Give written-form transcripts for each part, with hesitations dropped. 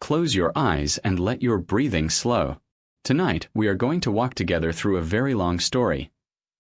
Close your eyes and let your breathing slow. Tonight, we are going to walk together through a very long story.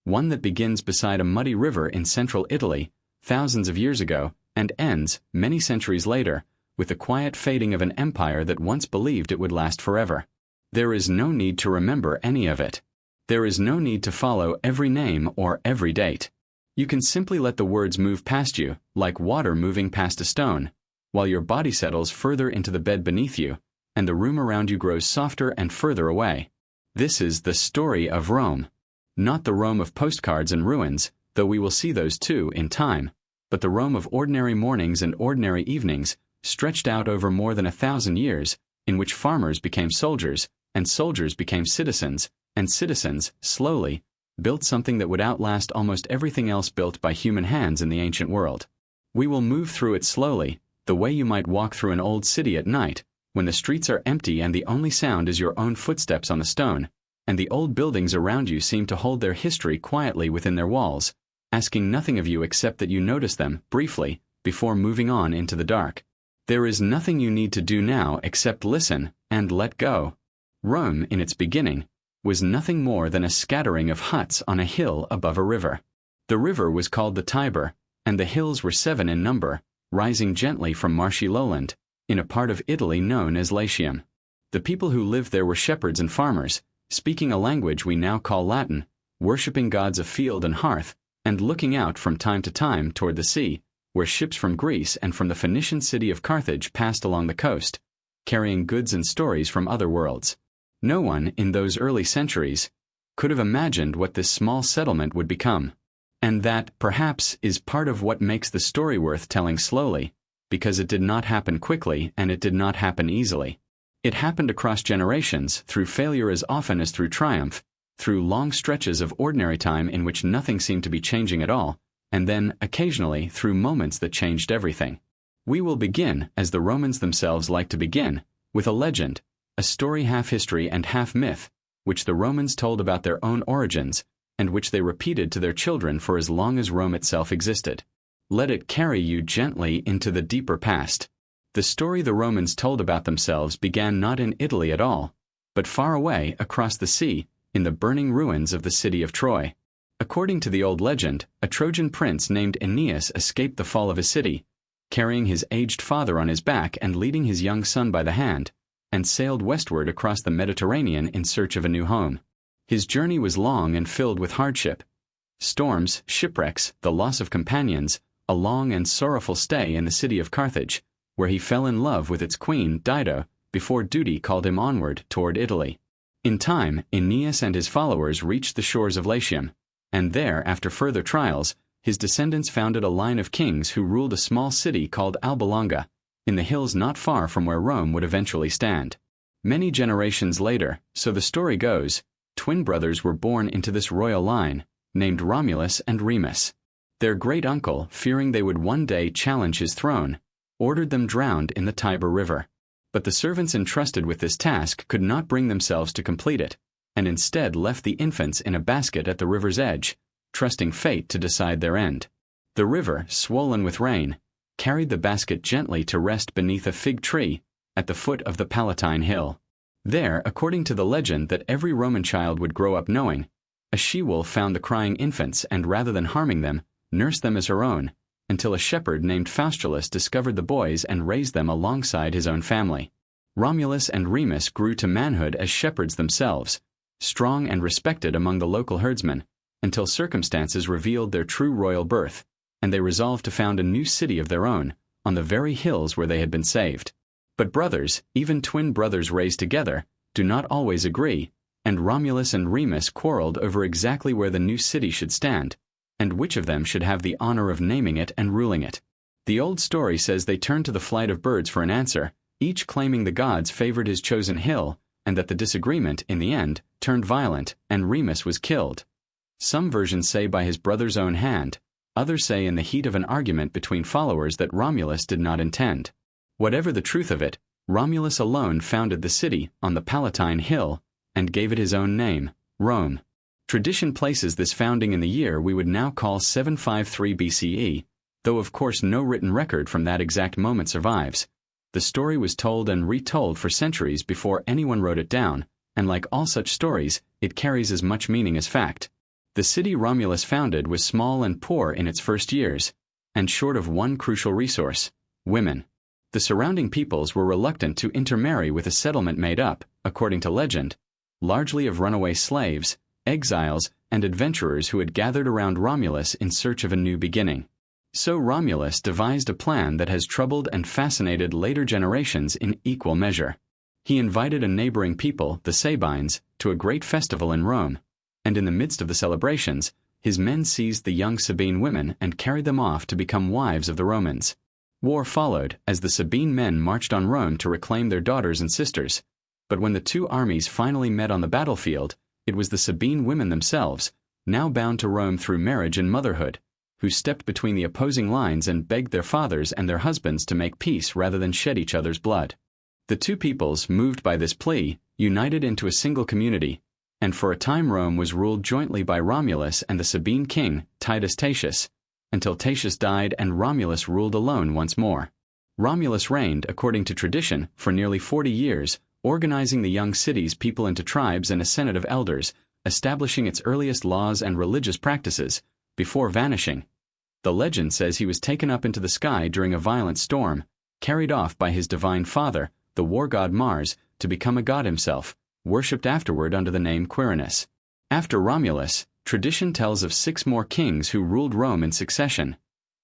One that begins beside a muddy river in central Italy, thousands of years ago, and ends, many centuries later, with the quiet fading of an empire that once believed it would last forever. There is no need to remember any of it. There is no need to follow every name or every date. You can simply let the words move past you, like water moving past a stone, while your body settles further into the bed beneath you, and the room around you grows softer and further away. This is the story of Rome. Not the Rome of postcards and ruins, though we will see those too in time, but the Rome of ordinary mornings and ordinary evenings, stretched out over more than 1,000 years, in which farmers became soldiers, and soldiers became citizens, and citizens, slowly, built something that would outlast almost everything else built by human hands in the ancient world. We will move through it slowly, the way you might walk through an old city at night, when the streets are empty and the only sound is your own footsteps on the stone, and the old buildings around you seem to hold their history quietly within their walls, asking nothing of you except that you notice them, briefly, before moving on into the dark. There is nothing you need to do now except listen and let go. Rome, in its beginning, was nothing more than a scattering of huts on a hill above a river. The river was called the Tiber, and the hills were 7 in number, rising gently from marshy lowland, in a part of Italy known as Latium. The people who lived there were shepherds and farmers, speaking a language we now call Latin, worshipping gods of field and hearth, and looking out from time to time toward the sea, where ships from Greece and from the Phoenician city of Carthage passed along the coast, carrying goods and stories from other worlds. No one, in those early centuries, could have imagined what this small settlement would become. And that, perhaps, is part of what makes the story worth telling slowly, because it did not happen quickly and it did not happen easily. It happened across generations, through failure as often as through triumph, through long stretches of ordinary time in which nothing seemed to be changing at all, and then, occasionally, through moments that changed everything. We will begin, as the Romans themselves like to begin, with a legend, a story half history and half myth, which the Romans told about their own origins, and which they repeated to their children for as long as Rome itself existed. Let it carry you gently into the deeper past. The story the Romans told about themselves began not in Italy at all, but far away across the sea, in the burning ruins of the city of Troy. According to the old legend, a Trojan prince named Aeneas escaped the fall of his city, carrying his aged father on his back and leading his young son by the hand, and sailed westward across the Mediterranean in search of a new home. His journey was long and filled with hardship. Storms, shipwrecks, the loss of companions, a long and sorrowful stay in the city of Carthage, where he fell in love with its queen, Dido, before duty called him onward toward Italy. In time, Aeneas and his followers reached the shores of Latium, and there, after further trials, his descendants founded a line of kings who ruled a small city called Alba Longa, in the hills not far from where Rome would eventually stand. Many generations later, so the story goes, twin brothers were born into this royal line, named Romulus and Remus. Their great-uncle, fearing they would one day challenge his throne, ordered them drowned in the Tiber River. But the servants entrusted with this task could not bring themselves to complete it, and instead left the infants in a basket at the river's edge, trusting fate to decide their end. The river, swollen with rain, carried the basket gently to rest beneath a fig tree at the foot of the Palatine Hill. There, according to the legend that every Roman child would grow up knowing, a she-wolf found the crying infants and, rather than harming them, nursed them as her own, until a shepherd named Faustulus discovered the boys and raised them alongside his own family. Romulus and Remus grew to manhood as shepherds themselves, strong and respected among the local herdsmen, until circumstances revealed their true royal birth, and they resolved to found a new city of their own, on the very hills where they had been saved. But brothers, even twin brothers raised together, do not always agree, and Romulus and Remus quarreled over exactly where the new city should stand, and which of them should have the honor of naming it and ruling it. The old story says they turned to the flight of birds for an answer, each claiming the gods favored his chosen hill, and that the disagreement, in the end, turned violent, and Remus was killed. Some versions say by his brother's own hand, others say in the heat of an argument between followers that Romulus did not intend. Whatever the truth of it, Romulus alone founded the city on the Palatine Hill and gave it his own name, Rome. Tradition places this founding in the year we would now call 753 BCE, though of course no written record from that exact moment survives, The story was told and retold for centuries before anyone wrote it down, and like all such stories, it carries as much meaning as fact. The city Romulus founded was small and poor in its first years, and short of one crucial resource: women. The surrounding peoples were reluctant to intermarry with a settlement made up, according to legend, largely of runaway slaves, exiles, and adventurers who had gathered around Romulus in search of a new beginning. So Romulus devised a plan that has troubled and fascinated later generations in equal measure. He invited a neighboring people, the Sabines, to a great festival in Rome, and in the midst of the celebrations, his men seized the young Sabine women and carried them off to become wives of the Romans. War followed as the Sabine men marched on Rome to reclaim their daughters and sisters, but when the two armies finally met on the battlefield, it was the Sabine women themselves, now bound to Rome through marriage and motherhood, who stepped between the opposing lines and begged their fathers and their husbands to make peace rather than shed each other's blood. The two peoples, moved by this plea, united into a single community, and for a time Rome was ruled jointly by Romulus and the Sabine king, Titus Tatius, until Tatius died and Romulus ruled alone once more. Romulus reigned, according to tradition, for nearly 40 years, organizing the young city's people into tribes and a senate of elders, establishing its earliest laws and religious practices, before vanishing. The legend says he was taken up into the sky during a violent storm, carried off by his divine father, the war god Mars, to become a god himself, worshipped afterward under the name Quirinus. After Romulus, tradition tells of 6 more kings who ruled Rome in succession,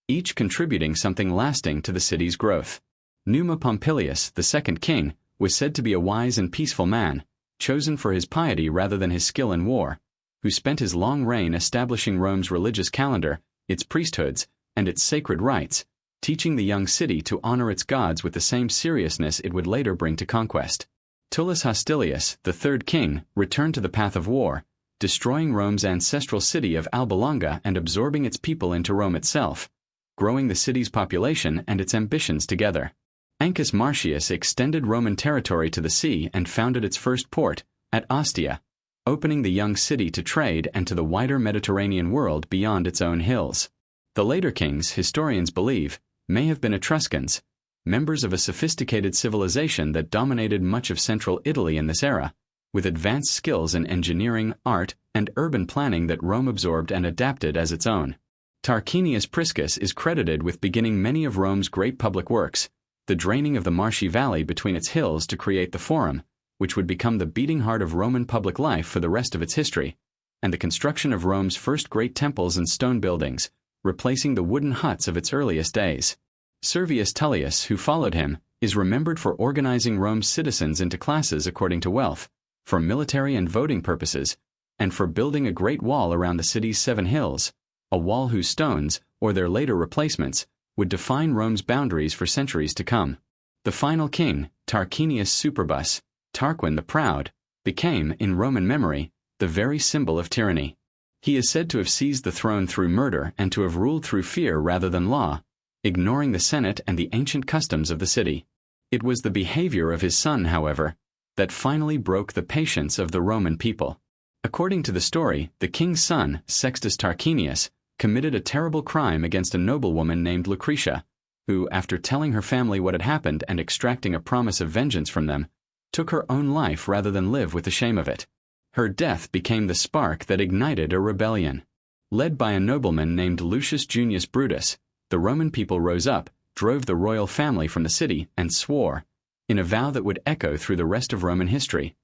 each contributing something lasting to the city's growth. Numa Pompilius, the second king, was said to be a wise and peaceful man, chosen for his piety rather than his skill in war, who spent his long reign establishing Rome's religious calendar, its priesthoods, and its sacred rites, teaching the young city to honor its gods with the same seriousness it would later bring to conquest. Tullus Hostilius, the third king, returned to the path of war, destroying Rome's ancestral city of Alba Longa and absorbing its people into Rome itself, growing the city's population and its ambitions together. Ancus Marcius extended Roman territory to the sea and founded its first port, at Ostia, opening the young city to trade and to the wider Mediterranean world beyond its own hills. The later kings, historians believe, may have been Etruscans, members of a sophisticated civilization that dominated much of central Italy in this era, with advanced skills in engineering, art, and urban planning that Rome absorbed and adapted as its own. Tarquinius Priscus is credited with beginning many of Rome's great public works, the draining of the marshy valley between its hills to create the Forum, which would become the beating heart of Roman public life for the rest of its history, and the construction of Rome's first great temples and stone buildings, replacing the wooden huts of its earliest days. Servius Tullius, who followed him, is remembered for organizing Rome's citizens into classes according to wealth, for military and voting purposes, and for building a great wall around the city's 7 hills, a wall whose stones, or their later replacements, would define Rome's boundaries for centuries to come. The final king, Tarquinius Superbus, Tarquin the Proud, became, in Roman memory, the very symbol of tyranny. He is said to have seized the throne through murder and to have ruled through fear rather than law, ignoring the Senate and the ancient customs of the city. It was the behavior of his son, however, that finally broke the patience of the Roman people. According to the story, the king's son, Sextus Tarquinius, committed a terrible crime against a noblewoman named Lucretia, who, after telling her family what had happened and extracting a promise of vengeance from them, took her own life rather than live with the shame of it. Her death became the spark that ignited a rebellion. Led by a nobleman named Lucius Junius Brutus, the Roman people rose up, drove the royal family from the city, and swore, in a vow that would echo through the rest of Roman history,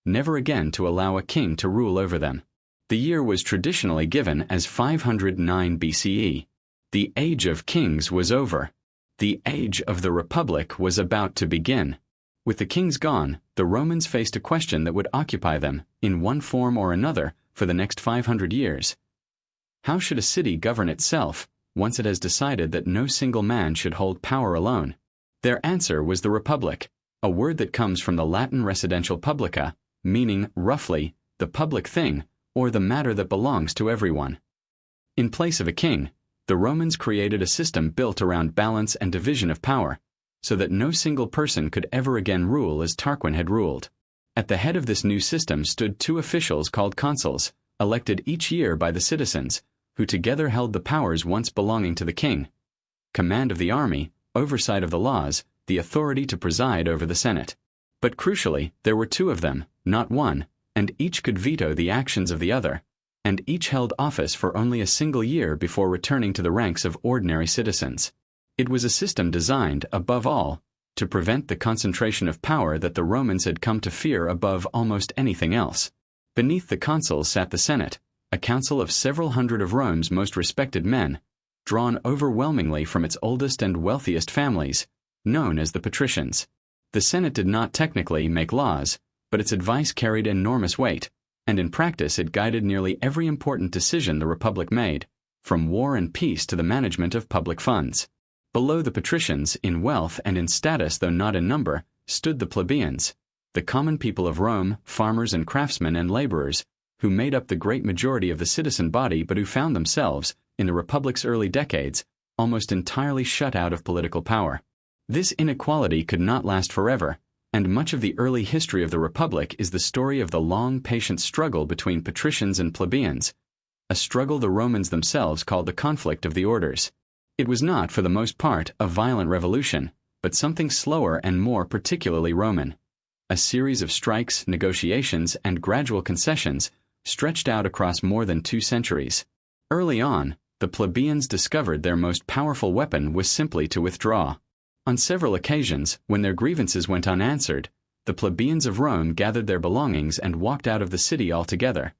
never again to allow a king to rule over them. The year was traditionally given as 509 BCE. The age of kings was over. The age of the Republic was about to begin. With the kings gone, the Romans faced a question that would occupy them, in one form or another, for the next 500 years. How should a city govern itself, once it has decided that no single man should hold power alone? Their answer was the Republic, a word that comes from the Latin residential publica, meaning, roughly, the public thing, or the matter that belongs to everyone. In place of a king, the Romans created a system built around balance and division of power, so that no single person could ever again rule as Tarquin had ruled. At the head of this new system stood 2 officials called consuls, elected each year by the citizens, who together held the powers once belonging to the king: command of the army, oversight of the laws, the authority to preside over the Senate. But crucially, there were two of them, not one, and each could veto the actions of the other, and each held office for only a single year before returning to the ranks of ordinary citizens. It was a system designed, above all, to prevent the concentration of power that the Romans had come to fear above almost anything else. Beneath the consuls sat the Senate, a council of several hundred of Rome's most respected men, drawn overwhelmingly from its oldest and wealthiest families, known as the patricians. The Senate did not technically make laws, but its advice carried enormous weight, and in practice it guided nearly every important decision the Republic made, from war and peace to the management of public funds. Below the patricians, in wealth and in status though not in number, stood the plebeians, the common people of Rome, farmers and craftsmen and laborers, who made up the great majority of the citizen body but who found themselves, in the Republic's early decades, almost entirely shut out of political power. This inequality could not last forever, and much of the early history of the Republic is the story of the long, patient struggle between patricians and plebeians, a struggle the Romans themselves called the conflict of the orders. It was not, for the most part, a violent revolution, but something slower and more particularly Roman. A series of strikes, negotiations, and gradual concessions stretched out across more than 2 centuries. Early on, the plebeians discovered their most powerful weapon was simply to withdraw. On several occasions, when their grievances went unanswered, the plebeians of Rome gathered their belongings and walked out of the city altogether,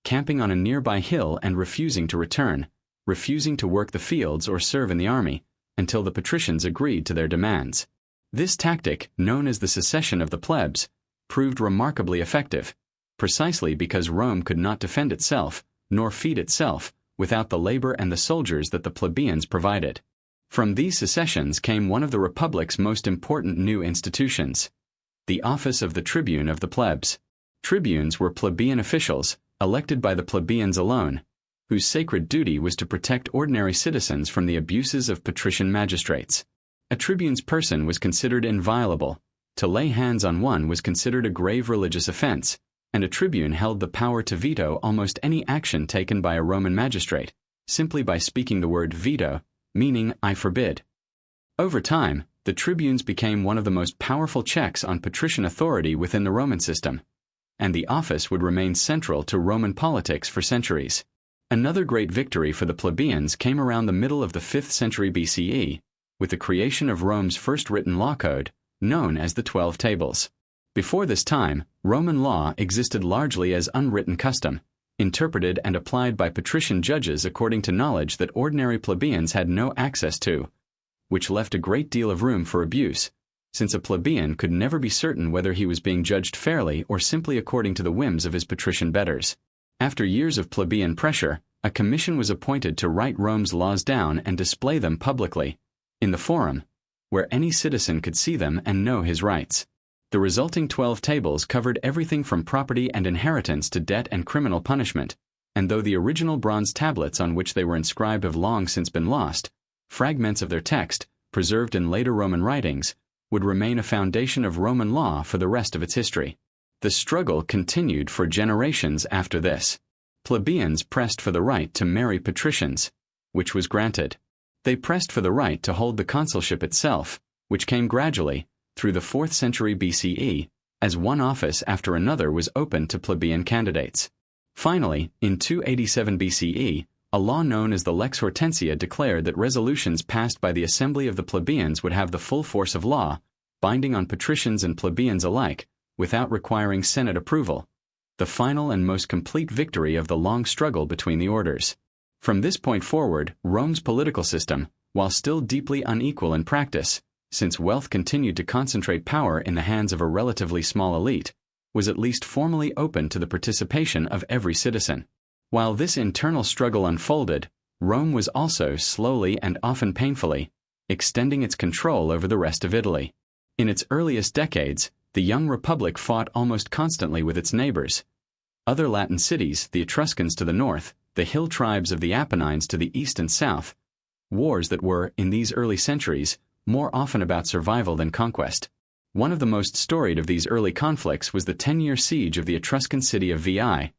camping on a nearby hill and refusing to return, refusing to work the fields or serve in the army, until the patricians agreed to their demands. This tactic, known as the secession of the plebs, proved remarkably effective, precisely because Rome could not defend itself, nor feed itself, without the labor and the soldiers that the plebeians provided. From these secessions came one of the Republic's most important new institutions, the office of the tribune of the plebs. Tribunes were plebeian officials, elected by the plebeians alone, whose sacred duty was to protect ordinary citizens from the abuses of patrician magistrates. A tribune's person was considered inviolable. To lay hands on one was considered a grave religious offense, and a tribune held the power to veto almost any action taken by a Roman magistrate, simply by speaking the word veto, meaning I forbid. Over time, the tribunes became one of the most powerful checks on patrician authority within the Roman system, and the office would remain central to Roman politics for centuries. Another great victory for the plebeians came around the middle of the 5th century BCE, with the creation of Rome's first written law code, known as the 12 Tables. Before this time, Roman law existed largely as unwritten custom, interpreted and applied by patrician judges according to knowledge that ordinary plebeians had no access to, which left a great deal of room for abuse, since a plebeian could never be certain whether he was being judged fairly or simply according to the whims of his patrician betters. After years of plebeian pressure, a commission was appointed to write Rome's laws down and display them publicly, in the Forum, where any citizen could see them and know his rights. The resulting 12 tables covered everything from property and inheritance to debt and criminal punishment, and though the original bronze tablets on which they were inscribed have long since been lost, fragments of their text, preserved in later Roman writings, would remain a foundation of Roman law for the rest of its history. The struggle continued for generations after this. Plebeians pressed for the right to marry patricians, which was granted. They pressed for the right to hold the consulship itself, which came gradually, through the 4th century BCE, as one office after another was open to plebeian candidates. Finally, in 287 BCE, a law known as the Lex Hortensia declared that resolutions passed by the assembly of the plebeians would have the full force of law, binding on patricians and plebeians alike, without requiring Senate approval, the final and most complete victory of the long struggle between the orders. From this point forward, Rome's political system, while still deeply unequal in practice, since wealth continued to concentrate power in the hands of a relatively small elite, was at least formally open to the participation of every citizen. While this internal struggle unfolded, Rome was also slowly and often painfully extending its control over the rest of Italy. In its earliest decades, the young republic fought almost constantly with its neighbors. Other Latin cities, the Etruscans to the north, the hill tribes of the Apennines to the east and south, wars that were, in these early centuries, more often about survival than conquest. One of the most storied of these early conflicts was the 10-year siege of the Etruscan city of Veii,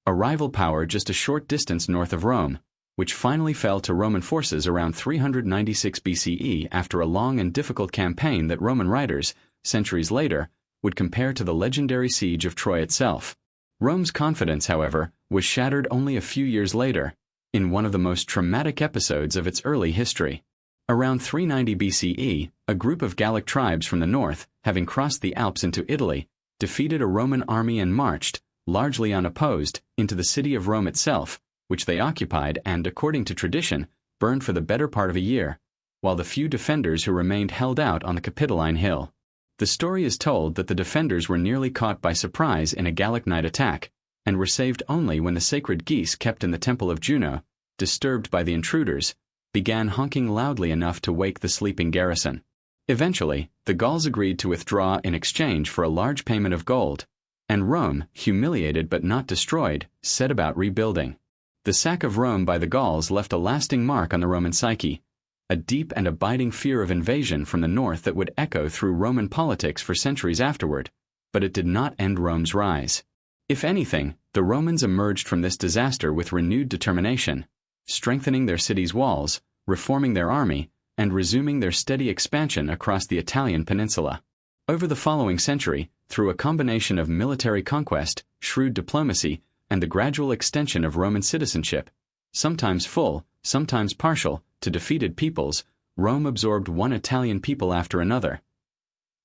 a rival power just a short distance north of Rome, which finally fell to Roman forces around 396 BCE after a long and difficult campaign that Roman writers, centuries later, would compare to the legendary siege of Troy itself. Rome's confidence, however, was shattered only a few years later, in one of the most traumatic episodes of its early history. Around 390 BCE, a group of Gallic tribes from the north, having crossed the Alps into Italy, defeated a Roman army and marched, largely unopposed, into the city of Rome itself, which they occupied and, according to tradition, burned for the better part of a year, while the few defenders who remained held out on the Capitoline Hill. The story is told that the defenders were nearly caught by surprise in a Gallic night attack, and were saved only when the sacred geese kept in the temple of Juno, disturbed by the intruders, began honking loudly enough to wake the sleeping garrison. Eventually, the Gauls agreed to withdraw in exchange for a large payment of gold, and Rome, humiliated but not destroyed, set about rebuilding. The sack of Rome by the Gauls left a lasting mark on the Roman psyche, a deep and abiding fear of invasion from the north that would echo through Roman politics for centuries afterward, but it did not end Rome's rise. If anything, the Romans emerged from this disaster with renewed determination, strengthening their city's walls, reforming their army, and resuming their steady expansion across the Italian peninsula. Over the following century, through a combination of military conquest, shrewd diplomacy, and the gradual extension of Roman citizenship, sometimes full, sometimes partial, to defeated peoples, Rome absorbed one Italian people after another.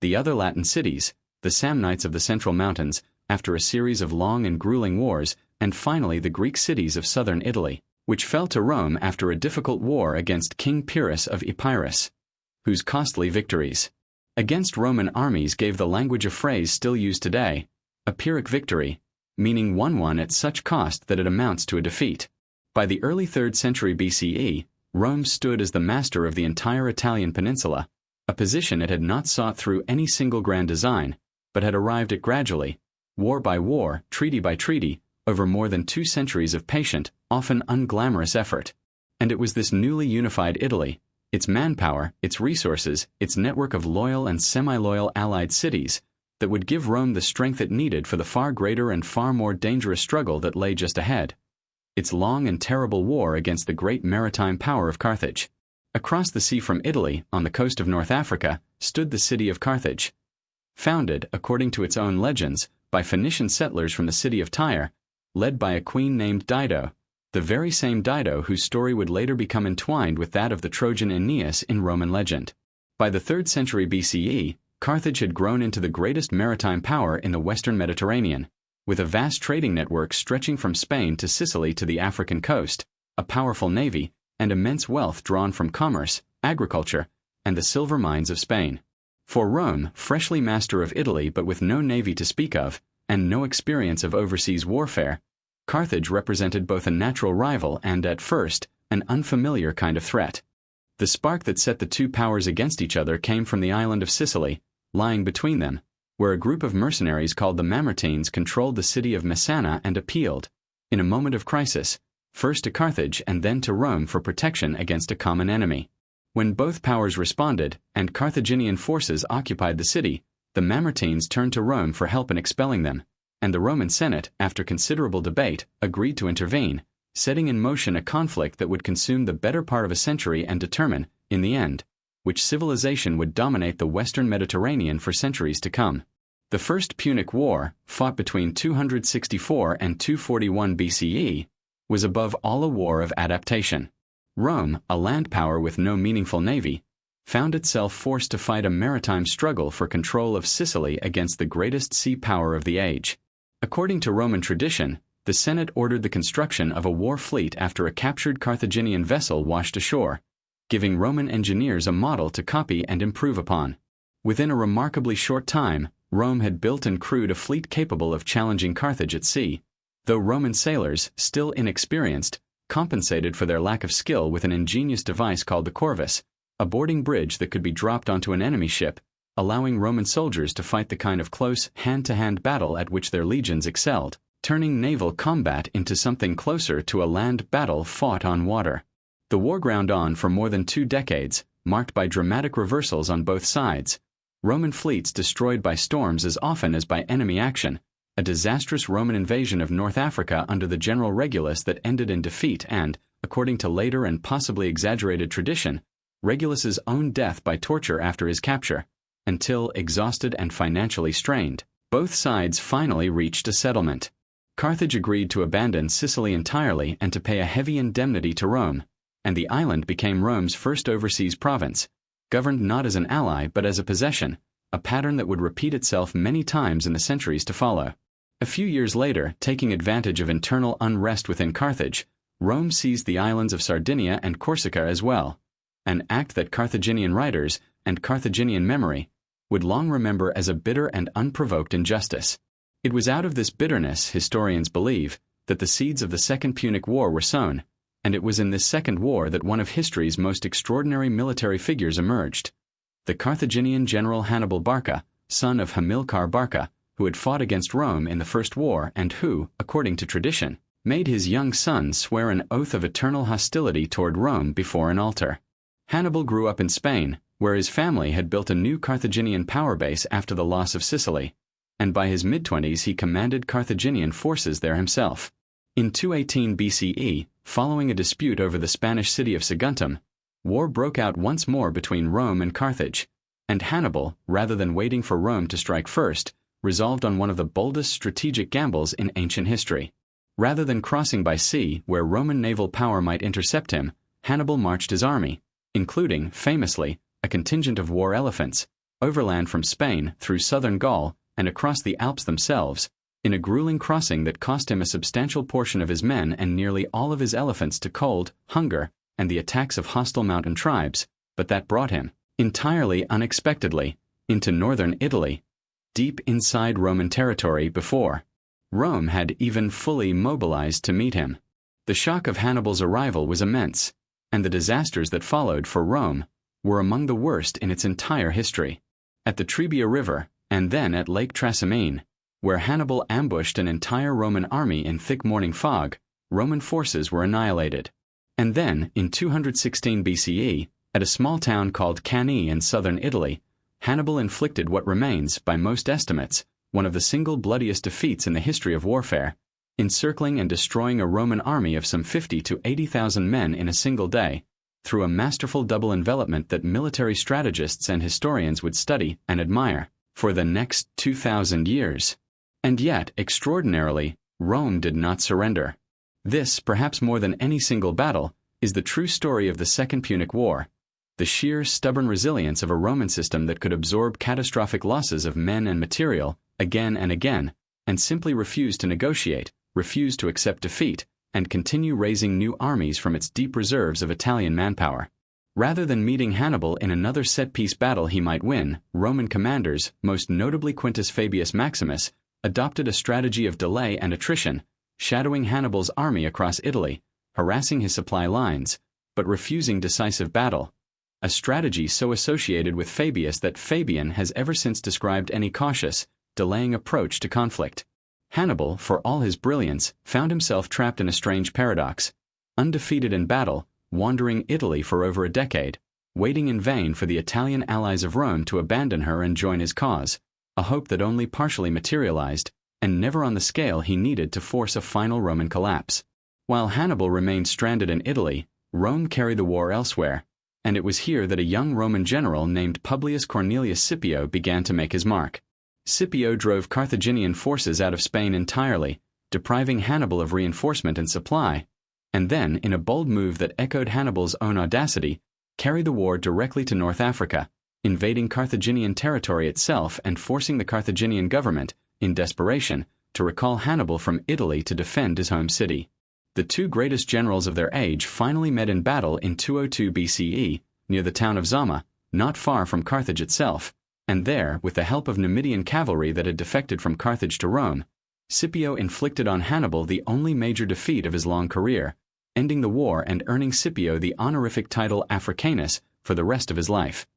The other Latin cities, the Samnites of the Central Mountains, after a series of long and grueling wars, and finally the Greek cities of southern Italy, which fell to Rome after a difficult war against King Pyrrhus of Epirus, whose costly victories against Roman armies gave the language of phrase still used today, a Pyrrhic victory, meaning won at such cost that it amounts to a defeat. By the early 3rd century BCE, Rome stood as the master of the entire Italian peninsula, a position it had not sought through any single grand design, but had arrived at gradually, war by war, treaty by treaty, over more than 2 centuries of patient, often unglamorous effort. And it was this newly unified Italy, its manpower, its resources, its network of loyal and semi-loyal allied cities, that would give Rome the strength it needed for the far greater and far more dangerous struggle that lay just ahead. Its long and terrible war against the great maritime power of Carthage. Across the sea from Italy, on the coast of North Africa, stood the city of Carthage. Founded, according to its own legends, by Phoenician settlers from the city of Tyre, led by a queen named Dido, the very same Dido whose story would later become entwined with that of the Trojan Aeneas in Roman legend. By the 3rd century BCE, Carthage had grown into the greatest maritime power in the western Mediterranean, with a vast trading network stretching from Spain to Sicily to the African coast, a powerful navy, and immense wealth drawn from commerce, agriculture, and the silver mines of Spain. For Rome, freshly master of Italy but with no navy to speak of, and no experience of overseas warfare, Carthage represented both a natural rival and, at first, an unfamiliar kind of threat. The spark that set the two powers against each other came from the island of Sicily, lying between them, where a group of mercenaries called the Mamertines controlled the city of Messana and appealed, in a moment of crisis, first to Carthage and then to Rome for protection against a common enemy. When both powers responded, and Carthaginian forces occupied the city, the Mamertines turned to Rome for help in expelling them, and the Roman Senate, after considerable debate, agreed to intervene, setting in motion a conflict that would consume the better part of a century and determine, in the end, which civilization would dominate the western Mediterranean for centuries to come. The First Punic War, fought between 264 and 241 BCE, was above all a war of adaptation. Rome, a land power with no meaningful navy, found itself forced to fight a maritime struggle for control of Sicily against the greatest sea power of the age. According to Roman tradition, the Senate ordered the construction of a war fleet after a captured Carthaginian vessel washed ashore, giving Roman engineers a model to copy and improve upon. Within a remarkably short time, Rome had built and crewed a fleet capable of challenging Carthage at sea, though Roman sailors, still inexperienced, compensated for their lack of skill with an ingenious device called the corvus, a boarding bridge that could be dropped onto an enemy ship, allowing Roman soldiers to fight the kind of close, hand-to-hand battle at which their legions excelled, turning naval combat into something closer to a land battle fought on water. The war ground on for more than 2 decades, marked by dramatic reversals on both sides. Roman fleets destroyed by storms as often as by enemy action, a disastrous Roman invasion of North Africa under the general Regulus that ended in defeat and, according to later and possibly exaggerated tradition, Regulus's own death by torture after his capture, until, exhausted and financially strained, both sides finally reached a settlement. Carthage agreed to abandon Sicily entirely and to pay a heavy indemnity to Rome, and the island became Rome's first overseas province, governed not as an ally but as a possession, a pattern that would repeat itself many times in the centuries to follow. A few years later, taking advantage of internal unrest within Carthage, Rome seized the islands of Sardinia and Corsica as well, an act that Carthaginian writers and Carthaginian memory would long remember as a bitter and unprovoked injustice. It was out of this bitterness, historians believe, that the seeds of the Second Punic War were sown, and it was in this second war that one of history's most extraordinary military figures emerged. The Carthaginian general Hannibal Barca, son of Hamilcar Barca, who had fought against Rome in the First War and who, according to tradition, made his young son swear an oath of eternal hostility toward Rome before an altar. Hannibal grew up in Spain, where his family had built a new Carthaginian power base after the loss of Sicily, and by his mid-20s he commanded Carthaginian forces there himself. In 218 BCE, following a dispute over the Spanish city of Saguntum, war broke out once more between Rome and Carthage, and Hannibal, rather than waiting for Rome to strike first, resolved on one of the boldest strategic gambles in ancient history. Rather than crossing by sea, where Roman naval power might intercept him, Hannibal marched his army, including, famously, a contingent of war elephants, overland from Spain through southern Gaul and across the Alps themselves, in a grueling crossing that cost him a substantial portion of his men and nearly all of his elephants to cold, hunger, and the attacks of hostile mountain tribes, but that brought him, entirely unexpectedly, into northern Italy, deep inside Roman territory before Rome had even fully mobilized to meet him. The shock of Hannibal's arrival was immense, and the disasters that followed for Rome were among the worst in its entire history. At the Trebia River, and then at Lake Trasimene, where Hannibal ambushed an entire Roman army in thick morning fog, Roman forces were annihilated. And then, in 216 BCE, at a small town called Cannae in southern Italy, Hannibal inflicted what remains, by most estimates, one of the single bloodiest defeats in the history of warfare, encircling and destroying a Roman army of some 50 to 80,000 men in a single day, through a masterful double envelopment that military strategists and historians would study and admire for the next 2,000 years. And yet, extraordinarily, Rome did not surrender. This, perhaps more than any single battle, is the true story of the Second Punic War, the sheer stubborn resilience of a Roman system that could absorb catastrophic losses of men and material again and again, and simply refuse to negotiate, refuse to accept defeat, and continue raising new armies from its deep reserves of Italian manpower. Rather than meeting Hannibal in another set-piece battle he might win, Roman commanders, most notably Quintus Fabius Maximus, adopted a strategy of delay and attrition, shadowing Hannibal's army across Italy, harassing his supply lines, but refusing decisive battle, a strategy so associated with Fabius that Fabian has ever since described any cautious, delaying approach to conflict. Hannibal, for all his brilliance, found himself trapped in a strange paradox, undefeated in battle, wandering Italy for over a decade, waiting in vain for the Italian allies of Rome to abandon her and join his cause, a hope that only partially materialized, and never on the scale he needed to force a final Roman collapse. While Hannibal remained stranded in Italy, Rome carried the war elsewhere, and it was here that a young Roman general named Publius Cornelius Scipio began to make his mark. Scipio drove Carthaginian forces out of Spain entirely, depriving Hannibal of reinforcement and supply, and then, in a bold move that echoed Hannibal's own audacity, carried the war directly to North Africa, invading Carthaginian territory itself and forcing the Carthaginian government, in desperation, to recall Hannibal from Italy to defend his home city. The two greatest generals of their age finally met in battle in 202 BCE, near the town of Zama, not far from Carthage itself, and there, with the help of Numidian cavalry that had defected from Carthage to Rome, Scipio inflicted on Hannibal the only major defeat of his long career, ending the war and earning Scipio the honorific title Africanus for the rest of his life.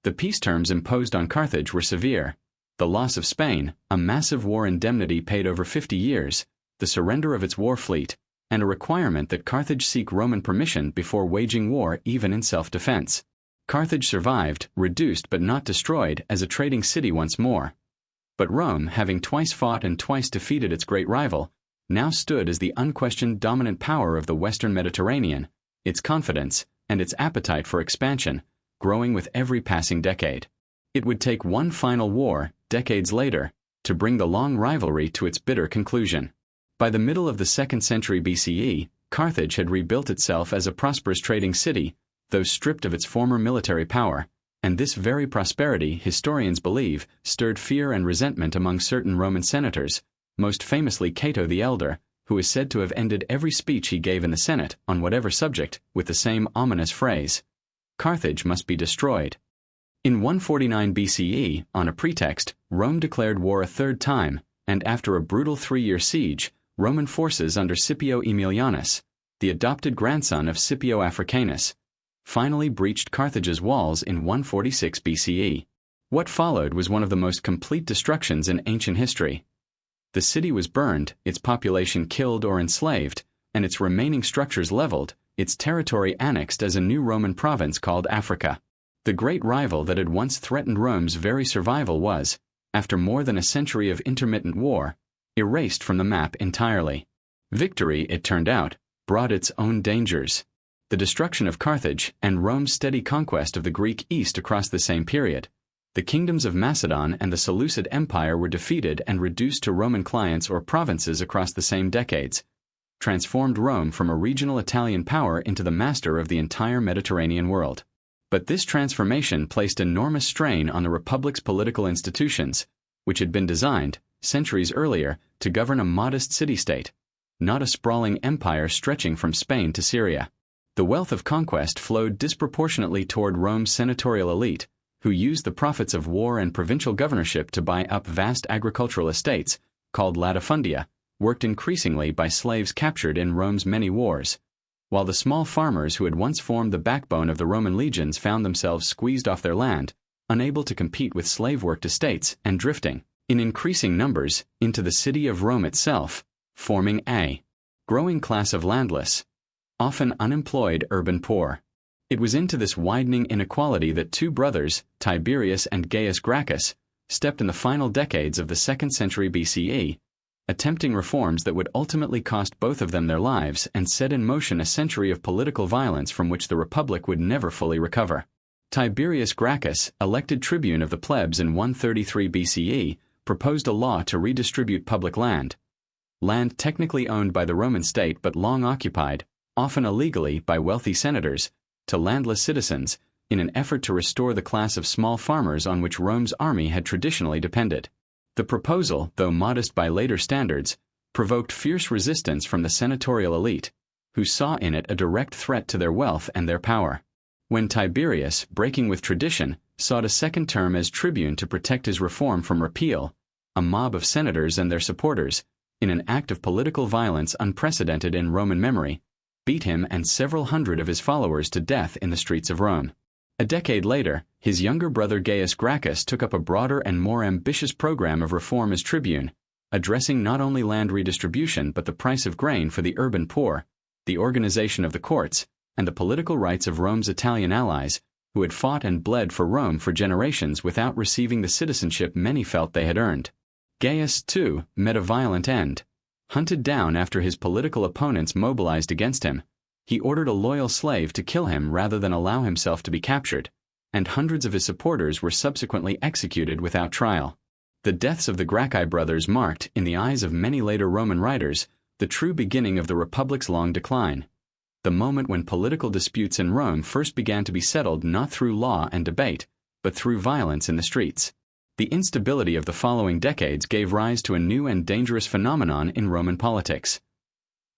The peace terms imposed on Carthage were severe: the loss of Spain, a massive war indemnity paid over 50 years, the surrender of its war fleet, and a requirement that Carthage seek Roman permission before waging war even in self-defense. Carthage survived, reduced but not destroyed, as a trading city once more. But Rome, having twice fought and twice defeated its great rival, now stood as the unquestioned dominant power of the Western Mediterranean, its confidence, and its appetite for expansion, growing with every passing decade. It would take one final war, decades later, to bring the long rivalry to its bitter conclusion. By the middle of the 2nd century BCE, Carthage had rebuilt itself as a prosperous trading city, though stripped of its former military power, and this very prosperity, historians believe, stirred fear and resentment among certain Roman senators, most famously Cato the Elder, who is said to have ended every speech he gave in the Senate, on whatever subject, with the same ominous phrase: "Carthage must be destroyed." In 149 BCE, on a pretext, Rome declared war a third time, and after a brutal 3-year siege, Roman forces under Scipio Aemilianus, the adopted grandson of Scipio Africanus, finally breached Carthage's walls in 146 BCE. What followed was one of the most complete destructions in ancient history. The city was burned, its population killed or enslaved, and its remaining structures leveled, its territory annexed as a new Roman province called Africa. The great rival that had once threatened Rome's very survival was, after more than a century of intermittent war, erased from the map entirely. Victory, it turned out, brought its own dangers. The destruction of Carthage and Rome's steady conquest of the Greek East across the same period. The kingdoms of Macedon and the Seleucid Empire were defeated and reduced to Roman clients or provinces across the same decades, transformed Rome from a regional Italian power into the master of the entire Mediterranean world. But this transformation placed enormous strain on the Republic's political institutions, which had been designed, centuries earlier, to govern a modest city-state, not a sprawling empire stretching from Spain to Syria. The wealth of conquest flowed disproportionately toward Rome's senatorial elite, who used the profits of war and provincial governorship to buy up vast agricultural estates, called latifundia, worked increasingly by slaves captured in Rome's many wars, while the small farmers who had once formed the backbone of the Roman legions found themselves squeezed off their land, unable to compete with slave-worked estates and drifting, in increasing numbers, into the city of Rome itself, forming a growing class of landless, often unemployed urban poor. It was into this widening inequality that two brothers, Tiberius and Gaius Gracchus, stepped in the final decades of the 2nd century BCE, attempting reforms that would ultimately cost both of them their lives and set in motion a century of political violence from which the Republic would never fully recover. Tiberius Gracchus, elected tribune of the plebs in 133 BCE, proposed a law to redistribute public land technically owned by the Roman state but long occupied, often illegally by wealthy senators, to landless citizens, in an effort to restore the class of small farmers on which Rome's army had traditionally depended. The proposal, though modest by later standards, provoked fierce resistance from the senatorial elite, who saw in it a direct threat to their wealth and their power. When Tiberius, breaking with tradition, sought a second term as tribune to protect his reform from repeal, a mob of senators and their supporters, in an act of political violence unprecedented in Roman memory, beat him and several hundred of his followers to death in the streets of Rome. A decade later, his younger brother Gaius Gracchus took up a broader and more ambitious program of reform as tribune, addressing not only land redistribution but the price of grain for the urban poor, the organization of the courts, and the political rights of Rome's Italian allies, who had fought and bled for Rome for generations without receiving the citizenship many felt they had earned. Gaius, too, met a violent end. Hunted down after his political opponents mobilized against him, he ordered a loyal slave to kill him rather than allow himself to be captured, and hundreds of his supporters were subsequently executed without trial. The deaths of the Gracchi brothers marked, in the eyes of many later Roman writers, the true beginning of the Republic's long decline, the moment when political disputes in Rome first began to be settled not through law and debate, but through violence in the streets. The instability of the following decades gave rise to a new and dangerous phenomenon in Roman politics: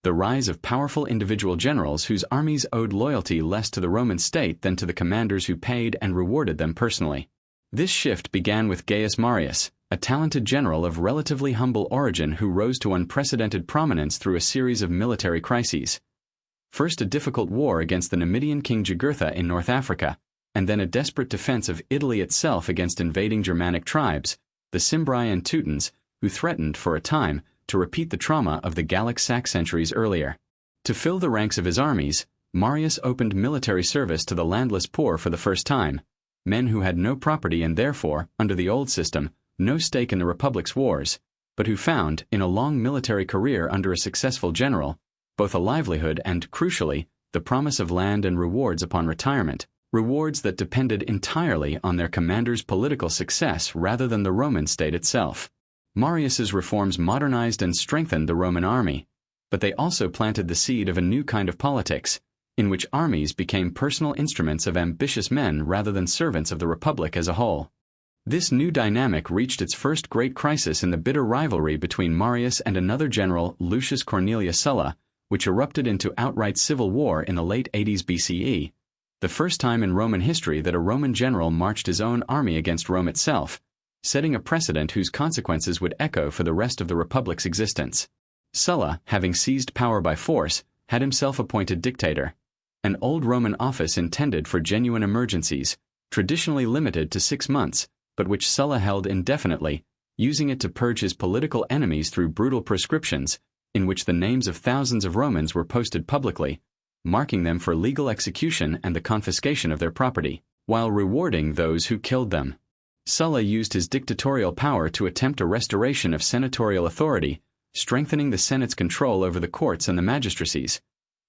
the rise of powerful individual generals whose armies owed loyalty less to the Roman state than to the commanders who paid and rewarded them personally. This shift began with Gaius Marius, a talented general of relatively humble origin who rose to unprecedented prominence through a series of military crises. First a difficult war against the Numidian king Jugurtha in North Africa, and then a desperate defense of Italy itself against invading Germanic tribes, the Cimbri and Teutons, who threatened, for a time, to repeat the trauma of the Gallic sack centuries earlier. To fill the ranks of his armies, Marius opened military service to the landless poor for the first time, men who had no property and therefore, under the old system, no stake in the Republic's wars, but who found, in a long military career under a successful general, both a livelihood and, crucially, the promise of land and rewards upon retirement, rewards that depended entirely on their commander's political success rather than the Roman state itself. Marius's reforms modernized and strengthened the Roman army, but they also planted the seed of a new kind of politics, in which armies became personal instruments of ambitious men rather than servants of the Republic as a whole. This new dynamic reached its first great crisis in the bitter rivalry between Marius and another general, Lucius Cornelius Sulla, which erupted into outright civil war in the late 80s BCE, the first time in Roman history that a Roman general marched his own army against Rome itself, setting a precedent whose consequences would echo for the rest of the Republic's existence. Sulla, having seized power by force, had himself appointed dictator, an old Roman office intended for genuine emergencies, traditionally limited to 6 months, but which Sulla held indefinitely, using it to purge his political enemies through brutal proscriptions, in which the names of thousands of Romans were posted publicly, marking them for legal execution and the confiscation of their property, while rewarding those who killed them. Sulla used his dictatorial power to attempt a restoration of senatorial authority, strengthening the Senate's control over the courts and the magistracies,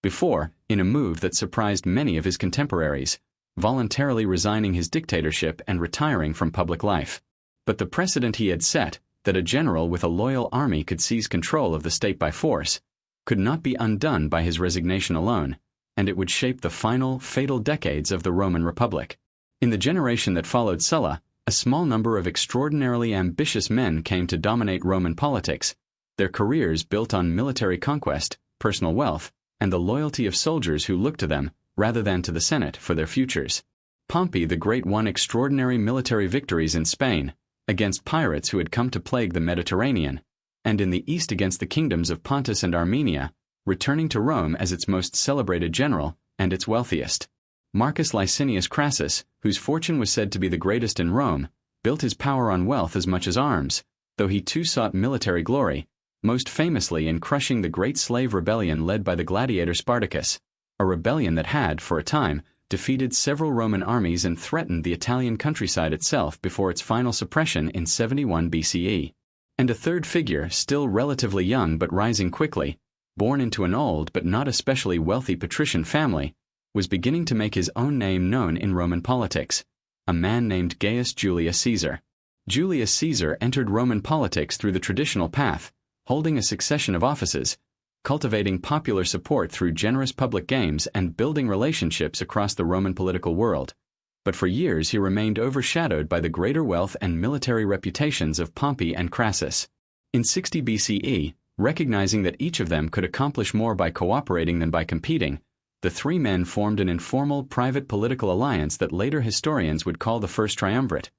before, in a move that surprised many of his contemporaries, voluntarily resigning his dictatorship and retiring from public life. But the precedent he had set, that a general with a loyal army could seize control of the state by force, could not be undone by his resignation alone, and it would shape the final, fatal decades of the Roman Republic. In the generation that followed Sulla, a small number of extraordinarily ambitious men came to dominate Roman politics, their careers built on military conquest, personal wealth, and the loyalty of soldiers who looked to them, rather than to the Senate, for their futures. Pompey the Great won extraordinary military victories in Spain, against pirates who had come to plague the Mediterranean, and in the east against the kingdoms of Pontus and Armenia, returning to Rome as its most celebrated general, and its wealthiest. Marcus Licinius Crassus, whose fortune was said to be the greatest in Rome, built his power on wealth as much as arms, though he too sought military glory, most famously in crushing the great slave rebellion led by the gladiator Spartacus, a rebellion that had, for a time, defeated several Roman armies and threatened the Italian countryside itself before its final suppression in 71 BCE. And a third figure, still relatively young but rising quickly, born into an old but not especially wealthy patrician family, was beginning to make his own name known in Roman politics, a man named Gaius Julius Caesar. Julius Caesar entered Roman politics through the traditional path, holding a succession of offices, cultivating popular support through generous public games and building relationships across the Roman political world. But for years he remained overshadowed by the greater wealth and military reputations of Pompey and Crassus. In 60 BCE, recognizing that each of them could accomplish more by cooperating than by competing, the three men formed an informal private political alliance that later historians would call the First Triumvirate.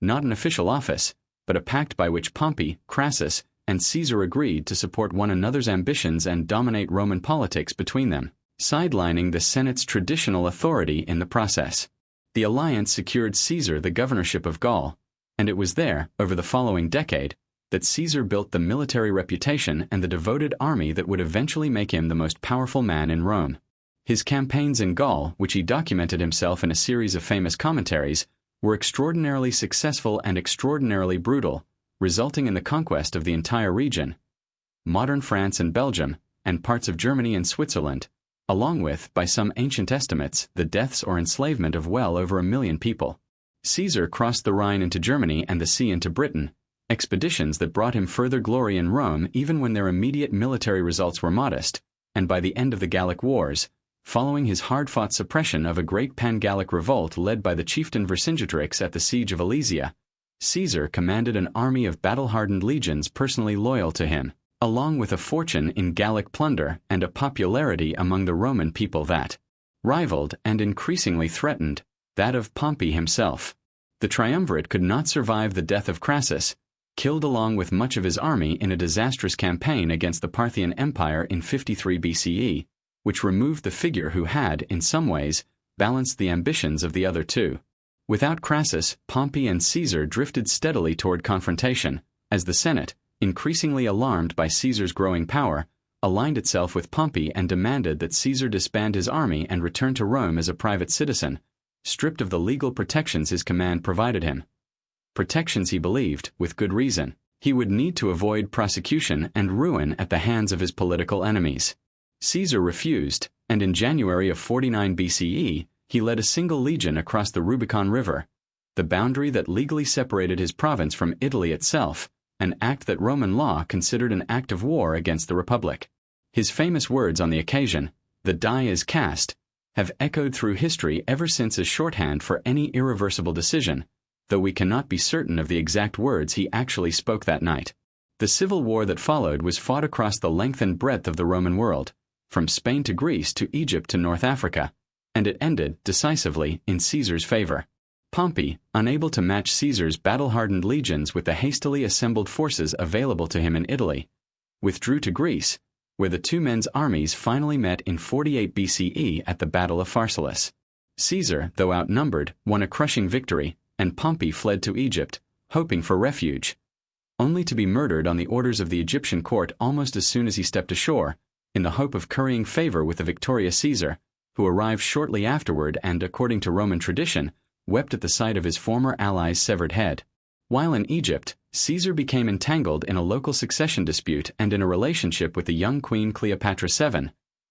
Not an official office, but a pact by which Pompey, Crassus, and Caesar agreed to support one another's ambitions and dominate Roman politics between them, sidelining the Senate's traditional authority in the process. The alliance secured Caesar the governorship of Gaul, and it was there, over the following decade, that Caesar built the military reputation and the devoted army that would eventually make him the most powerful man in Rome. His campaigns in Gaul, which he documented himself in a series of famous commentaries, were extraordinarily successful and extraordinarily brutal, resulting in the conquest of the entire region, modern France and Belgium, and parts of Germany and Switzerland, along with, by some ancient estimates, the deaths or enslavement of well over 1 million people. Caesar crossed the Rhine into Germany and the sea into Britain, expeditions that brought him further glory in Rome even when their immediate military results were modest, and by the end of the Gallic Wars, following his hard-fought suppression of a great pan-Gallic revolt led by the chieftain Vercingetorix at the siege of Alesia, Caesar commanded an army of battle-hardened legions personally loyal to him, along with a fortune in Gallic plunder and a popularity among the Roman people that rivaled and increasingly threatened that of Pompey himself. The triumvirate could not survive the death of Crassus, killed along with much of his army in a disastrous campaign against the Parthian Empire in 53 BCE, which removed the figure who had, in some ways, balanced the ambitions of the other two. Without Crassus, Pompey and Caesar drifted steadily toward confrontation, as the Senate, increasingly alarmed by Caesar's growing power, aligned itself with Pompey and demanded that Caesar disband his army and return to Rome as a private citizen, stripped of the legal protections his command provided him. Protections he believed, with good reason, he would need to avoid prosecution and ruin at the hands of his political enemies. Caesar refused, and in January of 49 BCE, he led a single legion across the Rubicon River, the boundary that legally separated his province from Italy itself, an act that Roman law considered an act of war against the Republic. His famous words on the occasion, "The die is cast," have echoed through history ever since as shorthand for any irreversible decision, though we cannot be certain of the exact words he actually spoke that night. The civil war that followed was fought across the length and breadth of the Roman world, from Spain to Greece to Egypt to North Africa, and it ended, decisively, in Caesar's favor. Pompey, unable to match Caesar's battle-hardened legions with the hastily assembled forces available to him in Italy, withdrew to Greece, where the two men's armies finally met in 48 BCE at the Battle of Pharsalus. Caesar, though outnumbered, won a crushing victory, and Pompey fled to Egypt, hoping for refuge, only to be murdered on the orders of the Egyptian court almost as soon as he stepped ashore, in the hope of currying favor with the victorious Caesar, who arrived shortly afterward and, according to Roman tradition, wept at the sight of his former ally's severed head. While in Egypt, Caesar became entangled in a local succession dispute and in a relationship with the young Queen Cleopatra VII,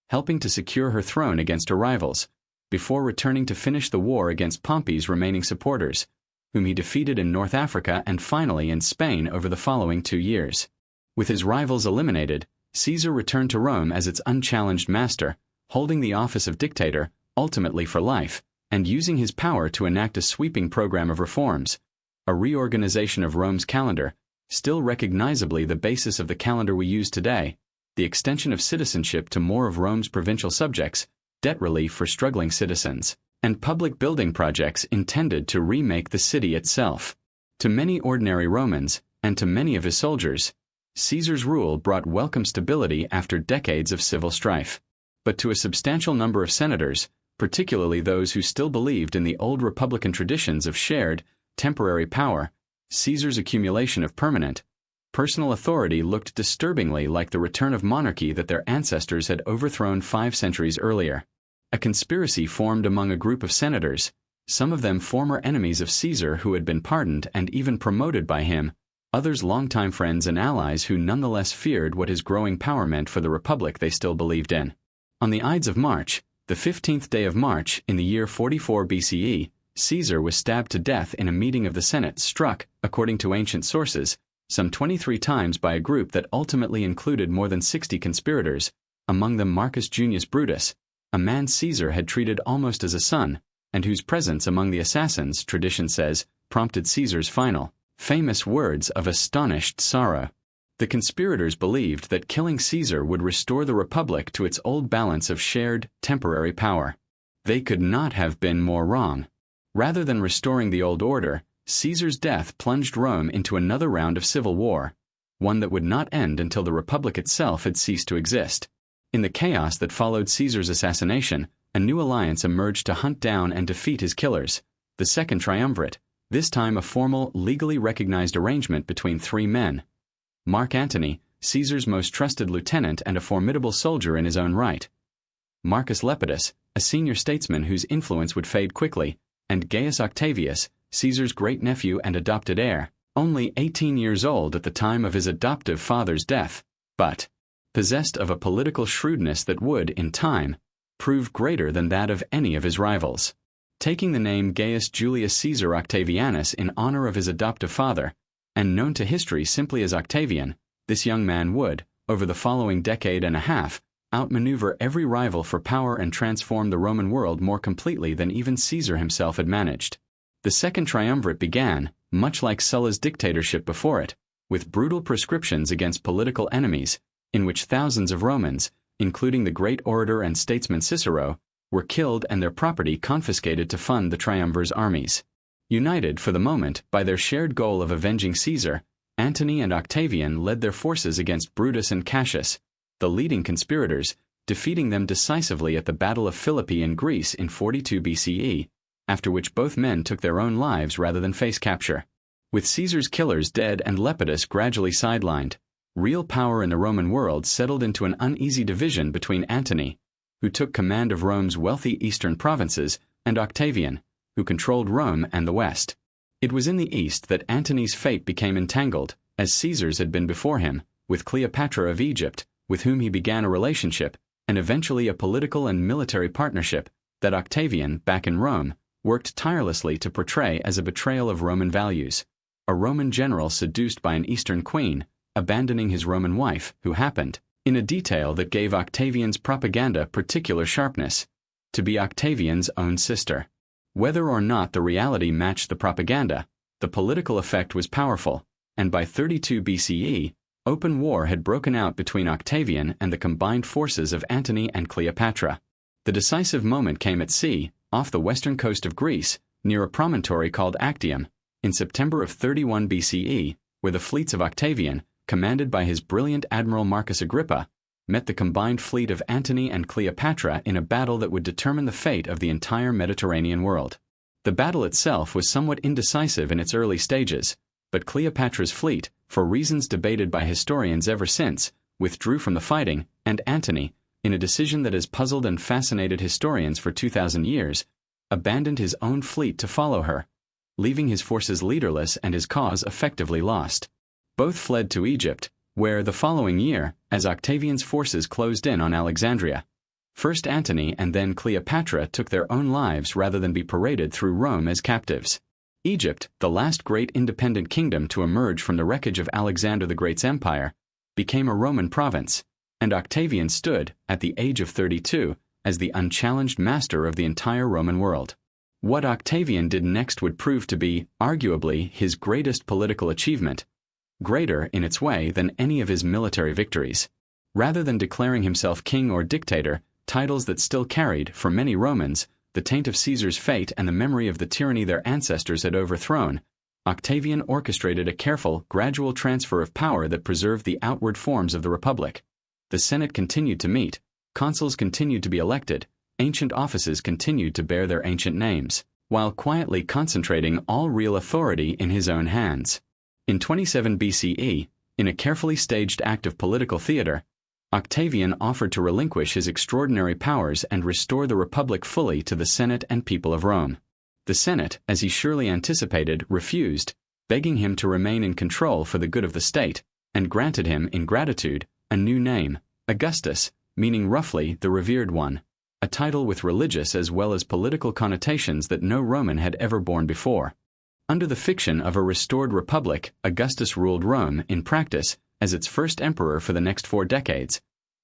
helping to secure her throne against her rivals, before returning to finish the war against Pompey's remaining supporters, whom he defeated in North Africa and finally in Spain over the following 2 years. With his rivals eliminated, Caesar returned to Rome as its unchallenged master, holding the office of dictator, ultimately for life, and using his power to enact a sweeping program of reforms, a reorganization of Rome's calendar, still recognizably the basis of the calendar we use today, the extension of citizenship to more of Rome's provincial subjects, debt relief for struggling citizens, and public building projects intended to remake the city itself. To many ordinary Romans, and to many of his soldiers, Caesar's rule brought welcome stability after decades of civil strife. But to a substantial number of senators, particularly those who still believed in the old republican traditions of shared, temporary power, Caesar's accumulation of permanent, personal authority looked disturbingly like the return of monarchy that their ancestors had overthrown 5 centuries earlier. A conspiracy formed among a group of senators, some of them former enemies of Caesar who had been pardoned and even promoted by him, others longtime friends and allies who nonetheless feared what his growing power meant for the republic they still believed in. On the Ides of March, the 15th day of March, in the year 44 BCE, Caesar was stabbed to death in a meeting of the Senate struck, according to ancient sources, some 23 times by a group that ultimately included more than 60 conspirators, among them Marcus Junius Brutus, a man Caesar had treated almost as a son, and whose presence among the assassins, tradition says, prompted Caesar's final, famous words of astonished sorrow. The conspirators believed that killing Caesar would restore the Republic to its old balance of shared, temporary power. They could not have been more wrong. Rather than restoring the old order, Caesar's death plunged Rome into another round of civil war, one that would not end until the Republic itself had ceased to exist. In the chaos that followed Caesar's assassination, a new alliance emerged to hunt down and defeat his killers, the Second Triumvirate, this time a formal, legally recognized arrangement between 3 men. Mark Antony, Caesar's most trusted lieutenant and a formidable soldier in his own right. Marcus Lepidus, a senior statesman whose influence would fade quickly, and Gaius Octavius, Caesar's great-nephew and adopted heir, only 18 years old at the time of his adoptive father's death, but possessed of a political shrewdness that would, in time, prove greater than that of any of his rivals. Taking the name Gaius Julius Caesar Octavianus in honor of his adoptive father, and known to history simply as Octavian, this young man would, over the following decade and a half, outmaneuver every rival for power and transform the Roman world more completely than even Caesar himself had managed. The Second Triumvirate began, much like Sulla's dictatorship before it, with brutal proscriptions against political enemies, in which thousands of Romans, including the great orator and statesman Cicero, were killed and their property confiscated to fund the triumvir's armies. United for the moment by their shared goal of avenging Caesar, Antony and Octavian led their forces against Brutus and Cassius, the leading conspirators, defeating them decisively at the Battle of Philippi in Greece in 42 BCE, after which both men took their own lives rather than face capture. With Caesar's killers dead and Lepidus gradually sidelined, real power in the Roman world settled into an uneasy division between Antony, who took command of Rome's wealthy eastern provinces, and Octavian, who controlled Rome and the West. It was in the East that Antony's fate became entangled, as Caesar's had been before him, with Cleopatra of Egypt, with whom he began a relationship, and eventually a political and military partnership that Octavian, back in Rome, worked tirelessly to portray as a betrayal of Roman values. A Roman general seduced by an Eastern queen, abandoning his Roman wife, who happened, in a detail that gave Octavian's propaganda particular sharpness, to be Octavian's own sister. Whether or not the reality matched the propaganda, the political effect was powerful, and by 32 BCE, open war had broken out between Octavian and the combined forces of Antony and Cleopatra. The decisive moment came at sea, off the western coast of Greece, near a promontory called Actium, in September of 31 BCE, where the fleets of Octavian, commanded by his brilliant admiral Marcus Agrippa, met the combined fleet of Antony and Cleopatra in a battle that would determine the fate of the entire Mediterranean world. The battle itself was somewhat indecisive in its early stages, but Cleopatra's fleet, for reasons debated by historians ever since, withdrew from the fighting, and Antony, in a decision that has puzzled and fascinated historians for 2,000 years, abandoned his own fleet to follow her, leaving his forces leaderless and his cause effectively lost. Both fled to Egypt, where, the following year, as Octavian's forces closed in on Alexandria, first Antony and then Cleopatra took their own lives rather than be paraded through Rome as captives. Egypt, the last great independent kingdom to emerge from the wreckage of Alexander the Great's empire, became a Roman province, and Octavian stood, at the age of 32, as the unchallenged master of the entire Roman world. What Octavian did next would prove to be, arguably, his greatest political achievement, greater in its way than any of his military victories. Rather than declaring himself king or dictator, titles that still carried, for many Romans, the taint of Caesar's fate and the memory of the tyranny their ancestors had overthrown, Octavian orchestrated a careful, gradual transfer of power that preserved the outward forms of the Republic. The Senate continued to meet, consuls continued to be elected, ancient offices continued to bear their ancient names, while quietly concentrating all real authority in his own hands. In 27 BCE, in a carefully staged act of political theater, Octavian offered to relinquish his extraordinary powers and restore the Republic fully to the Senate and people of Rome. The Senate, as he surely anticipated, refused, begging him to remain in control for the good of the state, and granted him, in gratitude, a new name, Augustus, meaning roughly the revered one, a title with religious as well as political connotations that no Roman had ever borne before. Under the fiction of a restored republic, Augustus ruled Rome, in practice, as its first emperor for the next 4 decades,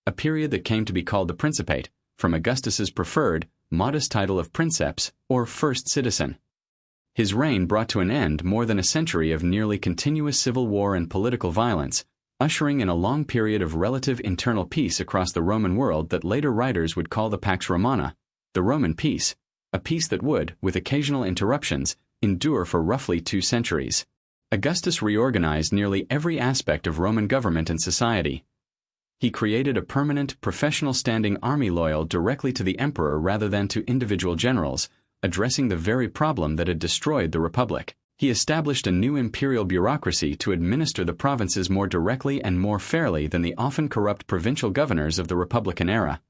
a period that came to be called the Principate, from Augustus's preferred, modest title of princeps, or first citizen. His reign brought to an end more than a century of nearly continuous civil war and political violence, ushering in a long period of relative internal peace across the Roman world that later writers would call the Pax Romana, the Roman peace, a peace that would, with occasional interruptions, endure for roughly 2 centuries. Augustus reorganized nearly every aspect of Roman government and society. He created a permanent, professional standing army loyal directly to the emperor rather than to individual generals, addressing the very problem that had destroyed the Republic. He established a new imperial bureaucracy to administer the provinces more directly and more fairly than the often corrupt provincial governors of the Republican era.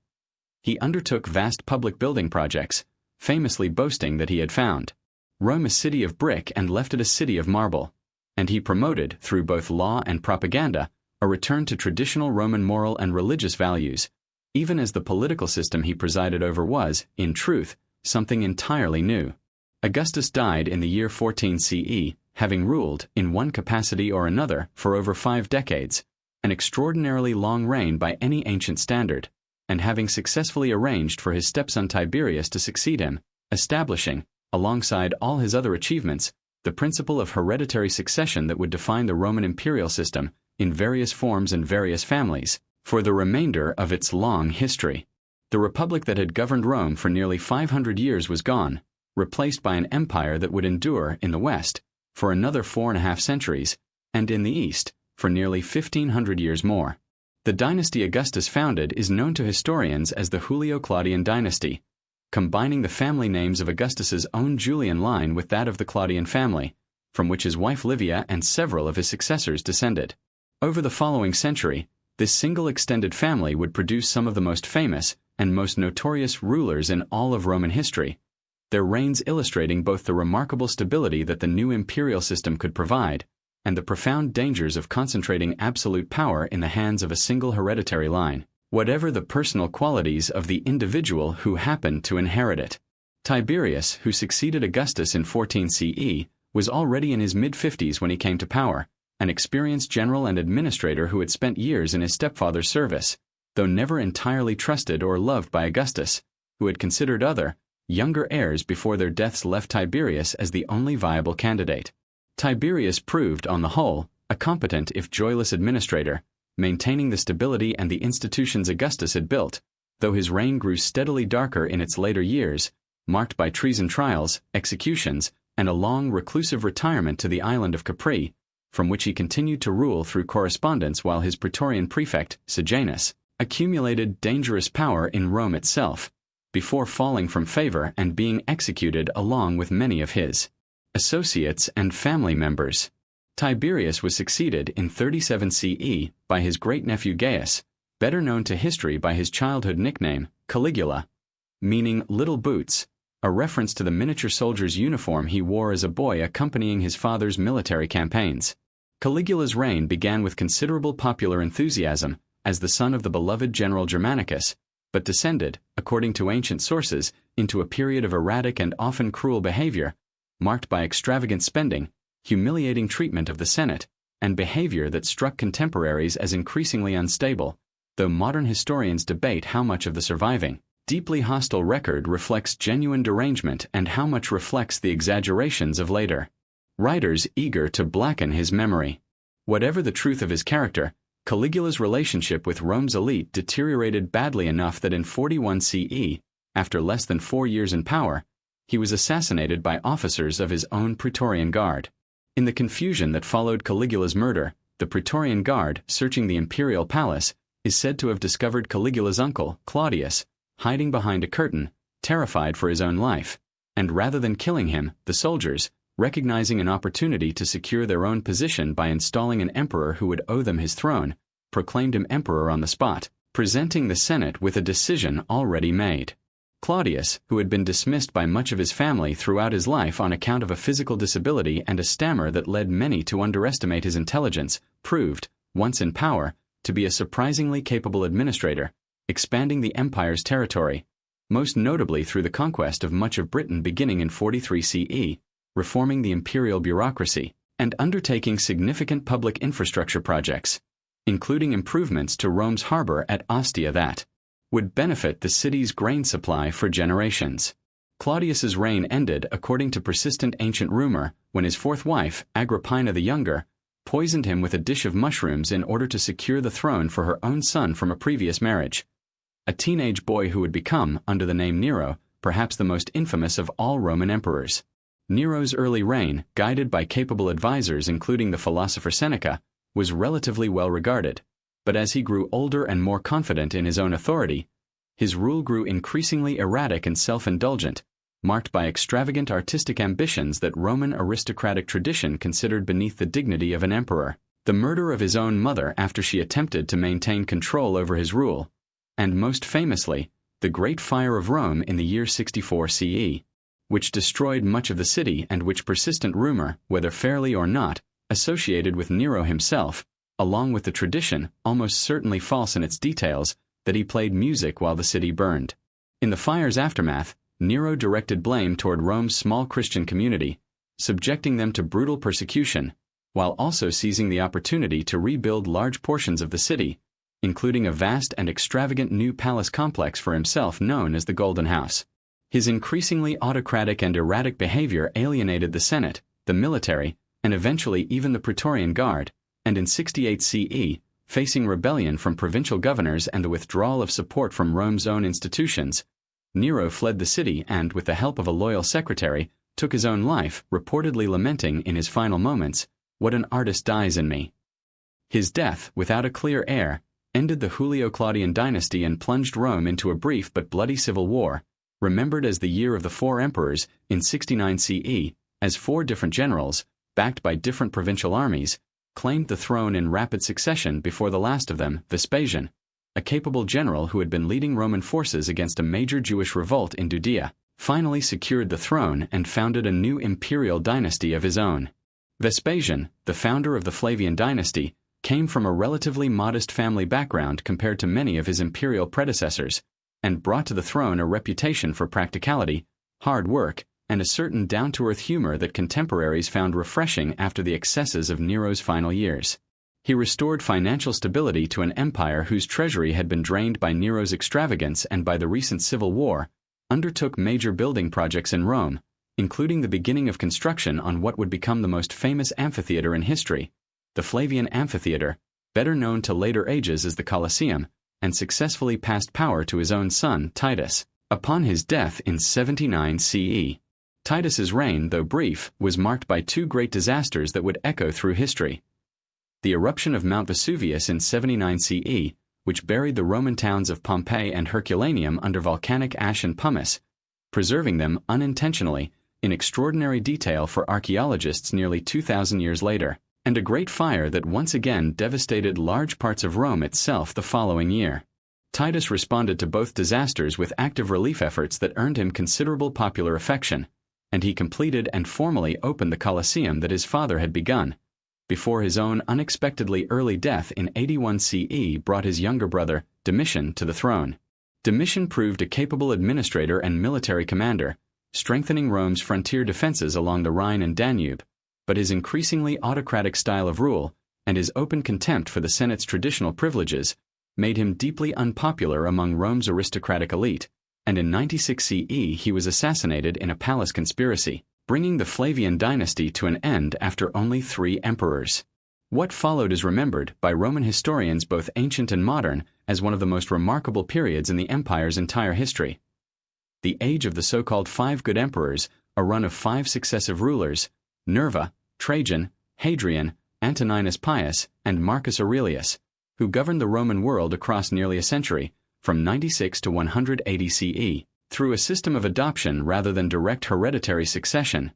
He undertook vast public building projects, famously boasting that he had found Rome a city of brick and left it a city of marble. And he promoted, through both law and propaganda, a return to traditional Roman moral and religious values, even as the political system he presided over was, in truth, something entirely new. Augustus died in the year 14 CE, having ruled, in one capacity or another, for over 5 decades, an extraordinarily long reign by any ancient standard, and having successfully arranged for his stepson Tiberius to succeed him, establishing, alongside all his other achievements, the principle of hereditary succession that would define the Roman imperial system, in various forms and various families, for the remainder of its long history. The republic that had governed Rome for nearly 500 years was gone, replaced by an empire that would endure, in the West, for another 4.5 centuries, and in the East, for nearly 1,500 years more. The dynasty Augustus founded is known to historians as the Julio-Claudian dynasty, combining the family names of Augustus's own Julian line with that of the Claudian family, from which his wife Livia and several of his successors descended. Over the following century, this single extended family would produce some of the most famous and most notorious rulers in all of Roman history, their reigns illustrating both the remarkable stability that the new imperial system could provide and the profound dangers of concentrating absolute power in the hands of a single hereditary line. whatever the personal qualities of the individual who happened to inherit it. Tiberius, who succeeded Augustus in 14 CE, was already in his mid-50s when he came to power, an experienced general and administrator who had spent years in his stepfather's service, though never entirely trusted or loved by Augustus, who had considered other, younger heirs before their deaths left Tiberius as the only viable candidate. Tiberius proved, on the whole, a competent if joyless administrator, maintaining the stability and the institutions Augustus had built, though his reign grew steadily darker in its later years, marked by treason trials, executions, and a long reclusive retirement to the island of Capri, from which he continued to rule through correspondence while his Praetorian prefect, Sejanus, accumulated dangerous power in Rome itself, before falling from favor and being executed along with many of his associates and family members. Tiberius was succeeded in 37 CE by his great-nephew Gaius, better known to history by his childhood nickname, Caligula, meaning little boots, a reference to the miniature soldier's uniform he wore as a boy accompanying his father's military campaigns. Caligula's reign began with considerable popular enthusiasm as the son of the beloved general Germanicus, but descended, according to ancient sources, into a period of erratic and often cruel behavior, marked by extravagant spending, humiliating treatment of the Senate, and behavior that struck contemporaries as increasingly unstable, though modern historians debate how much of the surviving, deeply hostile record reflects genuine derangement and how much reflects the exaggerations of later writers eager to blacken his memory. Whatever the truth of his character, Caligula's relationship with Rome's elite deteriorated badly enough that in 41 CE, after less than 4 years in power, he was assassinated by officers of his own Praetorian Guard. In the confusion that followed Caligula's murder, the Praetorian Guard, searching the imperial palace, is said to have discovered Caligula's uncle, Claudius, hiding behind a curtain, terrified for his own life, and rather than killing him, the soldiers, recognizing an opportunity to secure their own position by installing an emperor who would owe them his throne, proclaimed him emperor on the spot, presenting the Senate with a decision already made. Claudius, who had been dismissed by much of his family throughout his life on account of a physical disability and a stammer that led many to underestimate his intelligence, proved, once in power, to be a surprisingly capable administrator, expanding the empire's territory, most notably through the conquest of much of Britain beginning in 43 CE, reforming the imperial bureaucracy, and undertaking significant public infrastructure projects, including improvements to Rome's harbor at Ostia that would benefit the city's grain supply for generations. Claudius's reign ended according to persistent ancient rumor when his fourth wife, Agrippina the Younger, poisoned him with a dish of mushrooms in order to secure the throne for her own son from a previous marriage, a teenage boy who would become, under the name Nero, perhaps the most infamous of all Roman emperors. Nero's early reign, guided by capable advisors including the philosopher Seneca, was relatively well regarded, but as he grew older and more confident in his own authority, his rule grew increasingly erratic and self-indulgent, marked by extravagant artistic ambitions that Roman aristocratic tradition considered beneath the dignity of an emperor, the murder of his own mother after she attempted to maintain control over his rule, and most famously, the Great Fire of Rome in the year 64 CE, which destroyed much of the city and which persistent rumor, whether fairly or not, associated with Nero himself, along with the tradition, almost certainly false in its details, that he played music while the city burned. In the fire's aftermath, Nero directed blame toward Rome's small Christian community, subjecting them to brutal persecution, while also seizing the opportunity to rebuild large portions of the city, including a vast and extravagant new palace complex for himself known as the Golden House. His increasingly autocratic and erratic behavior alienated the Senate, the military, and eventually even the Praetorian Guard, and in 68 CE, facing rebellion from provincial governors and the withdrawal of support from Rome's own institutions, Nero fled the city and, with the help of a loyal secretary, took his own life, reportedly lamenting in his final moments, "What an artist dies in me." His death, without a clear heir, ended the Julio-Claudian dynasty and plunged Rome into a brief but bloody civil war, remembered as the year of the four emperors in 69 CE, as four different generals, backed by different provincial armies, claimed the throne in rapid succession before the last of them, Vespasian, a capable general who had been leading Roman forces against a major Jewish revolt in Judea, finally secured the throne and founded a new imperial dynasty of his own. Vespasian, the founder of the Flavian dynasty, came from a relatively modest family background compared to many of his imperial predecessors, and brought to the throne a reputation for practicality, hard work, and a certain down-to-earth humor that contemporaries found refreshing after the excesses of Nero's final years. He restored financial stability to an empire whose treasury had been drained by Nero's extravagance and by the recent civil war, undertook major building projects in Rome, including the beginning of construction on what would become the most famous amphitheater in history, the Flavian Amphitheater, better known to later ages as the Colosseum, and successfully passed power to his own son, Titus, upon his death in 79 CE. Titus's reign, though brief, was marked by two great disasters that would echo through history. The eruption of Mount Vesuvius in 79 CE, which buried the Roman towns of Pompeii and Herculaneum under volcanic ash and pumice, preserving them unintentionally in extraordinary detail for archaeologists nearly 2,000 years later, and a great fire that once again devastated large parts of Rome itself the following year. Titus responded to both disasters with active relief efforts that earned him considerable popular affection, and he completed and formally opened the Colosseum that his father had begun, before his own unexpectedly early death in 81 CE brought his younger brother, Domitian, to the throne. Domitian proved a capable administrator and military commander, strengthening Rome's frontier defenses along the Rhine and Danube, but his increasingly autocratic style of rule and his open contempt for the Senate's traditional privileges made him deeply unpopular among Rome's aristocratic elite, and in 96 CE he was assassinated in a palace conspiracy, bringing the Flavian dynasty to an end after only 3 emperors. What followed is remembered by Roman historians both ancient and modern as one of the most remarkable periods in the empire's entire history. The age of the so-called 5 good emperors, a run of 5 successive rulers, Nerva, Trajan, Hadrian, Antoninus Pius, and Marcus Aurelius, who governed the Roman world across nearly a century, from 96 to 180 CE. Through a system of adoption rather than direct hereditary succession,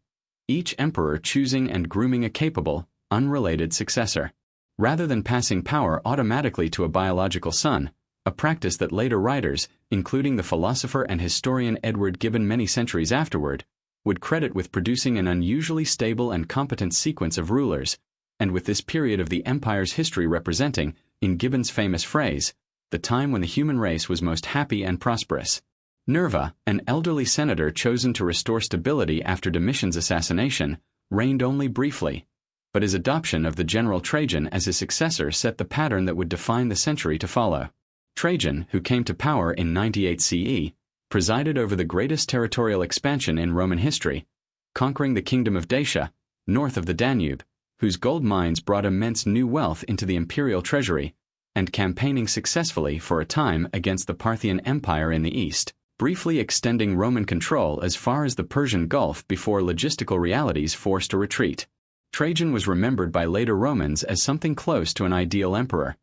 each emperor choosing and grooming a capable, unrelated successor, rather than passing power automatically to a biological son, a practice that later writers, including the philosopher and historian Edward Gibbon many centuries afterward, would credit with producing an unusually stable and competent sequence of rulers, and with this period of the empire's history representing, in Gibbon's famous phrase, the time when the human race was most happy and prosperous. Nerva, an elderly senator chosen to restore stability after Domitian's assassination, reigned only briefly, but his adoption of the general Trajan as his successor set the pattern that would define the century to follow. Trajan, who came to power in 98 CE, presided over the greatest territorial expansion in Roman history, conquering the kingdom of Dacia, north of the Danube, whose gold mines brought immense new wealth into the imperial treasury, and campaigning successfully for a time against the Parthian Empire in the east, briefly extending Roman control as far as the Persian Gulf before logistical realities forced a retreat. Trajan was remembered by later Romans as something close to an ideal emperor,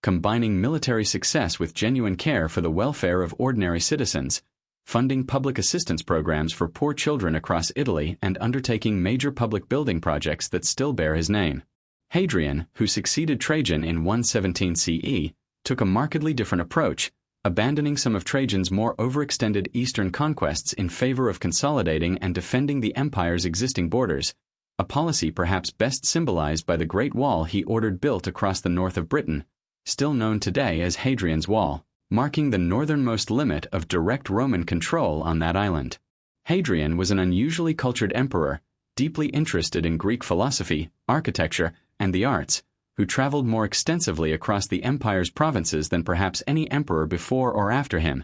combining military success with genuine care for the welfare of ordinary citizens, funding public assistance programs for poor children across Italy and undertaking major public building projects that still bear his name. Hadrian, who succeeded Trajan in 117 CE, took a markedly different approach, abandoning some of Trajan's more overextended eastern conquests in favor of consolidating and defending the empire's existing borders, a policy perhaps best symbolized by the Great Wall he ordered built across the north of Britain, still known today as Hadrian's Wall, marking the northernmost limit of direct Roman control on that island. Hadrian was an unusually cultured emperor, deeply interested in Greek philosophy, architecture, and the arts, who traveled more extensively across the empire's provinces than perhaps any emperor before or after him,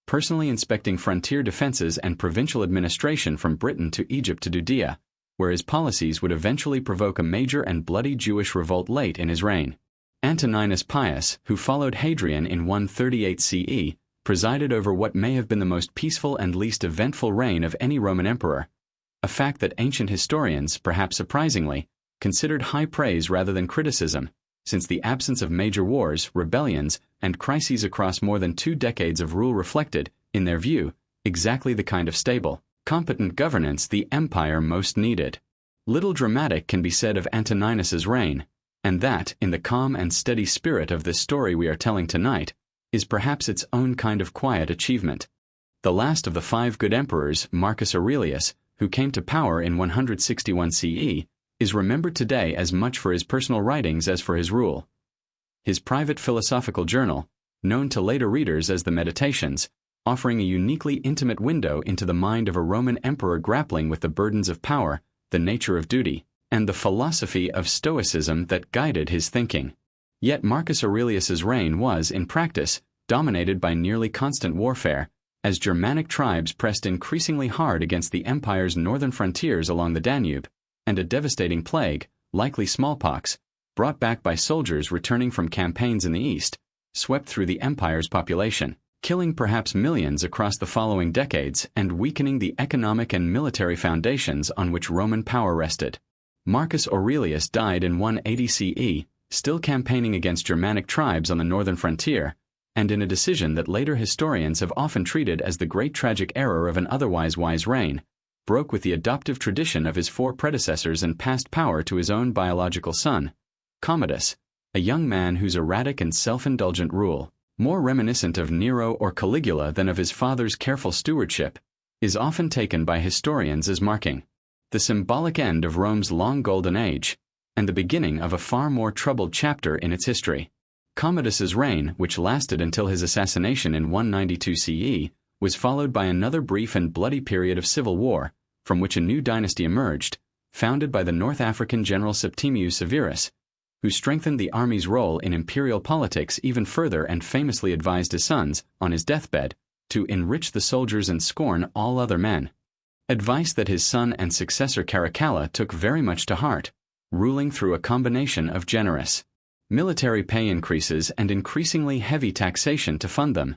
personally inspecting frontier defenses and provincial administration from Britain to Egypt to Judea, where his policies would eventually provoke a major and bloody Jewish revolt late in his reign. Antoninus Pius, who followed Hadrian in 138 CE, presided over what may have been the most peaceful and least eventful reign of any Roman emperor, a fact that ancient historians, perhaps surprisingly, considered high praise rather than criticism, since the absence of major wars, rebellions, and crises across more than 2 decades of rule reflected, in their view, exactly the kind of stable, competent governance the empire most needed. Little dramatic can be said of Antoninus's reign, and that, in the calm and steady spirit of this story we are telling tonight, is perhaps its own kind of quiet achievement. The last of the 5 good emperors, Marcus Aurelius, who came to power in 161 CE, is remembered today as much for his personal writings as for his rule. his private philosophical journal, known to later readers as the Meditations, offering a uniquely intimate window into the mind of a Roman emperor grappling with the burdens of power, the nature of duty, and the philosophy of Stoicism that guided his thinking. Yet Marcus Aurelius's reign was, in practice, dominated by nearly constant warfare, as Germanic tribes pressed increasingly hard against the empire's northern frontiers along the Danube, and a devastating plague, likely smallpox, brought back by soldiers returning from campaigns in the east, swept through the empire's population, killing perhaps millions across the following decades and weakening the economic and military foundations on which Roman power rested. Marcus Aurelius died in 180 CE, still campaigning against Germanic tribes on the northern frontier, and in a decision that later historians have often treated as the great tragic error of an otherwise wise reign, broke with the adoptive tradition of his four predecessors and passed power to his own biological son, Commodus, a young man whose erratic and self-indulgent rule, more reminiscent of Nero or Caligula than of his father's careful stewardship, is often taken by historians as marking the symbolic end of Rome's long golden age, and the beginning of a far more troubled chapter in its history. Commodus's reign, which lasted until his assassination in 192 CE, was followed by another brief and bloody period of civil war, from which a new dynasty emerged, founded by the North African general Septimius Severus, who strengthened the army's role in imperial politics even further and famously advised his sons, on his deathbed, to enrich the soldiers and scorn all other men. Advice that his son and successor Caracalla took very much to heart, ruling through a combination of generous military pay increases and increasingly heavy taxation to fund them.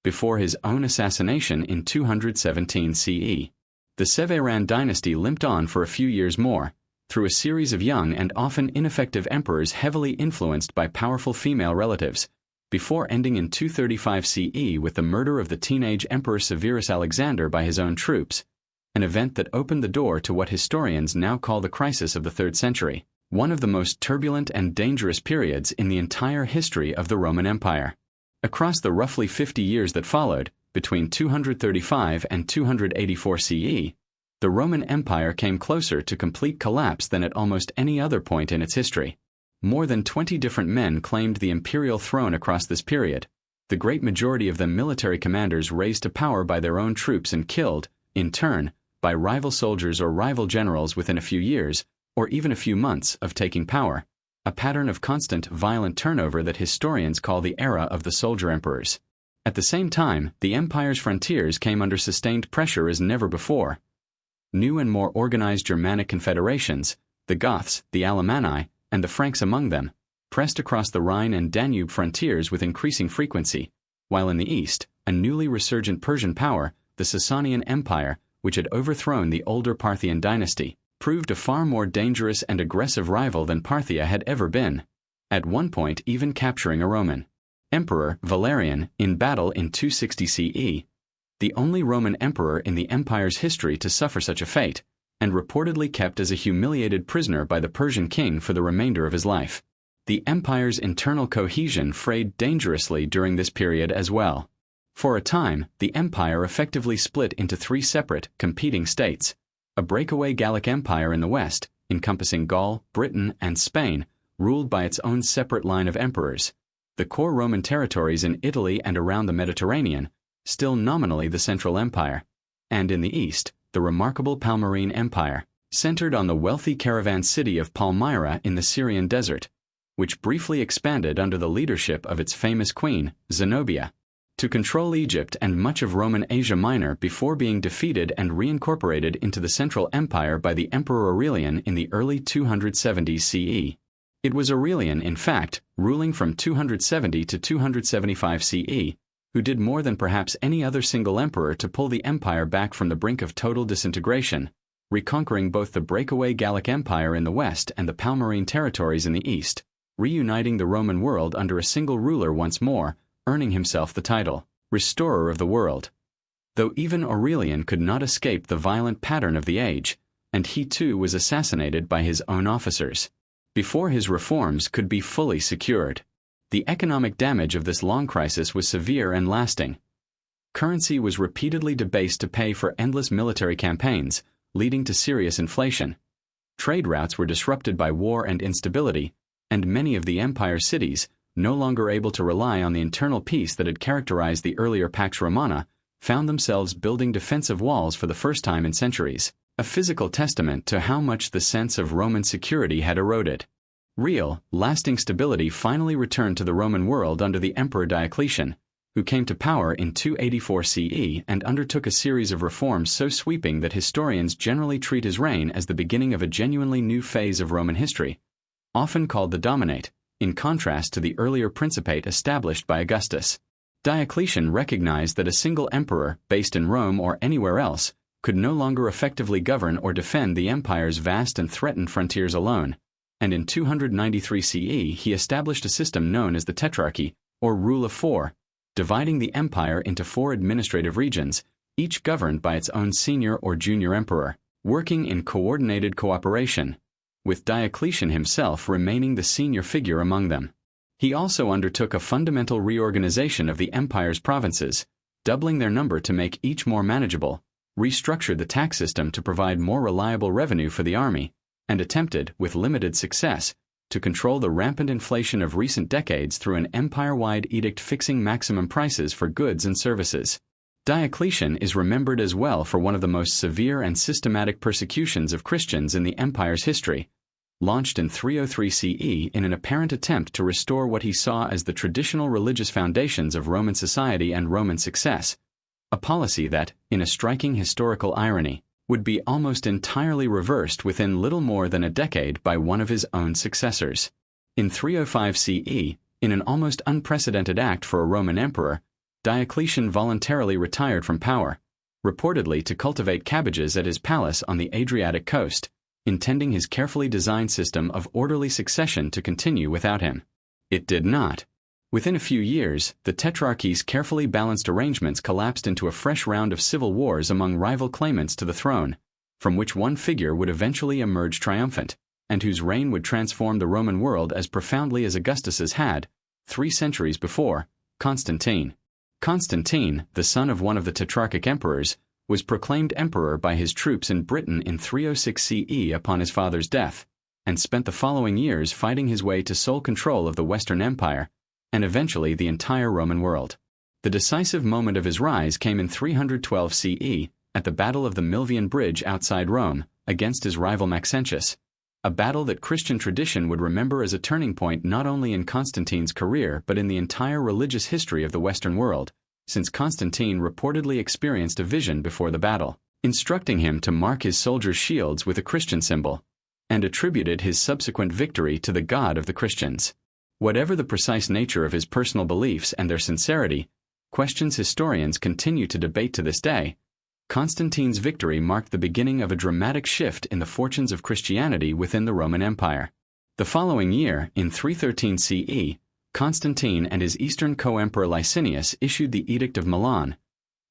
Before his own assassination in 217 CE, the Severan dynasty limped on for a few years more, through a series of young and often ineffective emperors heavily influenced by powerful female relatives, before ending in 235 CE with the murder of the teenage Emperor Severus Alexander by his own troops, an event that opened the door to what historians now call the crisis of the 3rd century, one of the most turbulent and dangerous periods in the entire history of the Roman Empire. Across the roughly 50 years that followed, between 235 and 284 CE, the Roman Empire came closer to complete collapse than at almost any other point in its history. More than 20 different men claimed the imperial throne across this period, the great majority of them military commanders raised to power by their own troops and killed, in turn, by rival soldiers or rival generals within a few years, or even a few months, of taking power, a pattern of constant, violent turnover that historians call the era of the soldier emperors. At the same time, the empire's frontiers came under sustained pressure as never before. New and more organized Germanic confederations, the Goths, the Alemanni, and the Franks among them, pressed across the Rhine and Danube frontiers with increasing frequency, while in the east, a newly resurgent Persian power, the Sasanian Empire, which had overthrown the older Parthian dynasty, proved a far more dangerous and aggressive rival than Parthia had ever been, at one point even capturing a Roman emperor, Valerian, in battle in 260 CE, the only Roman emperor in the empire's history to suffer such a fate, and reportedly kept as a humiliated prisoner by the Persian king for the remainder of his life. The empire's internal cohesion frayed dangerously during this period as well. For a time, the empire effectively split into 3 separate, competing states: a breakaway Gallic empire in the west, encompassing Gaul, Britain, and Spain, ruled by its own separate line of emperors; the core Roman territories in Italy and around the Mediterranean, still nominally the Central Empire; and in the east, the remarkable Palmyrene Empire, centered on the wealthy caravan city of Palmyra in the Syrian desert, which briefly expanded under the leadership of its famous queen, Zenobia, to control Egypt and much of Roman Asia Minor before being defeated and reincorporated into the Central Empire by the Emperor Aurelian in the early 270s CE. It was Aurelian, in fact, ruling from 270 to 275 CE, who did more than perhaps any other single emperor to pull the empire back from the brink of total disintegration, reconquering both the breakaway Gallic Empire in the west and the Palmyrene territories in the east, reuniting the Roman world under a single ruler once more, earning himself the title, Restorer of the World. Though even Aurelian could not escape the violent pattern of the age, and he too was assassinated by his own officers, before his reforms could be fully secured. The economic damage of this long crisis was severe and lasting. Currency was repeatedly debased to pay for endless military campaigns, leading to serious inflation. Trade routes were disrupted by war and instability, and many of the empire's cities, no longer able to rely on the internal peace that had characterized the earlier Pax Romana, found themselves building defensive walls for the first time in centuries, a physical testament to how much the sense of Roman security had eroded. Real, lasting stability finally returned to the Roman world under the Emperor Diocletian, who came to power in 284 CE and undertook a series of reforms so sweeping that historians generally treat his reign as the beginning of a genuinely new phase of Roman history, often called the Dominate, in contrast to the earlier Principate established by Augustus. Diocletian recognized that a single emperor, based in Rome or anywhere else, could no longer effectively govern or defend the empire's vast and threatened frontiers alone, and in 293 CE he established a system known as the Tetrarchy, or Rule of Four, dividing the empire into 4 administrative regions, each governed by its own senior or junior emperor, working in coordinated cooperation, with Diocletian himself remaining the senior figure among them. He also undertook a fundamental reorganization of the empire's provinces, doubling their number to make each more manageable, restructured the tax system to provide more reliable revenue for the army, and attempted, with limited success, to control the rampant inflation of recent decades through an empire-wide edict fixing maximum prices for goods and services. Diocletian is remembered as well for one of the most severe and systematic persecutions of Christians in the empire's history, launched in 303 CE in an apparent attempt to restore what he saw as the traditional religious foundations of Roman society and Roman success, a policy that, in a striking historical irony, would be almost entirely reversed within little more than a decade by one of his own successors. In 305 CE, in an almost unprecedented act for a Roman emperor, Diocletian voluntarily retired from power, reportedly to cultivate cabbages at his palace on the Adriatic coast, intending his carefully designed system of orderly succession to continue without him. It did not. Within a few years, the Tetrarchy's carefully balanced arrangements collapsed into a fresh round of civil wars among rival claimants to the throne, from which one figure would eventually emerge triumphant, and whose reign would transform the Roman world as profoundly as Augustus's had, 3 centuries before, Constantine. Constantine, the son of one of the Tetrarchic emperors, was proclaimed emperor by his troops in Britain in 306 CE upon his father's death, and spent the following years fighting his way to sole control of the Western Empire, and eventually the entire Roman world. The decisive moment of his rise came in 312 CE, at the Battle of the Milvian Bridge outside Rome, against his rival Maxentius, a battle that Christian tradition would remember as a turning point not only in Constantine's career but in the entire religious history of the Western world, since Constantine reportedly experienced a vision before the battle, instructing him to mark his soldiers' shields with a Christian symbol, and attributed his subsequent victory to the God of the Christians. Whatever the precise nature of his personal beliefs and their sincerity, questions historians continue to debate to this day, Constantine's victory marked the beginning of a dramatic shift in the fortunes of Christianity within the Roman Empire. The following year, in 313 CE, Constantine and his eastern co-emperor Licinius issued the Edict of Milan,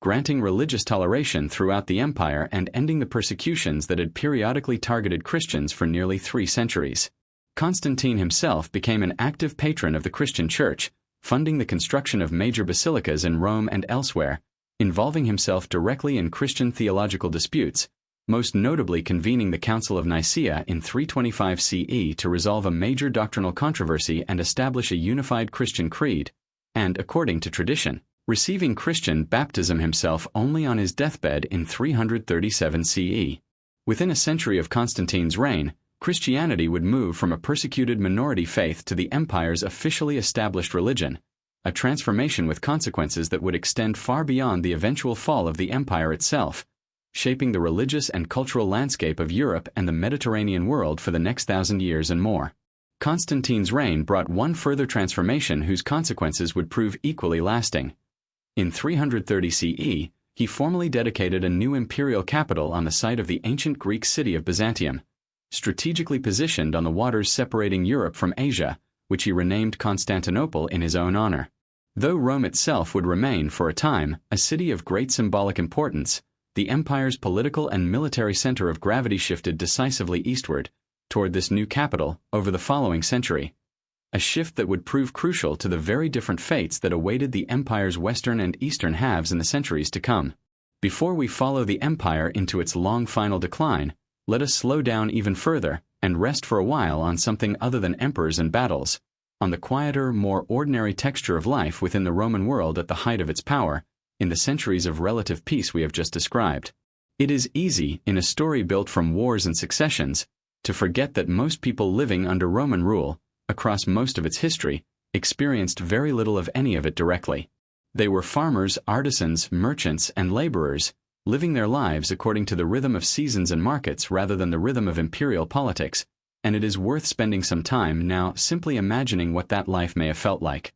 granting religious toleration throughout the empire and ending the persecutions that had periodically targeted Christians for nearly 3 centuries. Constantine himself became an active patron of the Christian Church, funding the construction of major basilicas in Rome and elsewhere, involving himself directly in Christian theological disputes, most notably convening the Council of Nicaea in 325 CE to resolve a major doctrinal controversy and establish a unified Christian creed, and, according to tradition, receiving Christian baptism himself only on his deathbed in 337 CE. Within a century of Constantine's reign, Christianity would move from a persecuted minority faith to the empire's officially established religion, a transformation with consequences that would extend far beyond the eventual fall of the empire itself, shaping the religious and cultural landscape of Europe and the Mediterranean world for the next 1,000 years and more. Constantine's reign brought one further transformation whose consequences would prove equally lasting. In 330 CE, he formally dedicated a new imperial capital on the site of the ancient Greek city of Byzantium, strategically positioned on the waters separating Europe from Asia, which he renamed Constantinople in his own honor. Though Rome itself would remain, for a time, a city of great symbolic importance, the empire's political and military center of gravity shifted decisively eastward, toward this new capital, over the following century. A shift that would prove crucial to the very different fates that awaited the empire's western and eastern halves in the centuries to come. Before we follow the empire into its long final decline, let us slow down even further and rest for a while on something other than emperors and battles, on the quieter, more ordinary texture of life within the Roman world at the height of its power, in the centuries of relative peace we have just described. It is easy, in a story built from wars and successions, to forget that most people living under Roman rule, across most of its history, experienced very little of any of it directly. They were farmers, artisans, merchants, and laborers, living their lives according to the rhythm of seasons and markets rather than the rhythm of imperial politics, and it is worth spending some time now simply imagining what that life may have felt like.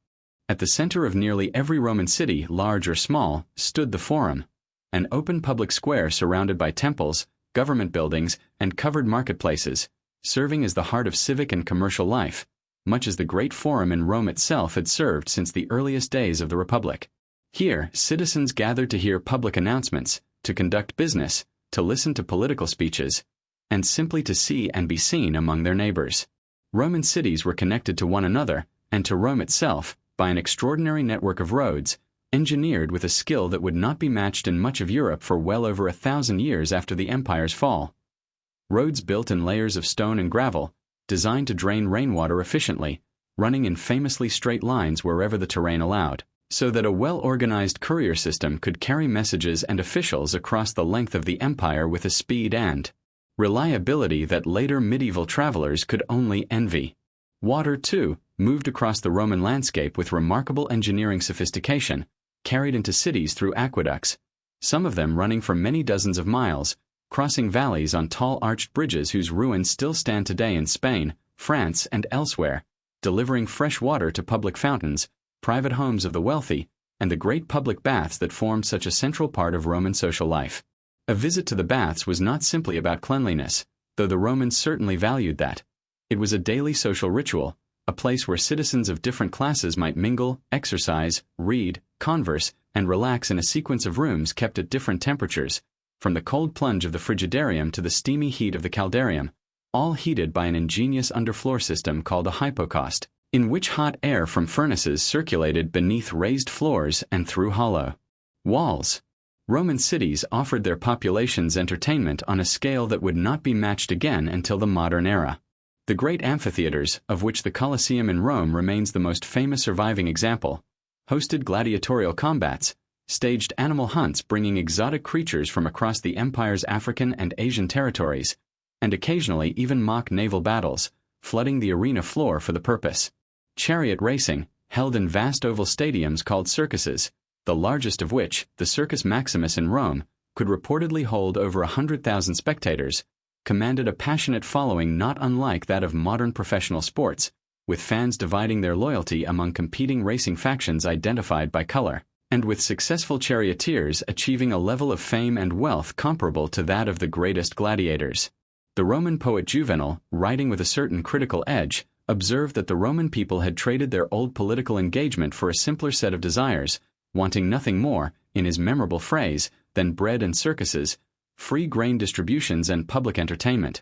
At the center of nearly every Roman city, large or small, stood the Forum, an open public square surrounded by temples, government buildings, and covered marketplaces, serving as the heart of civic and commercial life, much as the great Forum in Rome itself had served since the earliest days of the Republic. Here, citizens gathered to hear public announcements, to conduct business, to listen to political speeches, and simply to see and be seen among their neighbors. Roman cities were connected to one another, and to Rome itself, by an extraordinary network of roads, engineered with a skill that would not be matched in much of Europe for well over 1,000 years after the empire's fall. Roads built in layers of stone and gravel, designed to drain rainwater efficiently, running in famously straight lines wherever the terrain allowed, so that a well-organized courier system could carry messages and officials across the length of the empire with a speed and reliability that later medieval travelers could only envy. Water, too, moved across the Roman landscape with remarkable engineering sophistication, carried into cities through aqueducts, some of them running for many dozens of miles, crossing valleys on tall arched bridges whose ruins still stand today in Spain, France, and elsewhere, delivering fresh water to public fountains, private homes of the wealthy, and the great public baths that formed such a central part of Roman social life. A visit to the baths was not simply about cleanliness, though the Romans certainly valued that. It was a daily social ritual, a place where citizens of different classes might mingle, exercise, read, converse, and relax in a sequence of rooms kept at different temperatures, from the cold plunge of the frigidarium to the steamy heat of the caldarium, all heated by an ingenious underfloor system called a hypocaust, in which hot air from furnaces circulated beneath raised floors and through hollow walls. Roman cities offered their populations entertainment on a scale that would not be matched again until the modern era. The great amphitheaters, of which the Colosseum in Rome remains the most famous surviving example, hosted gladiatorial combats, staged animal hunts bringing exotic creatures from across the empire's African and Asian territories, and occasionally even mock naval battles, flooding the arena floor for the purpose. Chariot racing, held in vast oval stadiums called circuses, the largest of which, the Circus Maximus in Rome, could reportedly hold over 100,000 spectators, commanded a passionate following not unlike that of modern professional sports, with fans dividing their loyalty among competing racing factions identified by color, and with successful charioteers achieving a level of fame and wealth comparable to that of the greatest gladiators. The Roman poet Juvenal, writing with a certain critical edge, observed that the Roman people had traded their old political engagement for a simpler set of desires, wanting nothing more, in his memorable phrase, than bread and circuses, free grain distributions and public entertainment.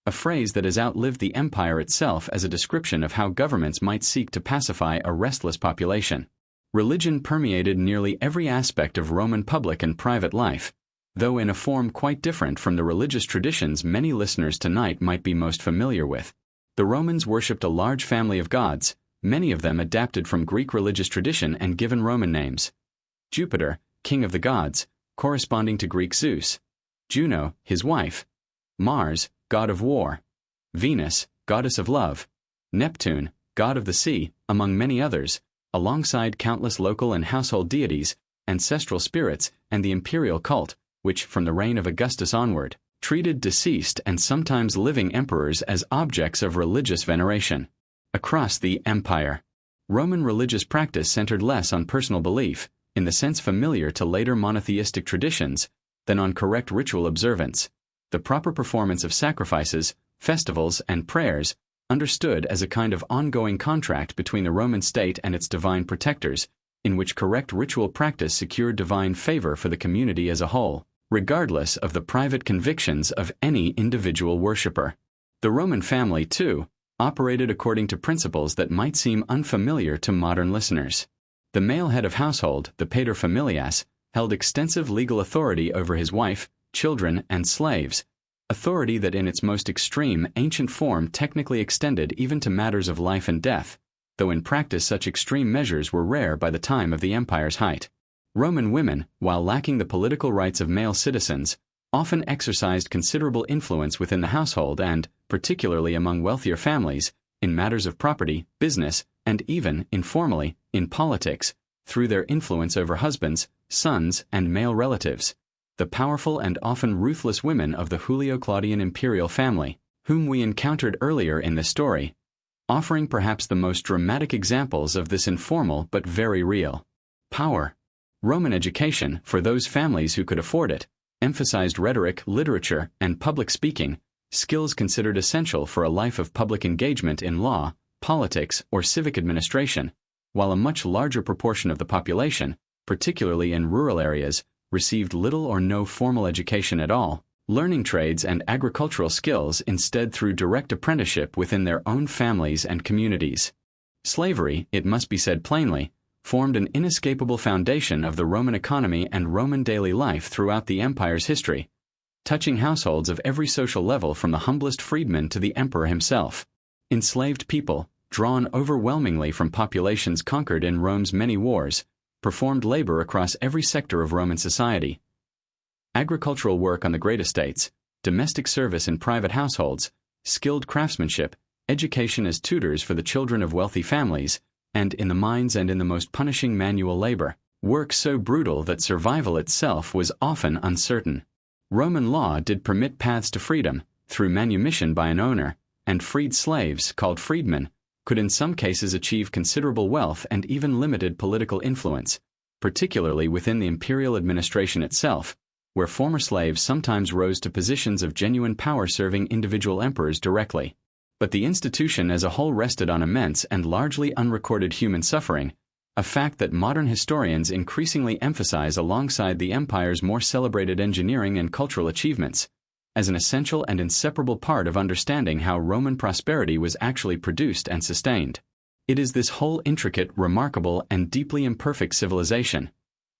A phrase that has outlived the empire itself as a description of how governments might seek to pacify a restless population. Religion permeated nearly every aspect of Roman public and private life, though in a form quite different from the religious traditions many listeners tonight might be most familiar with. The Romans worshipped a large family of gods, many of them adapted from Greek religious tradition and given Roman names. Jupiter, king of the gods, corresponding to Greek Zeus. Juno, his wife. Mars, god of war. Venus, goddess of love. Neptune, god of the sea, among many others, alongside countless local and household deities, ancestral spirits, and the imperial cult, which, from the reign of Augustus onward, treated deceased and sometimes living emperors as objects of religious veneration. Across the empire, Roman religious practice centered less on personal belief, in the sense familiar to later monotheistic traditions, than on correct ritual observance, the proper performance of sacrifices, festivals, and prayers, understood as a kind of ongoing contract between the Roman state and its divine protectors, in which correct ritual practice secured divine favor for the community as a whole, regardless of the private convictions of any individual worshipper. The Roman family, too, operated according to principles that might seem unfamiliar to modern listeners. The male head of household, the paterfamilias, held extensive legal authority over his wife, children, and slaves, authority that in its most extreme ancient form technically extended even to matters of life and death, though in practice such extreme measures were rare by the time of the empire's height. Roman women, while lacking the political rights of male citizens, often exercised considerable influence within the household and, particularly among wealthier families, in matters of property, business, and even, informally, in politics, through their influence over husbands, sons, and male relatives. The powerful and often ruthless women of the Julio-Claudian imperial family, whom we encountered earlier in this story, offering perhaps the most dramatic examples of this informal but very real power. Roman education, for those families who could afford it, emphasized rhetoric, literature, and public speaking, skills considered essential for a life of public engagement in law, politics, or civic administration, while a much larger proportion of the population, particularly in rural areas, received little or no formal education at all, learning trades and agricultural skills instead through direct apprenticeship within their own families and communities. Slavery, it must be said plainly, formed an inescapable foundation of the Roman economy and Roman daily life throughout the empire's history, touching households of every social level from the humblest freedman to the emperor himself. Enslaved people, drawn overwhelmingly from populations conquered in Rome's many wars, performed labor across every sector of Roman society. Agricultural work on the great estates, domestic service in private households, skilled craftsmanship, education as tutors for the children of wealthy families, and in the mines and in the most punishing manual labor, work so brutal that survival itself was often uncertain. Roman law did permit paths to freedom, through manumission by an owner, and freed slaves, called freedmen, could in some cases achieve considerable wealth and even limited political influence, particularly within the imperial administration itself, where former slaves sometimes rose to positions of genuine power serving individual emperors directly. But the institution as a whole rested on immense and largely unrecorded human suffering, a fact that modern historians increasingly emphasize alongside the empire's more celebrated engineering and cultural achievements, as an essential and inseparable part of understanding how Roman prosperity was actually produced and sustained. It is this whole intricate, remarkable, and deeply imperfect civilization,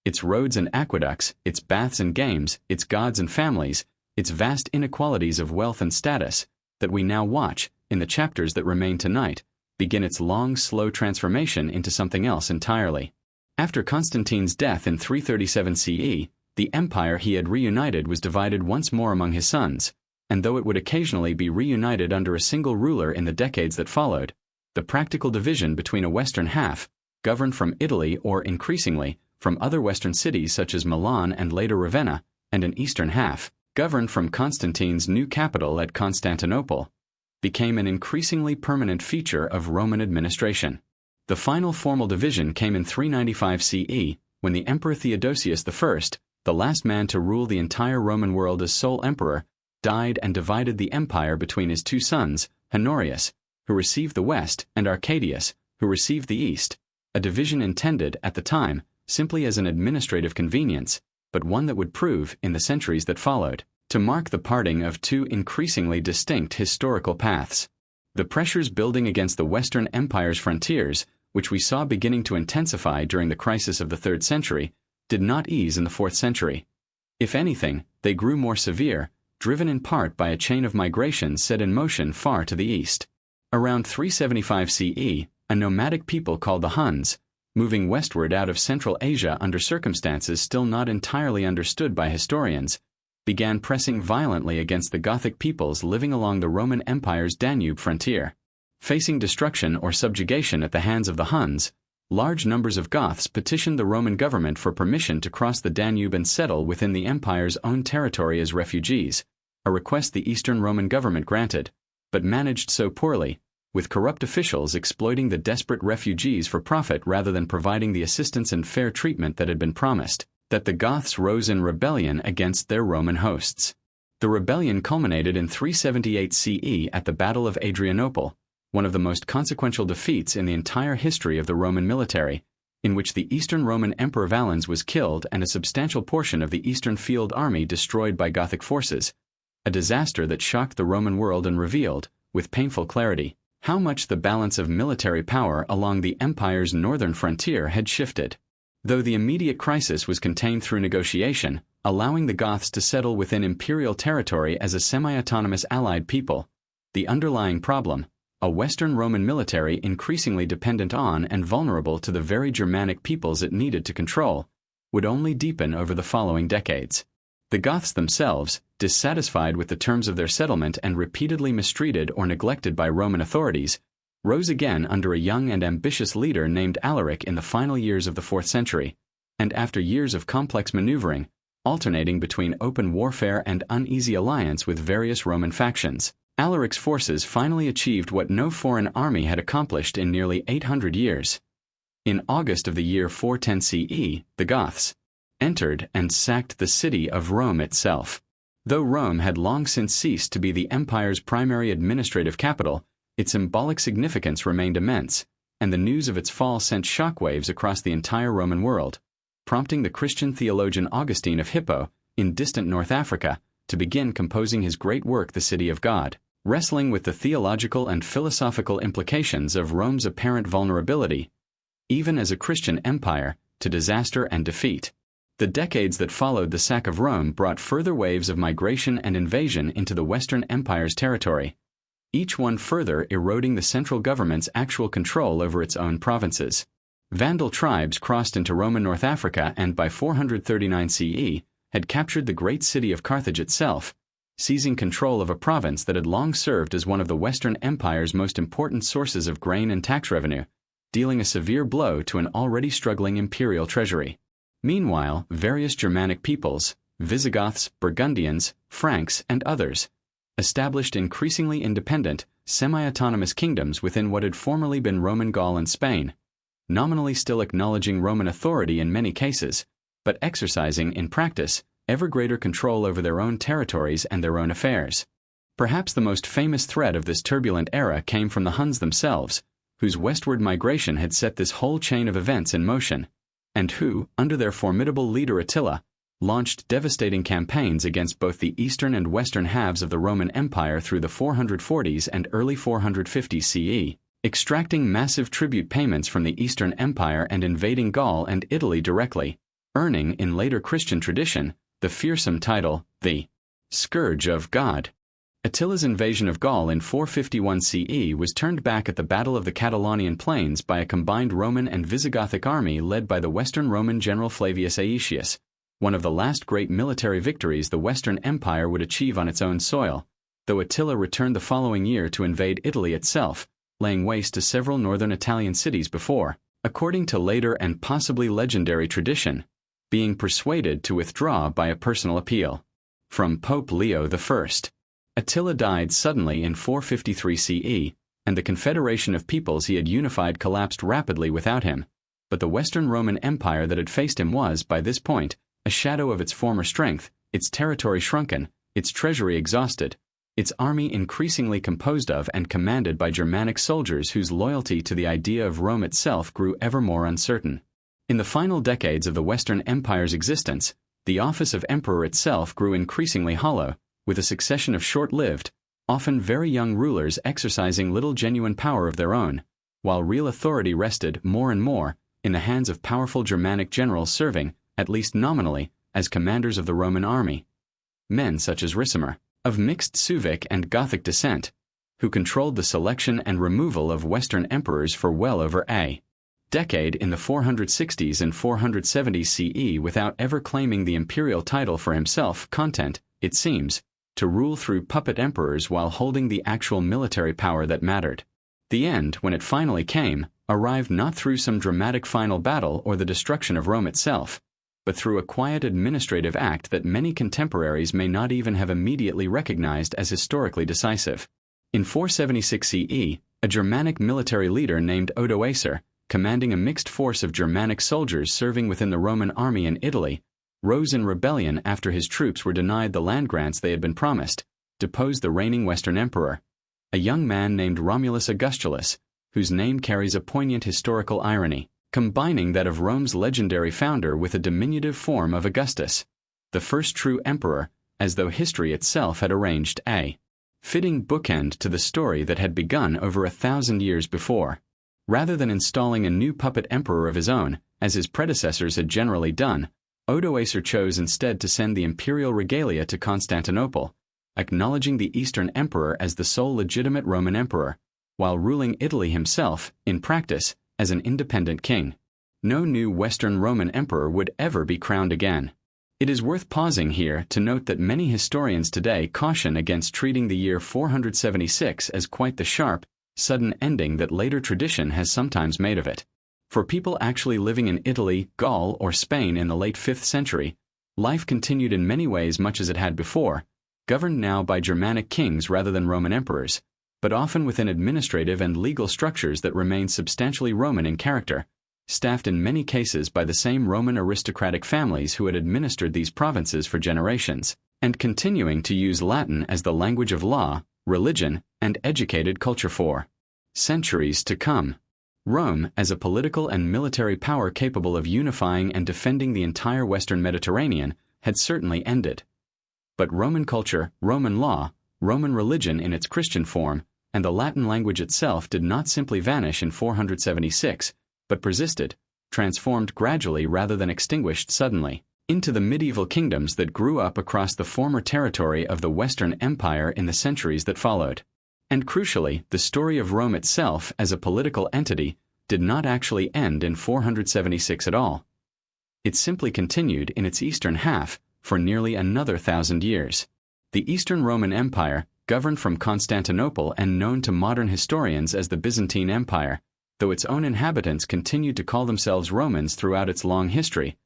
its roads and aqueducts, its baths and games, its gods and families, its vast inequalities of wealth and status, that we now watch, in the chapters that remain tonight, begin its long, slow transformation into something else entirely. After Constantine's death in 337 CE, the empire he had reunited was divided once more among his sons, and though it would occasionally be reunited under a single ruler in the decades that followed, the practical division between a western half, governed from Italy or, increasingly, from other western cities such as Milan and later Ravenna, and an eastern half, governed from Constantine's new capital at Constantinople, became an increasingly permanent feature of Roman administration. The final formal division came in 395 CE, when the Emperor Theodosius I, the last man to rule the entire Roman world as sole emperor, died and divided the empire between his two sons, Honorius, who received the west, and Arcadius, who received the east, a division intended, at the time, simply as an administrative convenience, but one that would prove, in the centuries that followed, to mark the parting of two increasingly distinct historical paths. The pressures building against the Western Empire's frontiers, which we saw beginning to intensify during the crisis of the 3rd century, did not ease in the 4th century. If anything, they grew more severe, driven in part by a chain of migrations set in motion far to the east. Around 375 CE, a nomadic people called the Huns, moving westward out of Central Asia under circumstances still not entirely understood by historians, began pressing violently against the Gothic peoples living along the Roman Empire's Danube frontier. Facing destruction or subjugation at the hands of the Huns, large numbers of Goths petitioned the Roman government for permission to cross the Danube and settle within the empire's own territory as refugees, a request the Eastern Roman government granted, but managed so poorly, with corrupt officials exploiting the desperate refugees for profit rather than providing the assistance and fair treatment that had been promised, that the Goths rose in rebellion against their Roman hosts. The rebellion culminated in 378 CE at the Battle of Adrianople, one of the most consequential defeats in the entire history of the Roman military, in which the Eastern Roman Emperor Valens was killed and a substantial portion of the Eastern Field Army destroyed by Gothic forces, a disaster that shocked the Roman world and revealed, with painful clarity, how much the balance of military power along the empire's northern frontier had shifted. Though the immediate crisis was contained through negotiation, allowing the Goths to settle within imperial territory as a semi-autonomous allied people, the underlying problem, a Western Roman military increasingly dependent on and vulnerable to the very Germanic peoples it needed to control, would only deepen over the following decades. The Goths themselves, dissatisfied with the terms of their settlement and repeatedly mistreated or neglected by Roman authorities, rose again under a young and ambitious leader named Alaric in the final years of the 4th century, and after years of complex maneuvering, alternating between open warfare and uneasy alliance with various Roman factions, Alaric's forces finally achieved what no foreign army had accomplished in nearly 800 years. In August of the year 410 CE, the Goths entered and sacked the city of Rome itself. Though Rome had long since ceased to be the empire's primary administrative capital, its symbolic significance remained immense, and the news of its fall sent shockwaves across the entire Roman world, prompting the Christian theologian Augustine of Hippo, in distant North Africa, to begin composing his great work The City of God, wrestling with the theological and philosophical implications of Rome's apparent vulnerability, even as a Christian empire, to disaster and defeat. The decades that followed the sack of Rome brought further waves of migration and invasion into the Western Empire's territory, each one further eroding the central government's actual control over its own provinces. Vandal tribes crossed into Roman North Africa and by 439 CE had captured the great city of Carthage itself, seizing control of a province that had long served as one of the Western Empire's most important sources of grain and tax revenue, dealing a severe blow to an already struggling imperial treasury. Meanwhile, various Germanic peoples, Visigoths, Burgundians, Franks, and others, established increasingly independent, semi-autonomous kingdoms within what had formerly been Roman Gaul and Spain, nominally still acknowledging Roman authority in many cases, but exercising, in practice, ever greater control over their own territories and their own affairs. Perhaps the most famous thread of this turbulent era came from the Huns themselves, whose westward migration had set this whole chain of events in motion, and who, under their formidable leader Attila, launched devastating campaigns against both the eastern and western halves of the Roman Empire through the 440s and early 450s CE, extracting massive tribute payments from the Eastern Empire and invading Gaul and Italy directly, earning, in later Christian tradition, the fearsome title, the Scourge of God. Attila's invasion of Gaul in 451 CE was turned back at the Battle of the Catalonian Plains by a combined Roman and Visigothic army led by the Western Roman general Flavius Aetius, one of the last great military victories the Western Empire would achieve on its own soil, though Attila returned the following year to invade Italy itself, laying waste to several northern Italian cities before, according to later and possibly legendary tradition, being persuaded to withdraw by a personal appeal from Pope Leo I. Attila died suddenly in 453 CE, and the confederation of peoples he had unified collapsed rapidly without him, but the Western Roman Empire that had faced him was, by this point, a shadow of its former strength, its territory shrunken, its treasury exhausted, its army increasingly composed of and commanded by Germanic soldiers whose loyalty to the idea of Rome itself grew ever more uncertain. In the final decades of the Western Empire's existence, the office of emperor itself grew increasingly hollow, with a succession of short-lived, often very young rulers exercising little genuine power of their own, while real authority rested, more and more, in the hands of powerful Germanic generals serving, at least nominally, as commanders of the Roman army. Men such as Ricimer, of mixed Suevic and Gothic descent, who controlled the selection and removal of Western emperors for well over a decade in the 460s and 470s CE without ever claiming the imperial title for himself, content, it seems, to rule through puppet emperors while holding the actual military power that mattered. The end, when it finally came, arrived not through some dramatic final battle or the destruction of Rome itself, but through a quiet administrative act that many contemporaries may not even have immediately recognized as historically decisive. In 476 CE, a Germanic military leader named Odoacer, commanding a mixed force of Germanic soldiers serving within the Roman army in Italy, rose in rebellion after his troops were denied the land grants they had been promised, deposed the reigning Western emperor, a young man named Romulus Augustulus, whose name carries a poignant historical irony, combining that of Rome's legendary founder with a diminutive form of Augustus, the first true emperor, as though history itself had arranged a fitting bookend to the story that had begun over 1,000 years before. Rather than installing a new puppet emperor of his own, as his predecessors had generally done, Odoacer chose instead to send the imperial regalia to Constantinople, acknowledging the Eastern emperor as the sole legitimate Roman emperor, while ruling Italy himself, in practice, as an independent king. No new Western Roman emperor would ever be crowned again. It is worth pausing here to note that many historians today caution against treating the year 476 as quite the sharp, sudden ending that later tradition has sometimes made of it. For people actually living in Italy, Gaul, or Spain in the late 5th century, life continued in many ways much as it had before, governed now by Germanic kings rather than Roman emperors, but often within administrative and legal structures that remained substantially Roman in character, staffed in many cases by the same Roman aristocratic families who had administered these provinces for generations, and continuing to use Latin as the language of law, religion, and educated culture for centuries to come. Rome, as a political and military power capable of unifying and defending the entire Western Mediterranean, had certainly ended. But Roman culture, Roman law, Roman religion in its Christian form, and the Latin language itself did not simply vanish in 476, but persisted, transformed gradually rather than extinguished suddenly, into the medieval kingdoms that grew up across the former territory of the Western Empire in the centuries that followed. And crucially, the story of Rome itself as a political entity did not actually end in 476 at all. It simply continued in its eastern half for nearly another 1,000 years. The Eastern Roman Empire, governed from Constantinople and known to modern historians as the Byzantine Empire, though its own inhabitants continued to call themselves Romans throughout its long history,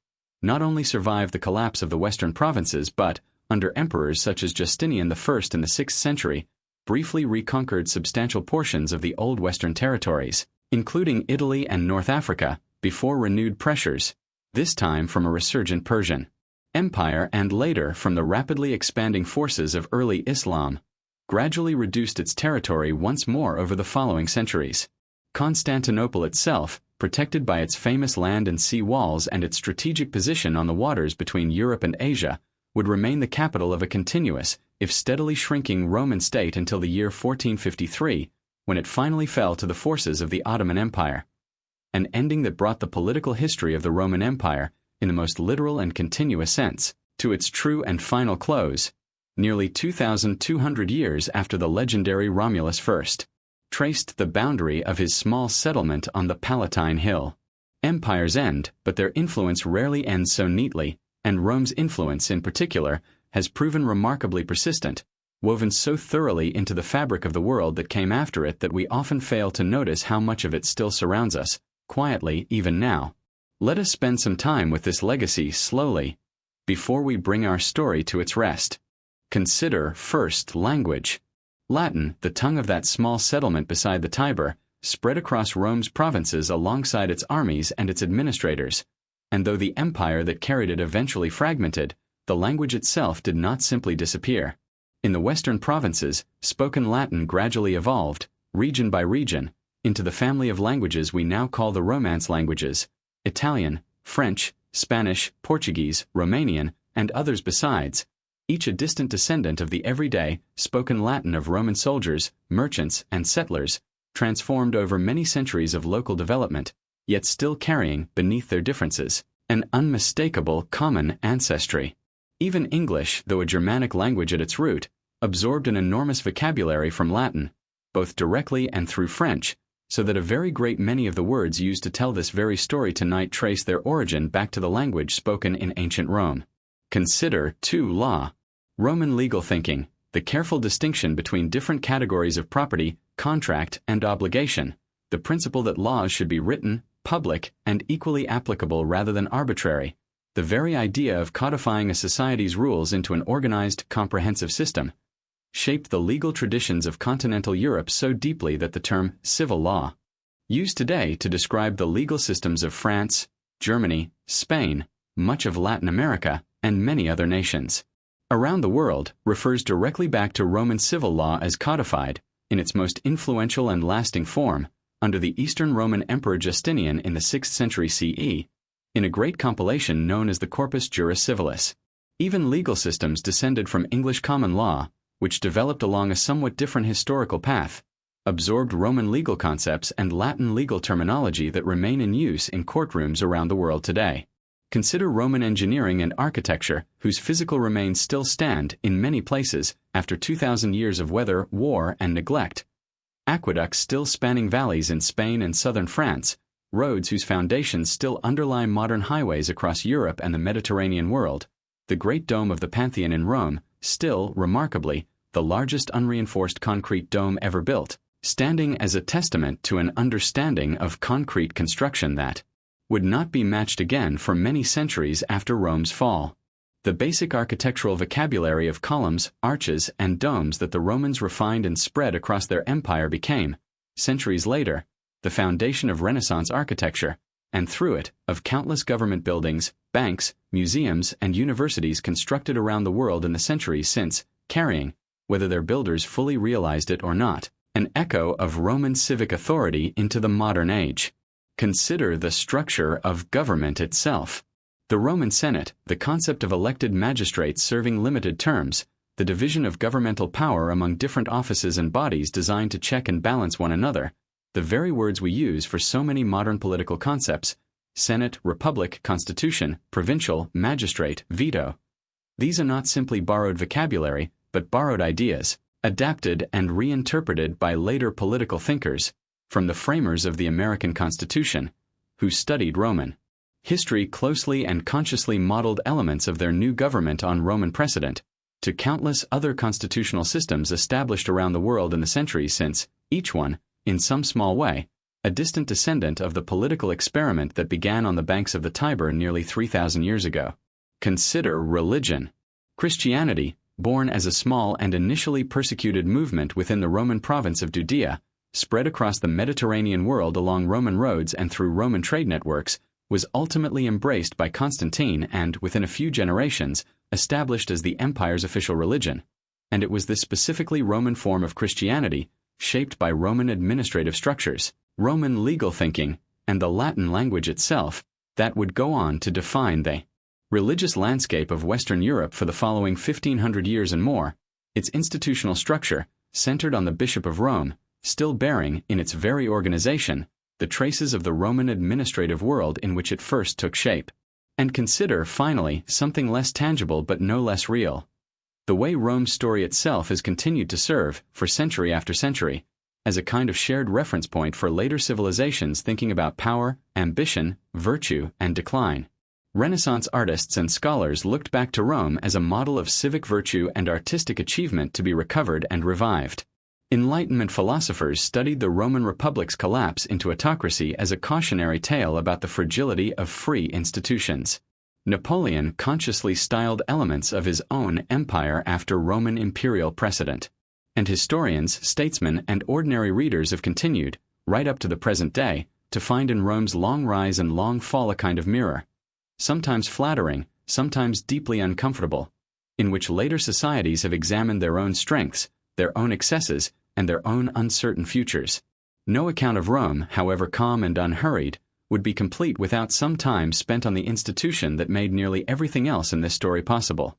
not only survived the collapse of the western provinces but, under emperors such as Justinian I in the 6th century, briefly reconquered substantial portions of the old western territories, including Italy and North Africa, before renewed pressures, this time from a resurgent Persian Empire and later from the rapidly expanding forces of early Islam, gradually reduced its territory once more over the following centuries. Constantinople itself, protected by its famous land and sea walls and its strategic position on the waters between Europe and Asia, would remain the capital of a continuous, if steadily shrinking Roman state until the year 1453, when it finally fell to the forces of the Ottoman Empire. An ending that brought the political history of the Roman Empire, in the most literal and continuous sense, to its true and final close, nearly 2,200 years after the legendary Romulus first traced the boundary of his small settlement on the Palatine Hill. Empires end, but their influence rarely ends so neatly, and Rome's influence in particular has proven remarkably persistent, woven so thoroughly into the fabric of the world that came after it that we often fail to notice how much of it still surrounds us, quietly even now. Let us spend some time with this legacy slowly, before we bring our story to its rest. Consider, first, language. Latin, the tongue of that small settlement beside the Tiber, spread across Rome's provinces alongside its armies and its administrators, and though the empire that carried it eventually fragmented, the language itself did not simply disappear. In the western provinces, spoken Latin gradually evolved, region by region, into the family of languages we now call the Romance languages: Italian, French, Spanish, Portuguese, Romanian, and others besides, each a distant descendant of the everyday, spoken Latin of Roman soldiers, merchants, and settlers, transformed over many centuries of local development, yet still carrying, beneath their differences, an unmistakable common ancestry. Even English, though a Germanic language at its root, absorbed an enormous vocabulary from Latin, both directly and through French, so that a very great many of the words used to tell this very story tonight trace their origin back to the language spoken in ancient Rome. Consider, too, law. Roman legal thinking, the careful distinction between different categories of property, contract, and obligation, the principle that laws should be written, public, and equally applicable rather than arbitrary, the very idea of codifying a society's rules into an organized, comprehensive system, shaped the legal traditions of continental Europe so deeply that the term civil law, used today to describe the legal systems of France, Germany, Spain, much of Latin America, and many other nations around the world, refers directly back to Roman civil law as codified, in its most influential and lasting form, under the Eastern Roman Emperor Justinian in the 6th century CE, in a great compilation known as the Corpus Juris Civilis. Even legal systems descended from English common law, which developed along a somewhat different historical path, absorbed Roman legal concepts and Latin legal terminology that remain in use in courtrooms around the world today. Consider Roman engineering and architecture, whose physical remains still stand, in many places, after 2,000 years of weather, war, and neglect. aqueducts still spanning valleys in Spain and southern France, roads whose foundations still underlie modern highways across Europe and the Mediterranean world, the Great Dome of the Pantheon in Rome, still, remarkably, the largest unreinforced concrete dome ever built, standing as a testament to an understanding of concrete construction that would not be matched again for many centuries after Rome's fall. The basic architectural vocabulary of columns, arches, and domes that the Romans refined and spread across their empire became, centuries later, the foundation of Renaissance architecture, and through it, of countless government buildings, banks, museums, and universities constructed around the world in the centuries since, carrying, whether their builders fully realized it or not, an echo of Roman civic authority into the modern age. Consider the structure of government itself. The Roman Senate, the concept of elected magistrates serving limited terms, the division of governmental power among different offices and bodies designed to check and balance one another, the very words we use for so many modern political concepts: Senate, Republic, Constitution, Provincial, Magistrate, Veto. These are not simply borrowed vocabulary, but borrowed ideas, adapted and reinterpreted by later political thinkers, from the framers of the American Constitution, who studied Roman history closely and consciously modeled elements of their new government on Roman precedent, to countless other constitutional systems established around the world in the centuries since, each one, in some small way, a distant descendant of the political experiment that began on the banks of the Tiber nearly 3,000 years ago. Consider religion. Christianity, born as a small and initially persecuted movement within the Roman province of Judea, spread across the Mediterranean world along Roman roads and through Roman trade networks, was ultimately embraced by Constantine and, within a few generations, established as the empire's official religion. And it was this specifically Roman form of Christianity, shaped by Roman administrative structures, Roman legal thinking, and the Latin language itself, that would go on to define the religious landscape of Western Europe for the following 1,500 years and more, its institutional structure, centered on the Bishop of Rome, still bearing, in its very organization, the traces of the Roman administrative world in which it first took shape. And consider, finally, something less tangible but no less real: the way Rome's story itself has continued to serve, for century after century, as a kind of shared reference point for later civilizations thinking about power, ambition, virtue, and decline. Renaissance artists and scholars looked back to Rome as a model of civic virtue and artistic achievement to be recovered and revived. Enlightenment philosophers studied the Roman Republic's collapse into autocracy as a cautionary tale about the fragility of free institutions. Napoleon consciously styled elements of his own empire after Roman imperial precedent. And historians, statesmen, and ordinary readers have continued, right up to the present day, to find in Rome's long rise and long fall a kind of mirror, sometimes flattering, sometimes deeply uncomfortable, in which later societies have examined their own strengths, their own excesses, and their own uncertain futures. No account of Rome, however calm and unhurried, would be complete without some time spent on the institution that made nearly everything else in this story possible: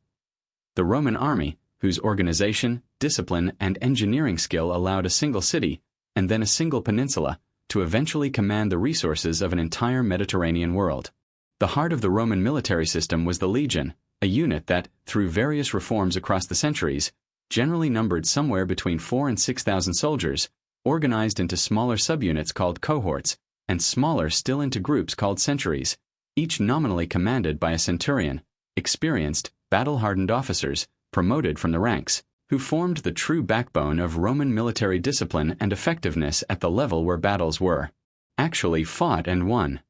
the Roman army, whose organization, discipline, and engineering skill allowed a single city, and then a single peninsula, to eventually command the resources of an entire Mediterranean world. The heart of the Roman military system was the legion, a unit that, through various reforms across the centuries, generally numbered somewhere between 4,000 and 6,000 soldiers, organized into smaller subunits called cohorts, and smaller still into groups called centuries, each nominally commanded by a centurion, experienced, battle-hardened officers, promoted from the ranks, who formed the true backbone of Roman military discipline and effectiveness at the level where battles were actually fought and won.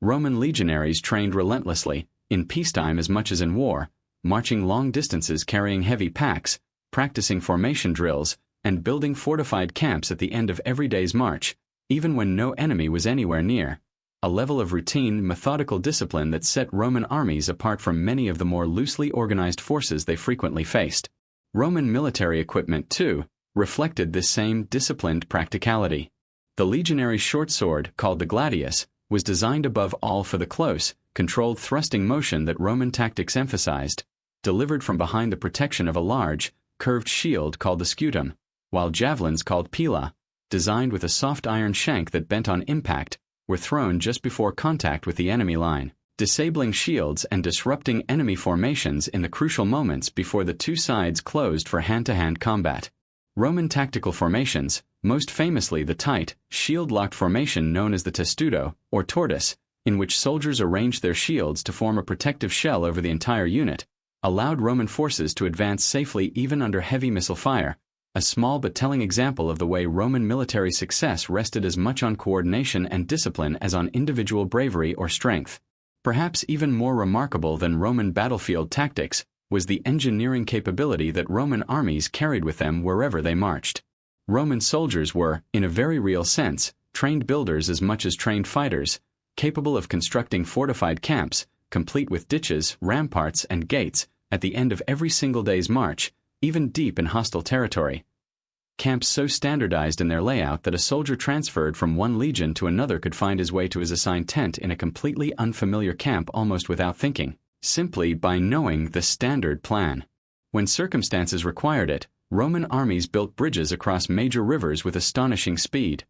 Roman legionaries trained relentlessly, in peacetime as much as in war, marching long distances carrying heavy packs, practicing formation drills, and building fortified camps at the end of every day's march, even when no enemy was anywhere near, a level of routine, methodical discipline that set Roman armies apart from many of the more loosely organized forces they frequently faced. Roman military equipment, too, reflected this same disciplined practicality. The legionary short sword, called the gladius, was designed above all for the close, controlled thrusting motion that Roman tactics emphasized, delivered from behind the protection of a large, curved shield called the scutum, while javelins called pila, designed with a soft iron shank that bent on impact, were thrown just before contact with the enemy line, disabling shields and disrupting enemy formations in the crucial moments before the two sides closed for hand-to-hand combat. Roman tactical formations, most famously the tight, shield-locked formation known as the testudo, or tortoise, in which soldiers arranged their shields to form a protective shell over the entire unit, allowed Roman forces to advance safely even under heavy missile fire, a small but telling example of the way Roman military success rested as much on coordination and discipline as on individual bravery or strength. Perhaps even more remarkable than Roman battlefield tactics was the engineering capability that Roman armies carried with them wherever they marched. Roman soldiers were, in a very real sense, trained builders as much as trained fighters, capable of constructing fortified camps, complete with ditches, ramparts, and gates, at the end of every single day's march, even deep in hostile territory. Camps so standardized in their layout that a soldier transferred from one legion to another could find his way to his assigned tent in a completely unfamiliar camp almost without thinking, simply by knowing the standard plan. When circumstances required it, Roman armies built bridges across major rivers with astonishing speed.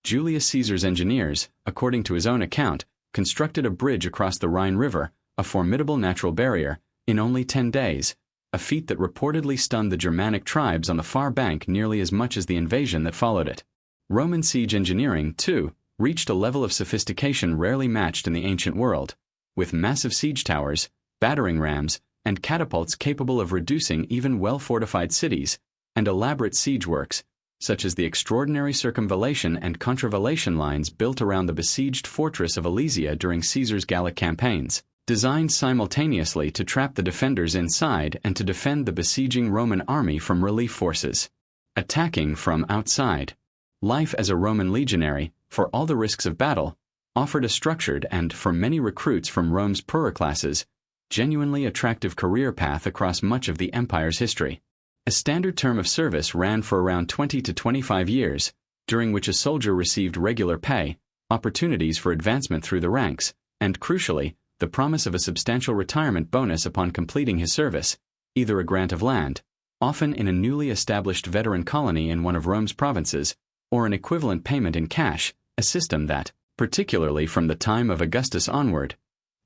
Julius Caesar's engineers, according to his own account, constructed a bridge across the Rhine River, a formidable natural barrier, in only 10 days, a feat that reportedly stunned the Germanic tribes on the far bank nearly as much as the invasion that followed it. Roman siege engineering, too, reached a level of sophistication rarely matched in the ancient world, with massive siege towers, battering rams, and catapults capable of reducing even well-fortified cities, and elaborate siege works, such as the extraordinary circumvallation and contravallation lines built around the besieged fortress of Alesia during Caesar's Gallic campaigns, designed simultaneously to trap the defenders inside and to defend the besieging Roman army from relief forces. Attacking from outside. Life as a Roman legionary, for all the risks of battle, offered a structured and, for many recruits from Rome's poorer classes, genuinely attractive career path across much of the empire's history. A standard term of service ran for around 20 to 25 years, during which a soldier received regular pay, opportunities for advancement through the ranks, and, crucially, the promise of a substantial retirement bonus upon completing his service, either a grant of land, often in a newly established veteran colony in one of Rome's provinces, or an equivalent payment in cash, a system that, particularly from the time of Augustus onward,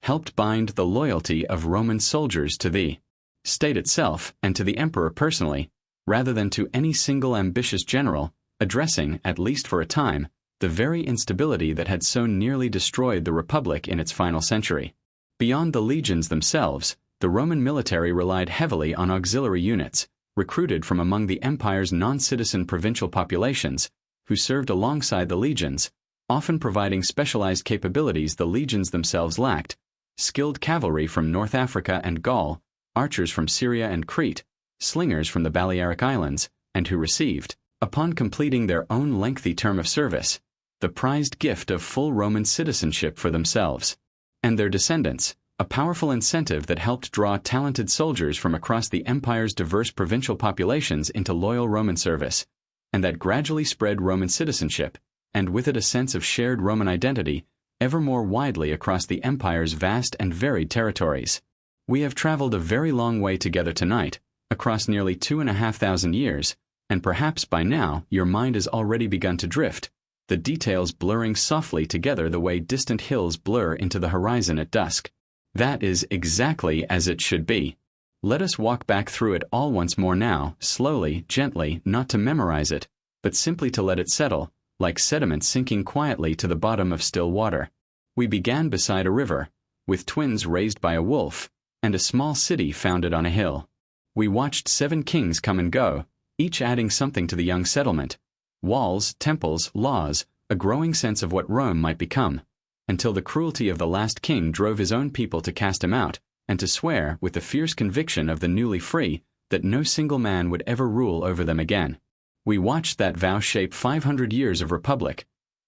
helped bind the loyalty of Roman soldiers to the state itself and to the emperor personally, rather than to any single ambitious general, addressing, at least for a time, the very instability that had so nearly destroyed the Republic in its final century. Beyond the legions themselves, the Roman military relied heavily on auxiliary units, recruited from among the empire's non-citizen provincial populations, who served alongside the legions, often providing specialized capabilities the legions themselves lacked, skilled cavalry from North Africa and Gaul, archers from Syria and Crete, slingers from the Balearic Islands, and who received, upon completing their own lengthy term of service, the prized gift of full Roman citizenship for themselves and their descendants, a powerful incentive that helped draw talented soldiers from across the empire's diverse provincial populations into loyal Roman service, and that gradually spread Roman citizenship, and with it a sense of shared Roman identity, ever more widely across the empire's vast and varied territories. We have traveled a very long way together tonight, across nearly 2,500 years, and perhaps by now your mind has already begun to drift, the details blurring softly together the way distant hills blur into the horizon at dusk. That is exactly as it should be. Let us walk back through it all once more now, slowly, gently, not to memorize it, but simply to let it settle, like sediment sinking quietly to the bottom of still water. We began beside a river, with twins raised by a wolf, and a small city founded on a hill. We watched 7 kings come and go, each adding something to the young settlement: walls, temples, laws, a growing sense of what Rome might become, until the cruelty of the last king drove his own people to cast him out, and to swear, with the fierce conviction of the newly free, that no single man would ever rule over them again. We watched that vow shape 500 years of republic,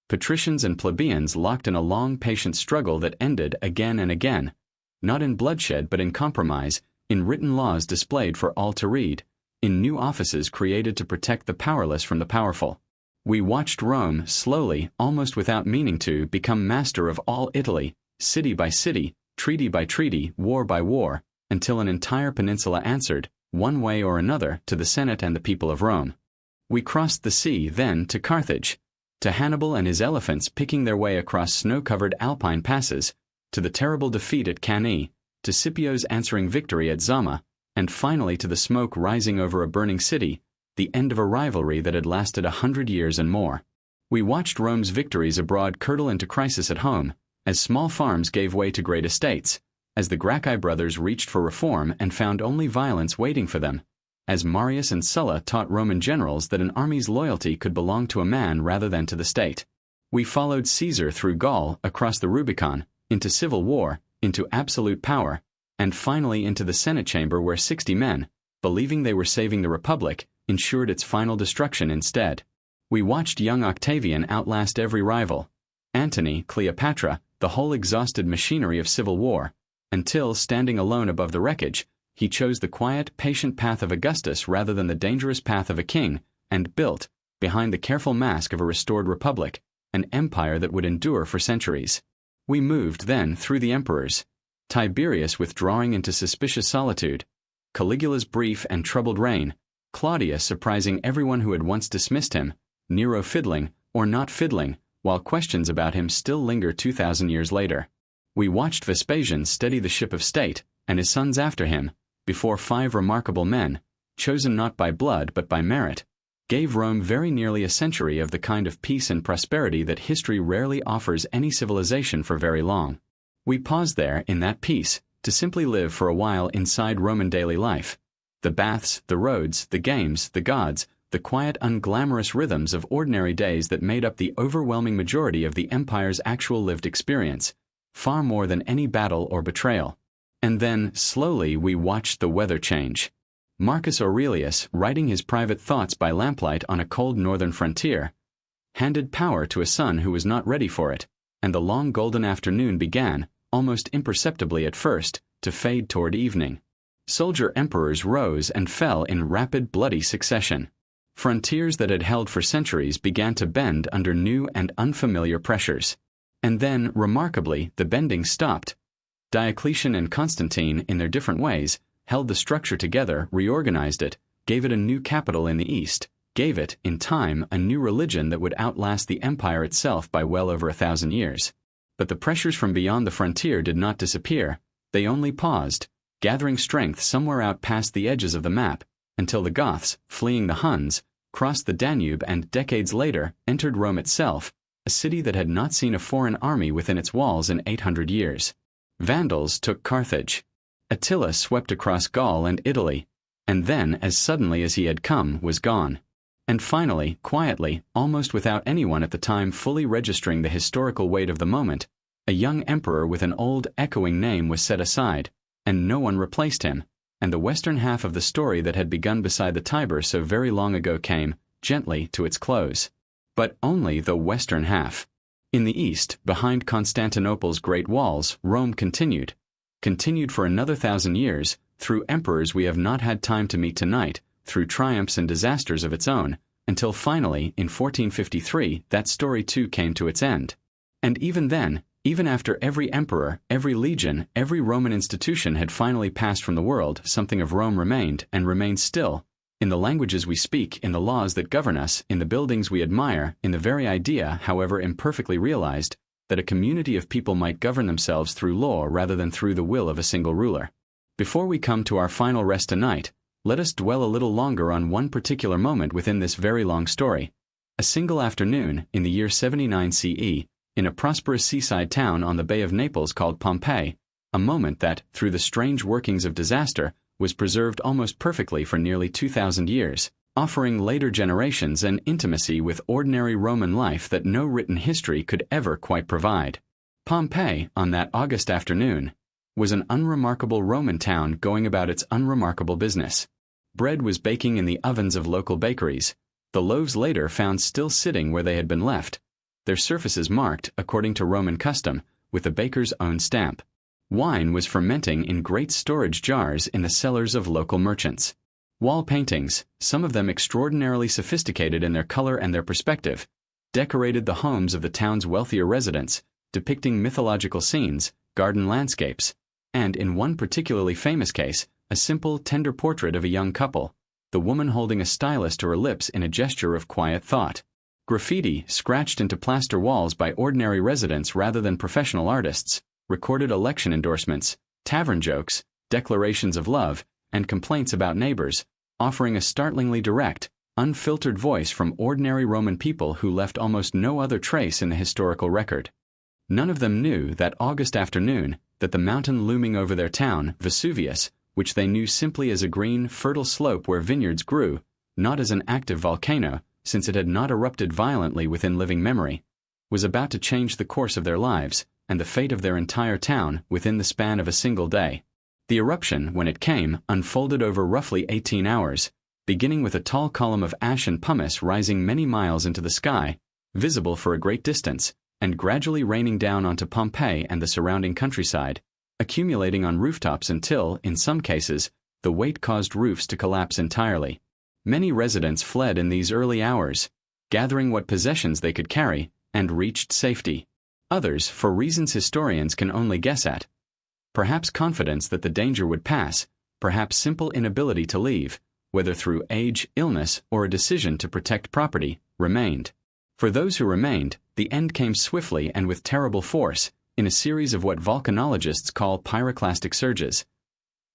patricians and plebeians locked in a long, patient struggle that ended again and again, not in bloodshed but in compromise, in written laws displayed for all to read, in new offices created to protect the powerless from the powerful. We watched Rome, slowly, almost without meaning to, become master of all Italy, city by city, treaty by treaty, war by war, until an entire peninsula answered, one way or another, to the Senate and the people of Rome. We crossed the sea, then, to Carthage, to Hannibal and his elephants picking their way across snow-covered alpine passes, to the terrible defeat at Cannae, to Scipio's answering victory at Zama, and finally to the smoke rising over a burning city, the end of a rivalry that had lasted 100 years and more. We watched Rome's victories abroad curdle into crisis at home, as small farms gave way to great estates, as the Gracchi brothers reached for reform and found only violence waiting for them, as Marius and Sulla taught Roman generals that an army's loyalty could belong to a man rather than to the state. We followed Caesar through Gaul, across the Rubicon, into civil war, into absolute power, and finally into the Senate chamber where 60 men, believing they were saving the Republic, ensured its final destruction instead. We watched young Octavian outlast every rival, Antony, Cleopatra, the whole exhausted machinery of civil war, until, standing alone above the wreckage, he chose the quiet, patient path of Augustus rather than the dangerous path of a king, and built, behind the careful mask of a restored republic, an empire that would endure for centuries. We moved then through the emperors, Tiberius withdrawing into suspicious solitude, Caligula's brief and troubled reign, Claudius surprising everyone who had once dismissed him, Nero fiddling, or not fiddling, while questions about him still linger 2,000 years later. We watched Vespasian steady the ship of state, and his sons after him, before 5 remarkable men, chosen not by blood but by merit, gave Rome very nearly a century of the kind of peace and prosperity that history rarely offers any civilization for very long. We paused there in that peace, to simply live for a while inside Roman daily life. The baths, the roads, the games, the gods, the quiet, unglamorous rhythms of ordinary days that made up the overwhelming majority of the empire's actual lived experience, far more than any battle or betrayal. And then, slowly, we watched the weather change. Marcus Aurelius, writing his private thoughts by lamplight on a cold northern frontier, handed power to a son who was not ready for it, and the long golden afternoon began, almost imperceptibly at first, to fade toward evening. Soldier emperors rose and fell in rapid, bloody succession. Frontiers that had held for centuries began to bend under new and unfamiliar pressures. And then, remarkably, the bending stopped. Diocletian and Constantine, in their different ways, held the structure together, reorganized it, gave it a new capital in the East, gave it, in time, a new religion that would outlast the empire itself by well over 1,000 years. But the pressures from beyond the frontier did not disappear. They only paused, gathering strength somewhere out past the edges of the map, until the Goths, fleeing the Huns, crossed the Danube and, decades later, entered Rome itself, a city that had not seen a foreign army within its walls in 800 years. Vandals took Carthage. Attila swept across Gaul and Italy, and then, as suddenly as he had come, was gone. And finally, quietly, almost without anyone at the time fully registering the historical weight of the moment, a young emperor with an old, echoing name was set aside, and no one replaced him, and the western half of the story that had begun beside the Tiber so very long ago came, gently, to its close. But only the western half. In the east, behind Constantinople's great walls, Rome continued for another 1,000 years, through emperors we have not had time to meet tonight, through triumphs and disasters of its own, until finally, in 1453, that story too came to its end. And even then, even after every emperor, every legion, every Roman institution had finally passed from the world, something of Rome remained, and remains still, in the languages we speak, in the laws that govern us, in the buildings we admire, in the very idea, however imperfectly realized, that a community of people might govern themselves through law rather than through the will of a single ruler. Before we come to our final rest tonight, let us dwell a little longer on one particular moment within this very long story. A single afternoon, in the year 79 CE, in a prosperous seaside town on the Bay of Naples called Pompeii, a moment that, through the strange workings of disaster, was preserved almost perfectly for nearly 2,000 years, offering later generations an intimacy with ordinary Roman life that no written history could ever quite provide. Pompeii, on that August afternoon, was an unremarkable Roman town going about its unremarkable business. Bread was baking in the ovens of local bakeries, the loaves later found still sitting where they had been left, their surfaces marked, according to Roman custom, with the baker's own stamp. Wine was fermenting in great storage jars in the cellars of local merchants. Wall paintings, some of them extraordinarily sophisticated in their color and their perspective, decorated the homes of the town's wealthier residents, depicting mythological scenes, garden landscapes, and, in one particularly famous case, a simple, tender portrait of a young couple, the woman holding a stylus to her lips in a gesture of quiet thought. Graffiti, scratched into plaster walls by ordinary residents rather than professional artists, recorded election endorsements, tavern jokes, declarations of love, and complaints about neighbors, offering a startlingly direct, unfiltered voice from ordinary Roman people who left almost no other trace in the historical record. None of them knew that August afternoon that the mountain looming over their town, Vesuvius, which they knew simply as a green, fertile slope where vineyards grew, not as an active volcano, since it had not erupted violently within living memory, was about to change the course of their lives and the fate of their entire town within the span of a single day. The eruption, when it came, unfolded over roughly 18 hours, beginning with a tall column of ash and pumice rising many miles into the sky, visible for a great distance, and gradually raining down onto Pompeii and the surrounding countryside, accumulating on rooftops until, in some cases, the weight caused roofs to collapse entirely. Many residents fled in these early hours, gathering what possessions they could carry, and reached safety. Others, for reasons historians can only guess at, perhaps confidence that the danger would pass, perhaps simple inability to leave, whether through age, illness, or a decision to protect property, remained. For those who remained, the end came swiftly and with terrible force, in a series of what volcanologists call pyroclastic surges.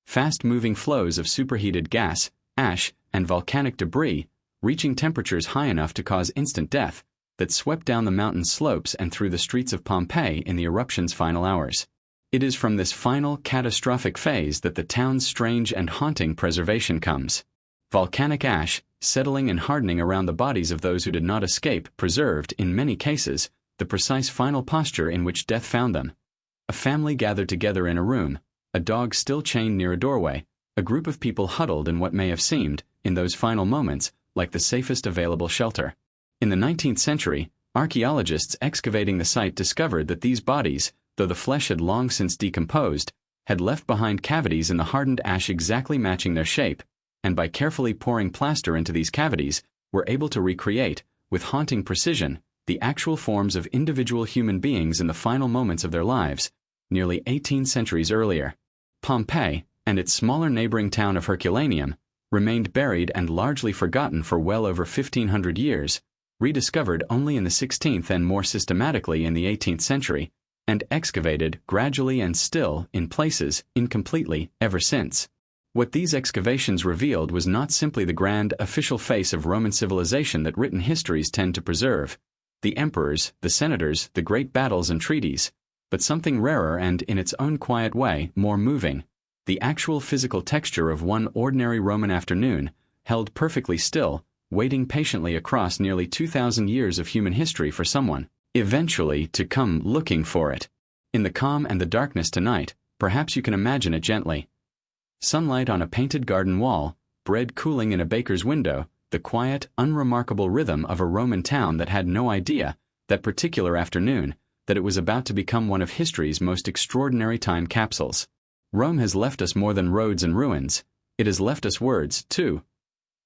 Fast-moving flows of superheated gas, ash, and volcanic debris, reaching temperatures high enough to cause instant death, that swept down the mountain slopes and through the streets of Pompeii in the eruption's final hours. It is from this final, catastrophic phase that the town's strange and haunting preservation comes. Volcanic ash, settling and hardening around the bodies of those who did not escape, preserved, in many cases, the precise final posture in which death found them. A family gathered together in a room, a dog still chained near a doorway, a group of people huddled in what may have seemed, in those final moments, like the safest available shelter. In the 19th century, archaeologists excavating the site discovered that these bodies, though the flesh had long since decomposed, had left behind cavities in the hardened ash exactly matching their shape, and by carefully pouring plaster into these cavities, were able to recreate, with haunting precision, the actual forms of individual human beings in the final moments of their lives, nearly 18 centuries earlier. Pompeii, and its smaller neighboring town of Herculaneum, remained buried and largely forgotten for well over 1,500 years, rediscovered only in the 16th and more systematically in the 18th century, and excavated gradually and still, in places, incompletely, ever since. What these excavations revealed was not simply the grand, official face of Roman civilization that written histories tend to preserve, the emperors, the senators, the great battles and treaties, but something rarer and, in its own quiet way, more moving, the actual physical texture of one ordinary Roman afternoon, held perfectly still, waiting patiently across nearly 2,000 years of human history for someone, eventually, to come looking for it. In the calm and the darkness tonight, perhaps you can imagine it gently. Sunlight on a painted garden wall, bread cooling in a baker's window, the quiet, unremarkable rhythm of a Roman town that had no idea, that particular afternoon, that it was about to become one of history's most extraordinary time capsules. Rome has left us more than roads and ruins. It has left us words, too.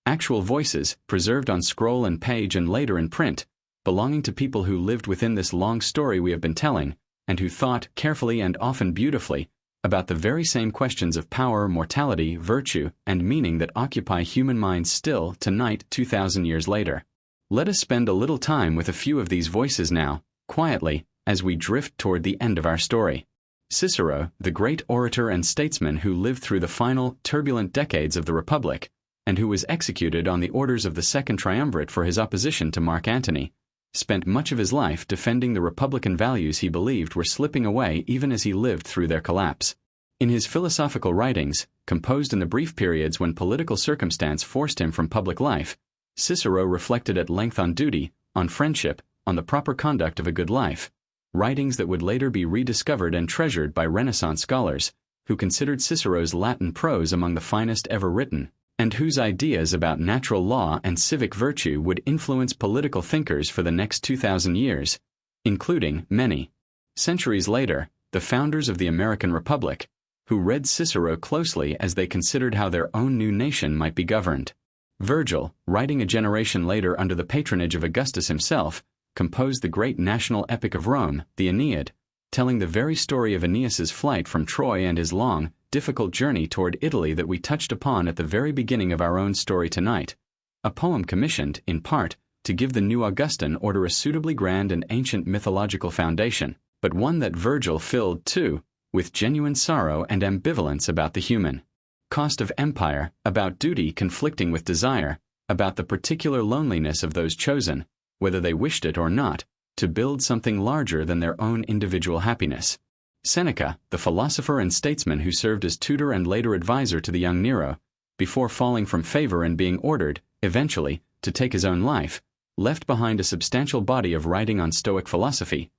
Actual voices, preserved on scroll and page and later in print, belonging to people who lived within this long story we have been telling, and who thought, carefully and often beautifully, about the very same questions of power, mortality, virtue, and meaning that occupy human minds still, tonight, 2,000 years later. Let us spend a little time with a few of these voices now, quietly, as we drift toward the end of our story. Cicero, the great orator and statesman who lived through the final, turbulent decades of the Republic, and who was executed on the orders of the Second Triumvirate for his opposition to Mark Antony, spent much of his life defending the republican values he believed were slipping away even as he lived through their collapse. In his philosophical writings, composed in the brief periods when political circumstance forced him from public life, Cicero reflected at length on duty, on friendship, on the proper conduct of a good life, writings that would later be rediscovered and treasured by Renaissance scholars, who considered Cicero's Latin prose among the finest ever written, and whose ideas about natural law and civic virtue would influence political thinkers for the next 2,000 years, including many. Centuries later, the founders of the American Republic, who read Cicero closely as they considered how their own new nation might be governed. Virgil, writing a generation later under the patronage of Augustus himself, composed the great national epic of Rome, the Aeneid, telling the very story of Aeneas's flight from Troy and his long, difficult journey toward Italy that we touched upon at the very beginning of our own story tonight, a poem commissioned, in part, to give the new Augustan order a suitably grand and ancient mythological foundation, but one that Virgil filled, too, with genuine sorrow and ambivalence about the human cost of empire, about duty conflicting with desire, about the particular loneliness of those chosen, whether they wished it or not, to build something larger than their own individual happiness. Seneca, the philosopher and statesman who served as tutor and later advisor to the young Nero, before falling from favor and being ordered, eventually, to take his own life, left behind a substantial body of writing on Stoic philosophy,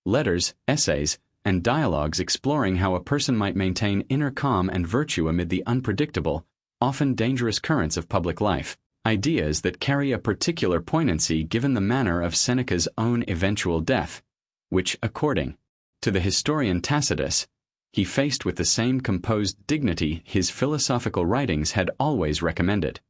letters, essays, and dialogues exploring how a person might maintain inner calm and virtue amid the unpredictable, often dangerous currents of public life, ideas that carry a particular poignancy given the manner of Seneca's own eventual death, which, according to the historian Tacitus, he faced with the same composed dignity his philosophical writings had always recommended.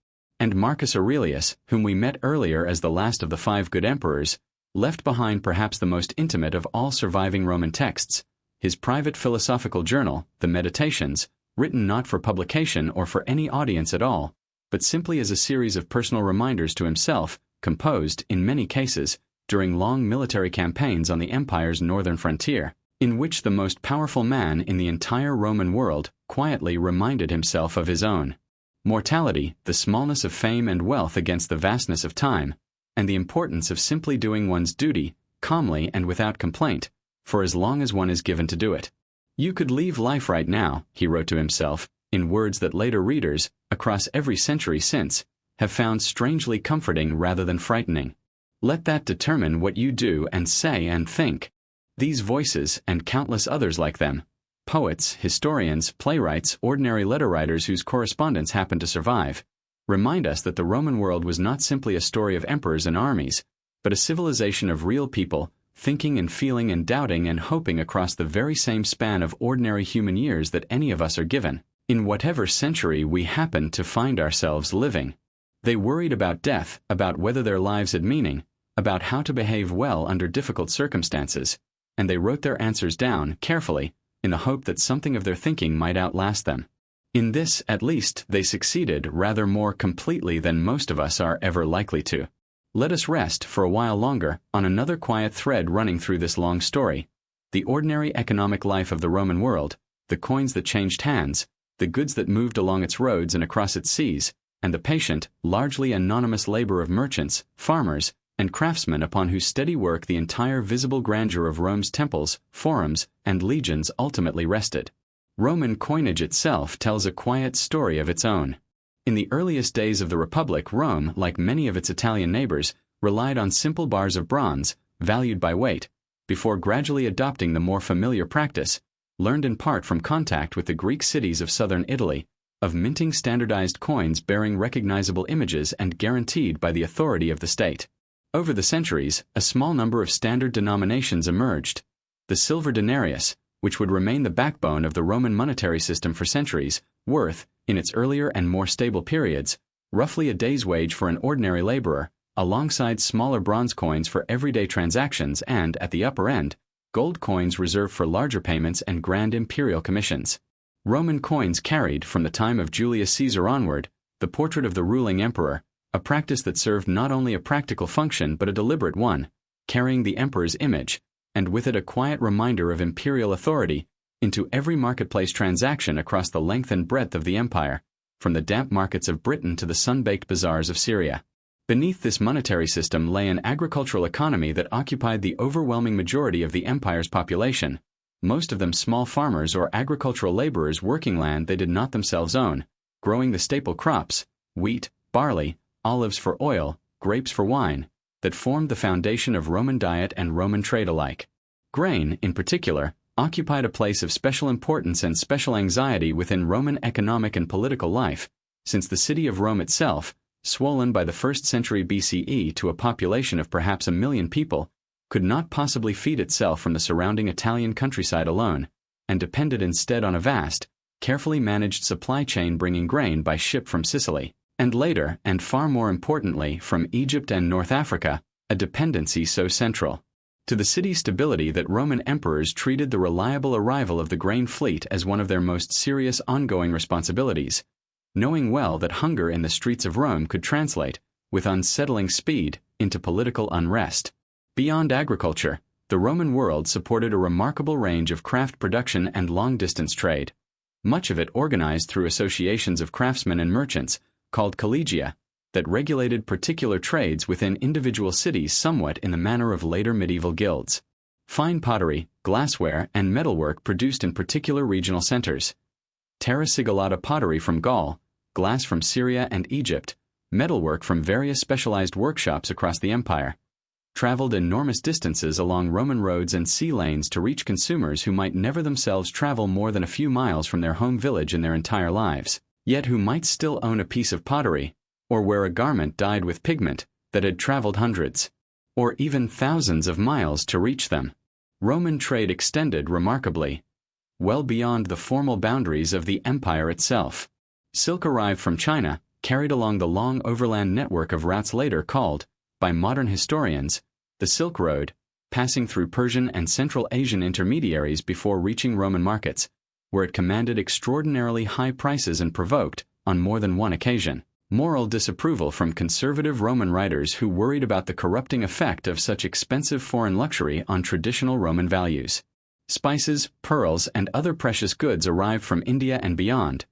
And Marcus Aurelius, whom we met earlier as the last of the 5 good emperors, left behind perhaps the most intimate of all surviving Roman texts, his private philosophical journal, the Meditations, written not for publication or for any audience at all, but simply as a series of personal reminders to himself, composed, in many cases, during long military campaigns on the empire's northern frontier, in which the most powerful man in the entire Roman world quietly reminded himself of his own mortality, the smallness of fame and wealth against the vastness of time, and the importance of simply doing one's duty, calmly and without complaint, for as long as one is given to do it. You could leave life right now, he wrote to himself, in words that later readers, across every century since, have found strangely comforting rather than frightening. Let that determine what you do and say and think. These voices, and countless others like them, poets, historians, playwrights, ordinary letter writers whose correspondence happen to survive, remind us that the Roman world was not simply a story of emperors and armies, but a civilization of real people, thinking and feeling and doubting and hoping across the very same span of ordinary human years that any of us are given, in whatever century we happen to find ourselves living. They worried about death, about whether their lives had meaning, about how to behave well under difficult circumstances, and they wrote their answers down, carefully, in the hope that something of their thinking might outlast them. In this, at least, they succeeded rather more completely than most of us are ever likely to. Let us rest, for a while longer, on another quiet thread running through this long story: the ordinary economic life of the Roman world, the coins that changed hands, the goods that moved along its roads and across its seas, and the patient, largely anonymous labor of merchants, farmers, and craftsmen upon whose steady work the entire visible grandeur of Rome's temples, forums, and legions ultimately rested. Roman coinage itself tells a quiet story of its own. In the earliest days of the Republic, Rome, like many of its Italian neighbors, relied on simple bars of bronze, valued by weight, before gradually adopting the more familiar practice, learned in part from contact with the Greek cities of southern Italy, of minting standardized coins bearing recognizable images and guaranteed by the authority of the state. Over the centuries, a small number of standard denominations emerged. The silver denarius, which would remain the backbone of the Roman monetary system for centuries, worth, in its earlier and more stable periods, roughly a day's wage for an ordinary laborer, alongside smaller bronze coins for everyday transactions and, at the upper end, gold coins reserved for larger payments and grand imperial commissions. Roman coins carried, from the time of Julius Caesar onward, the portrait of the ruling emperor, a practice that served not only a practical function but a deliberate one, carrying the emperor's image, and with it a quiet reminder of imperial authority, into every marketplace transaction across the length and breadth of the empire, from the damp markets of Britain to the sun-baked bazaars of Syria. Beneath this monetary system lay an agricultural economy that occupied the overwhelming majority of the empire's population, most of them small farmers or agricultural laborers working land they did not themselves own, growing the staple crops, wheat, barley, olives for oil, grapes for wine, that formed the foundation of Roman diet and Roman trade alike. Grain, in particular, occupied a place of special importance and special anxiety within Roman economic and political life, since the city of Rome itself, swollen by the 1st century BCE to a population of perhaps 1 million people, could not possibly feed itself from the surrounding Italian countryside alone, and depended instead on a vast, carefully managed supply chain bringing grain by ship from Sicily, and later, and far more importantly, from Egypt and North Africa, a dependency so central to the city's stability that Roman emperors treated the reliable arrival of the grain fleet as one of their most serious ongoing responsibilities, knowing well that hunger in the streets of Rome could translate, with unsettling speed, into political unrest. Beyond agriculture, the Roman world supported a remarkable range of craft production and long-distance trade, much of it organized through associations of craftsmen and merchants, called collegia, that regulated particular trades within individual cities somewhat in the manner of later medieval guilds. Fine pottery, glassware, and metalwork produced in particular regional centers. Terra sigillata pottery from Gaul, glass from Syria and Egypt, metalwork from various specialized workshops across the empire. Traveled enormous distances along Roman roads and sea lanes to reach consumers who might never themselves travel more than a few miles from their home village in their entire lives, yet who might still own a piece of pottery, or wear a garment dyed with pigment that had traveled hundreds, or even thousands of miles to reach them. Roman trade extended remarkably, well beyond the formal boundaries of the empire itself. Silk arrived from China, carried along the long overland network of routes later called, by modern historians, the Silk Road, passing through Persian and Central Asian intermediaries before reaching Roman markets, where it commanded extraordinarily high prices and provoked, on more than one occasion, moral disapproval from conservative Roman writers who worried about the corrupting effect of such expensive foreign luxury on traditional Roman values. Spices, pearls, and other precious goods arrived from India and beyond,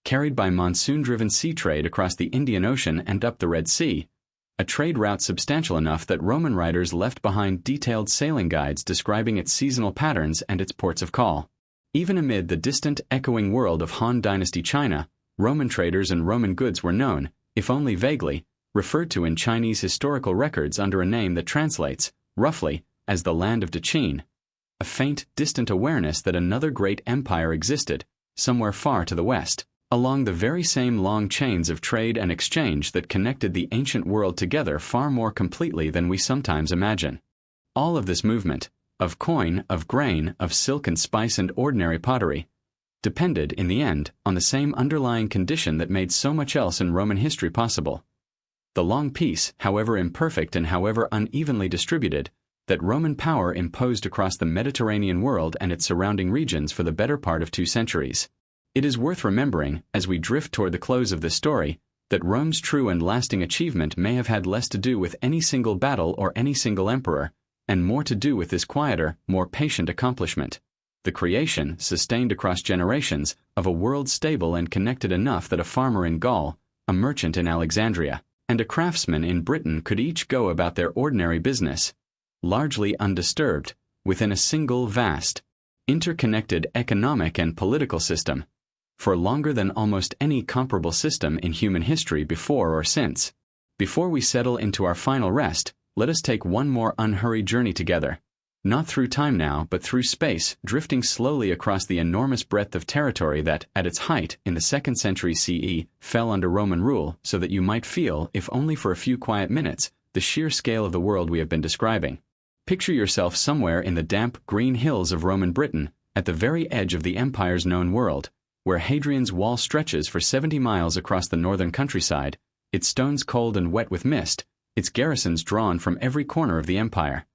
carried by monsoon-driven sea trade across the Indian Ocean and up the Red Sea, a trade route substantial enough that Roman writers left behind detailed sailing guides describing its seasonal patterns and its ports of call. Even amid the distant, echoing world of Han Dynasty China, Roman traders and Roman goods were known, if only vaguely, referred to in Chinese historical records under a name that translates, roughly, as the land of Dechin, a faint, distant awareness that another great empire existed, somewhere far to the west, along the very same long chains of trade and exchange that connected the ancient world together far more completely than we sometimes imagine. All of this movement, of coin, of grain, of silk and spice and ordinary pottery, depended, in the end, on the same underlying condition that made so much else in Roman history possible. The long peace, however imperfect and however unevenly distributed, that Roman power imposed across the Mediterranean world and its surrounding regions for the better part of 2 centuries. It is worth remembering, as we drift toward the close of this story, that Rome's true and lasting achievement may have had less to do with any single battle or any single emperor, and more to do with this quieter, more patient accomplishment: the creation, sustained across generations, of a world stable and connected enough that a farmer in Gaul, a merchant in Alexandria, and a craftsman in Britain could each go about their ordinary business, largely undisturbed, within a single vast, interconnected economic and political system, for longer than almost any comparable system in human history before or since. Before we settle into our final rest, let us take one more unhurried journey together, not through time now, but through space, drifting slowly across the enormous breadth of territory that, at its height, in the 2nd century CE, fell under Roman rule, so that you might feel, if only for a few quiet minutes, the sheer scale of the world we have been describing. Picture yourself somewhere in the damp, green hills of Roman Britain, at the very edge of the empire's known world, where Hadrian's wall stretches for 70 miles across the northern countryside, its stones cold and wet with mist, its garrisons drawn from every corner of the empire.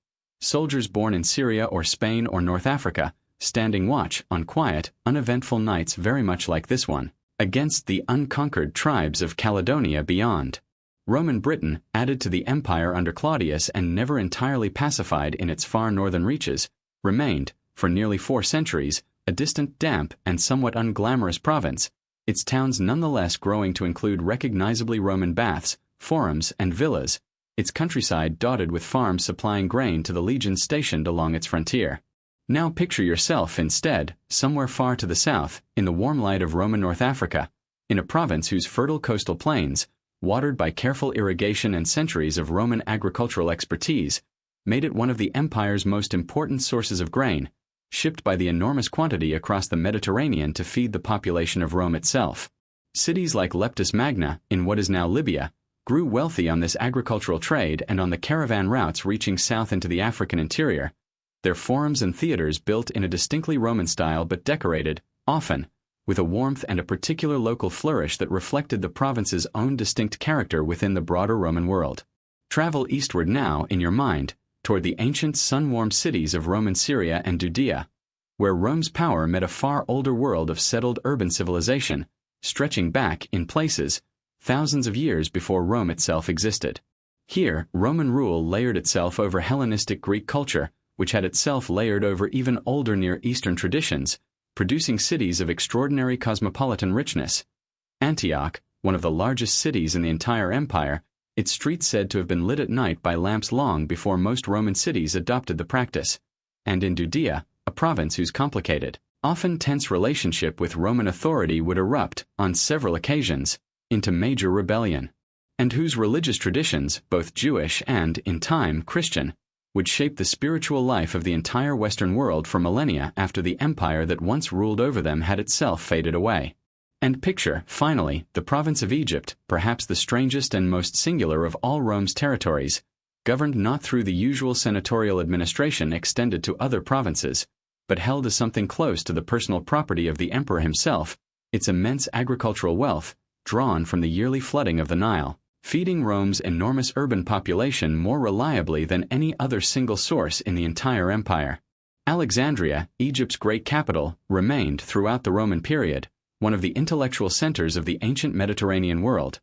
Soldiers born in Syria or Spain or North Africa, standing watch on quiet, uneventful nights very much like this one, against the unconquered tribes of Caledonia beyond. Roman Britain, added to the empire under Claudius and never entirely pacified in its far northern reaches, remained, for nearly 4 centuries, a distant, damp, and somewhat unglamorous province, its towns nonetheless growing to include recognizably Roman baths, forums, and villas, its countryside dotted with farms supplying grain to the legions stationed along its frontier. Now picture yourself, instead, somewhere far to the south, in the warm light of Roman North Africa, in a province whose fertile coastal plains, watered by careful irrigation and centuries of Roman agricultural expertise, made it one of the empire's most important sources of grain, shipped by the enormous quantity across the Mediterranean to feed the population of Rome itself. Cities like Leptis Magna, in what is now Libya, grew wealthy on this agricultural trade and on the caravan routes reaching south into the African interior, their forums and theaters built in a distinctly Roman style but decorated, often, with a warmth and a particular local flourish that reflected the province's own distinct character within the broader Roman world. Travel eastward now, in your mind, toward the ancient sun-warmed cities of Roman Syria and Judea, where Rome's power met a far older world of settled urban civilization, stretching back, in places, thousands of years before Rome itself existed. Here, Roman rule layered itself over Hellenistic Greek culture, which had itself layered over even older Near Eastern traditions, producing cities of extraordinary cosmopolitan richness. Antioch, one of the largest cities in the entire empire, its streets said to have been lit at night by lamps long before most Roman cities adopted the practice. And in Judea, a province whose complicated, often tense relationship with Roman authority would erupt, on several occasions, into major rebellion, and whose religious traditions, both Jewish and, in time, Christian, would shape the spiritual life of the entire Western world for millennia after the empire that once ruled over them had itself faded away. And picture, finally, the province of Egypt, perhaps the strangest and most singular of all Rome's territories, governed not through the usual senatorial administration extended to other provinces, but held as something close to the personal property of the emperor himself, its immense agricultural wealth, drawn from the yearly flooding of the Nile, feeding Rome's enormous urban population more reliably than any other single source in the entire empire. Alexandria, Egypt's great capital, remained, throughout the Roman period, one of the intellectual centers of the ancient Mediterranean world,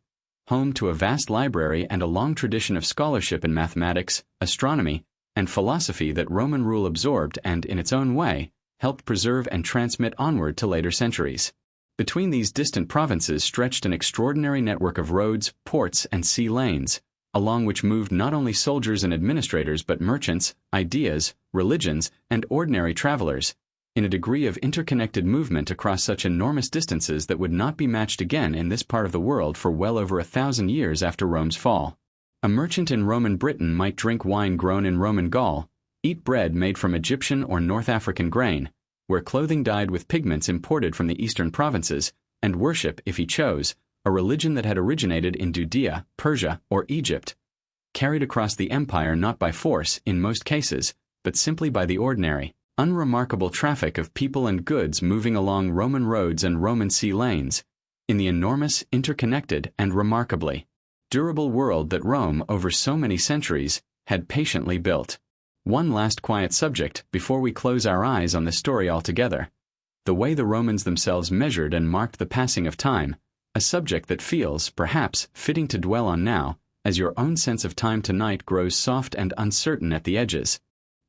home to a vast library and a long tradition of scholarship in mathematics, astronomy, and philosophy that Roman rule absorbed and, in its own way, helped preserve and transmit onward to later centuries. Between these distant provinces stretched an extraordinary network of roads, ports, and sea lanes, along which moved not only soldiers and administrators but merchants, ideas, religions, and ordinary travelers, in a degree of interconnected movement across such enormous distances that would not be matched again in this part of the world for well over 1,000 years after Rome's fall. A merchant in Roman Britain might drink wine grown in Roman Gaul, eat bread made from Egyptian or North African grain, wear clothing dyed with pigments imported from the eastern provinces, and worship, if he chose, a religion that had originated in Judea, Persia, or Egypt, carried across the empire not by force, in most cases, but simply by the ordinary, unremarkable traffic of people and goods moving along Roman roads and Roman sea lanes, in the enormous, interconnected, and remarkably durable world that Rome, over so many centuries, had patiently built. One last quiet subject before we close our eyes on the story altogether: the way the Romans themselves measured and marked the passing of time, a subject that feels, perhaps, fitting to dwell on now, as your own sense of time tonight grows soft and uncertain at the edges.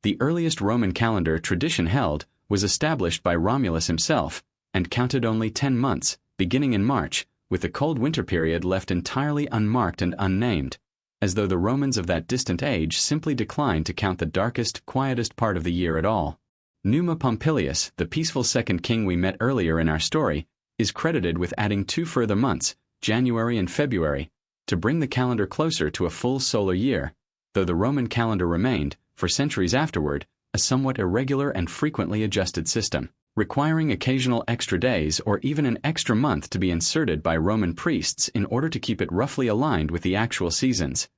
The earliest Roman calendar tradition held was established by Romulus himself, and counted only 10 months, beginning in March, with the cold winter period left entirely unmarked and unnamed, as though the Romans of that distant age simply declined to count the darkest, quietest part of the year at all. Numa Pompilius, the peaceful second king we met earlier in our story, is credited with adding 2 further months, January and February, to bring the calendar closer to a full solar year, though the Roman calendar remained, for centuries afterward, a somewhat irregular and frequently adjusted system, requiring occasional extra days or even an extra month to be inserted by Roman priests in order to keep it roughly aligned with the actual seasons.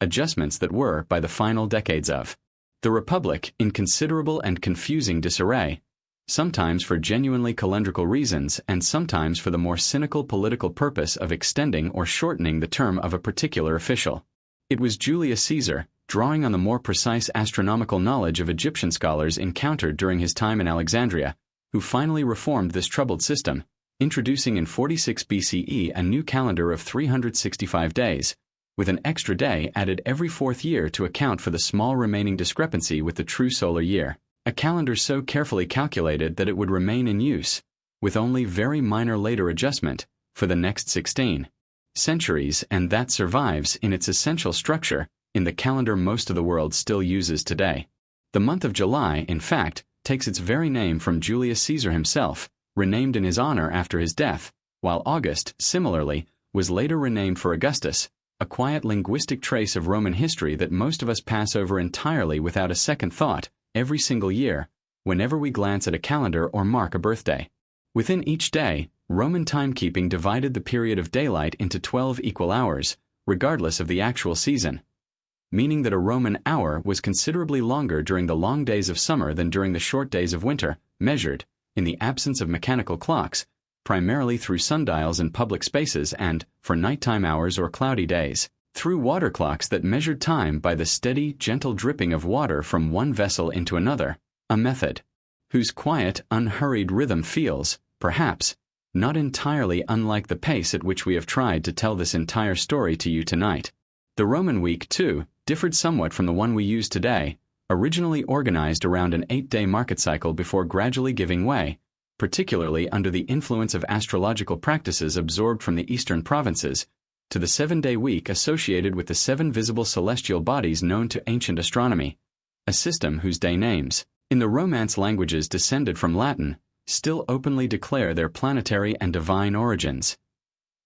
Adjustments that were, by the final decades of the Republic, in considerable and confusing disarray, sometimes for genuinely calendrical reasons and sometimes for the more cynical political purpose of extending or shortening the term of a particular official. It was Julius Caesar, drawing on the more precise astronomical knowledge of Egyptian scholars encountered during his time in Alexandria, who finally reformed this troubled system, introducing in 46 BCE a new calendar of 365 days, with an extra day added every 4th year to account for the small remaining discrepancy with the true solar year. A calendar so carefully calculated that it would remain in use, with only very minor later adjustment, for the next 16 centuries, and that survives in its essential structure in the calendar most of the world still uses today. The month of July, in fact, takes its very name from Julius Caesar himself, renamed in his honor after his death, while August, similarly, was later renamed for Augustus, a quiet linguistic trace of Roman history that most of us pass over entirely without a second thought, every single year, whenever we glance at a calendar or mark a birthday. Within each day, Roman timekeeping divided the period of daylight into 12 equal hours, regardless of the actual season, meaning that a Roman hour was considerably longer during the long days of summer than during the short days of winter, measured, in the absence of mechanical clocks, primarily through sundials in public spaces and, for nighttime hours or cloudy days, through water clocks that measured time by the steady, gentle dripping of water from one vessel into another, a method whose quiet, unhurried rhythm feels, perhaps, not entirely unlike the pace at which we have tried to tell this entire story to you tonight. The Roman week, too, differed somewhat from the one we use today, originally organized around an 8-day market cycle before gradually giving way, particularly under the influence of astrological practices absorbed from the eastern provinces, to the 7-day week associated with the 7 visible celestial bodies known to ancient astronomy, a system whose day names, in the Romance languages descended from Latin, still openly declare their planetary and divine origins.